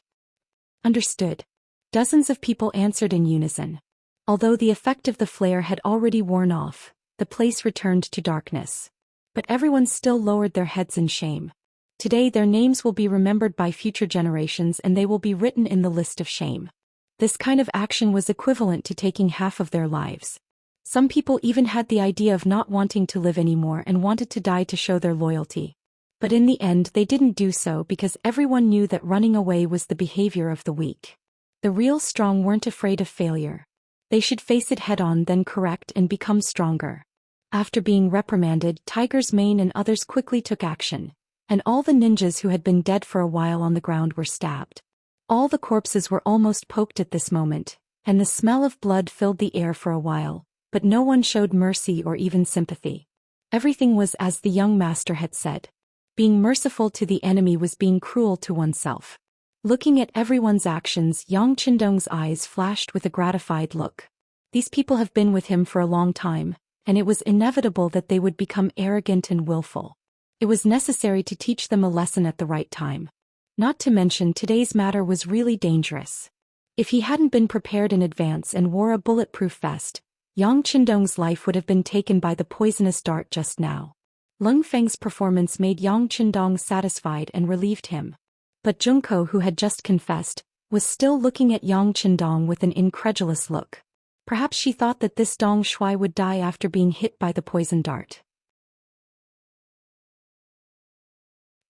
"Understood." Dozens of people answered in unison. Although the effect of the flare had already worn off, the place returned to darkness. But everyone still lowered their heads in shame. Today their names will be remembered by future generations and they will be written in the list of shame. This kind of action was equivalent to taking half of their lives. Some people even had the idea of not wanting to live anymore and wanted to die to show their loyalty. But in the end they didn't do so because everyone knew that running away was the behavior of the weak. The real strong weren't afraid of failure. They should face it head-on, then correct and become stronger. After being reprimanded, Tiger's Mane and others quickly took action, and all the ninjas who had been dead for a while on the ground were stabbed. All the corpses were almost poked at this moment, and the smell of blood filled the air for a while, but no one showed mercy or even sympathy. Everything was as the young master had said. Being merciful to the enemy was being cruel to oneself. Looking at everyone's actions, Yang Qindong's eyes flashed with a gratified look. These people have been with him for a long time, and it was inevitable that they would become arrogant and willful. It was necessary to teach them a lesson at the right time. Not to mention, today's matter was really dangerous. If he hadn't been prepared in advance and wore a bulletproof vest, Yang Qindong's life would have been taken by the poisonous dart just now. Lung Feng's performance made Yang Qindong satisfied and relieved him. But Junko, who had just confessed, was still looking at Yang Qindong with an incredulous look. Perhaps she thought that this Dong Shui would die after being hit by the poison dart.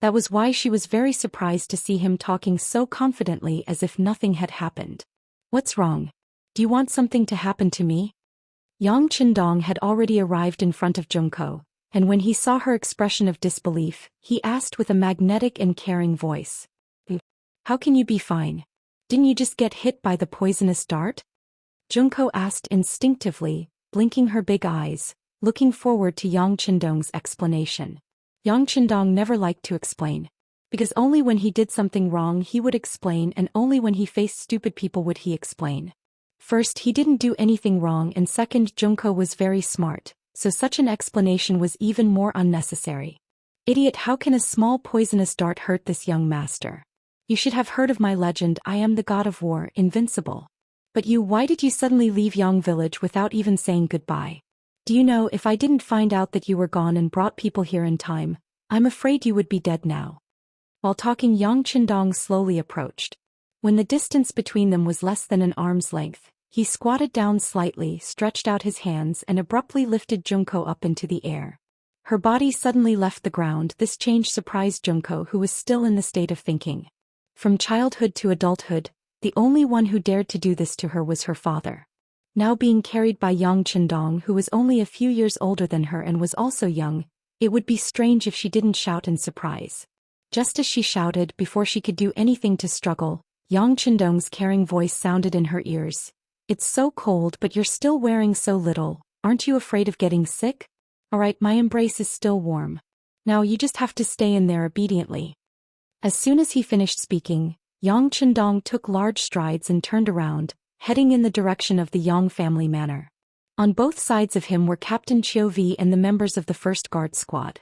That was why she was very surprised to see him talking so confidently as if nothing had happened. "What's wrong? Do you want something to happen to me?" Yang Qindong had already arrived in front of Junko, and when he saw her expression of disbelief, he asked with a magnetic and caring voice, "How can you be fine? Didn't you just get hit by the poisonous dart?" Junko asked instinctively, blinking her big eyes, looking forward to Yang Qindong's explanation. Yang Qindong never liked to explain. Because only when he did something wrong he would explain, and only when he faced stupid people would he explain. First, he didn't do anything wrong, and second, Junko was very smart, so such an explanation was even more unnecessary. "Idiot, how can a small poisonous dart hurt this young master? You should have heard of my legend. I am the god of war, invincible. But you, why did you suddenly leave Yang village without even saying goodbye? Do you know, if I didn't find out that you were gone and brought people here in time, I'm afraid you would be dead now." While talking, Yang Qindong slowly approached. When the distance between them was less than an arm's length, he squatted down slightly, stretched out his hands and abruptly lifted Junko up into the air. Her body suddenly left the ground. This change surprised Junko, who was still in the state of thinking. From childhood to adulthood, the only one who dared to do this to her was her father. Now being carried by Yang Qindong, who was only a few years older than her and was also young, it would be strange if she didn't shout in surprise. Just as she shouted, before she could do anything to struggle, Yang Qindong's caring voice sounded in her ears. "It's so cold, but you're still wearing so little. Aren't you afraid of getting sick? Alright, my embrace is still warm. Now you just have to stay in there obediently." As soon as he finished speaking, Yang Qindong took large strides and turned around, heading in the direction of the Yang family manor. On both sides of him were Captain Chiovi and the members of the first guard squad.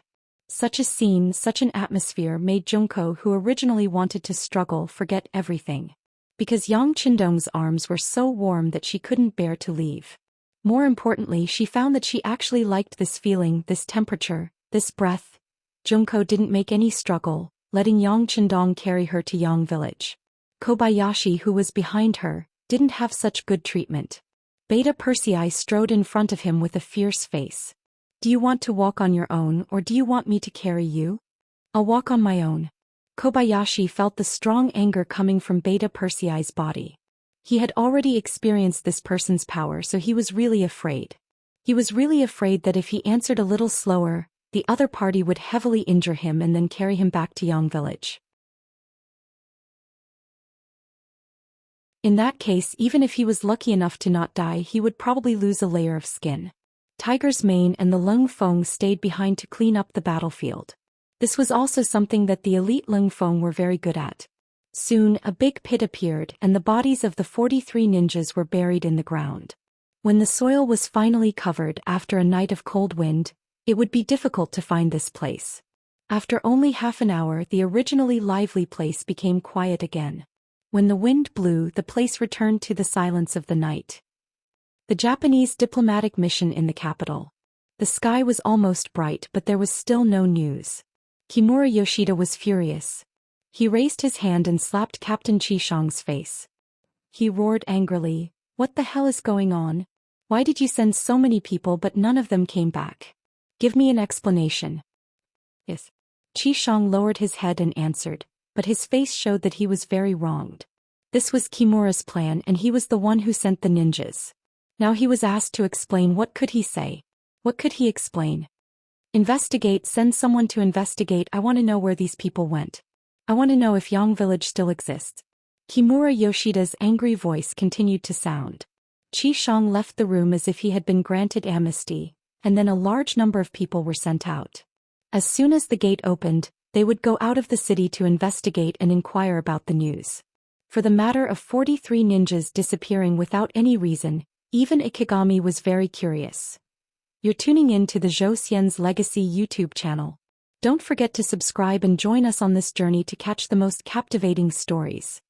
Such a scene, such an atmosphere made Junko, who originally wanted to struggle, forget everything. Because Yang Qindong's arms were so warm that she couldn't bear to leave. More importantly, she found that she actually liked this feeling, this temperature, this breath. Junko didn't make any struggle, letting Yang Chendong carry her to Yang village. Kobayashi, who was behind her, didn't have such good treatment. Beta Persei strode in front of him with a fierce face. Do you want to walk on your own or do you want me to carry you? I'll walk on my own. Kobayashi felt the strong anger coming from Beta Persei's body. He had already experienced this person's power, so he was really afraid. He was really afraid that if he answered a little slower, the other party would heavily injure him and then carry him back to Yang village. In that case, even if he was lucky enough to not die, he would probably lose a layer of skin. Tiger's Mane and the Lung Feng stayed behind to clean up the battlefield. This was also something that the elite Lung Feng were very good at. Soon, a big pit appeared and the bodies of the 43 ninjas were buried in the ground. When the soil was finally covered after a night of cold wind, it would be difficult to find this place. After only half an hour, the originally lively place became quiet again. When the wind blew, the place returned to the silence of the night. The Japanese diplomatic mission in the capital. The sky was almost bright, but there was still no news. Kimura Yoshida was furious. He raised his hand and slapped Captain Qishang's face. He roared angrily, "What the hell is going on? Why did you send so many people but none of them came back? Give me an explanation." Yes. Qishang lowered his head and answered, but his face showed that he was very wronged. This was Kimura's plan and he was the one who sent the ninjas. Now he was asked to explain. What could he say? What could he explain? Investigate, send someone to investigate. I want to know where these people went. I want to know if Yang village still exists. Kimura Yoshida's angry voice continued to sound. Qishang left the room as if he had been granted amnesty, and then a large number of people were sent out. As soon as the gate opened, they would go out of the city to investigate and inquire about the news. For the matter of 43 ninjas disappearing without any reason, even Ikigami was very curious. You're tuning in to the Zhou Xian's Legacy YouTube channel. Don't forget to subscribe and join us on this journey to catch the most captivating stories.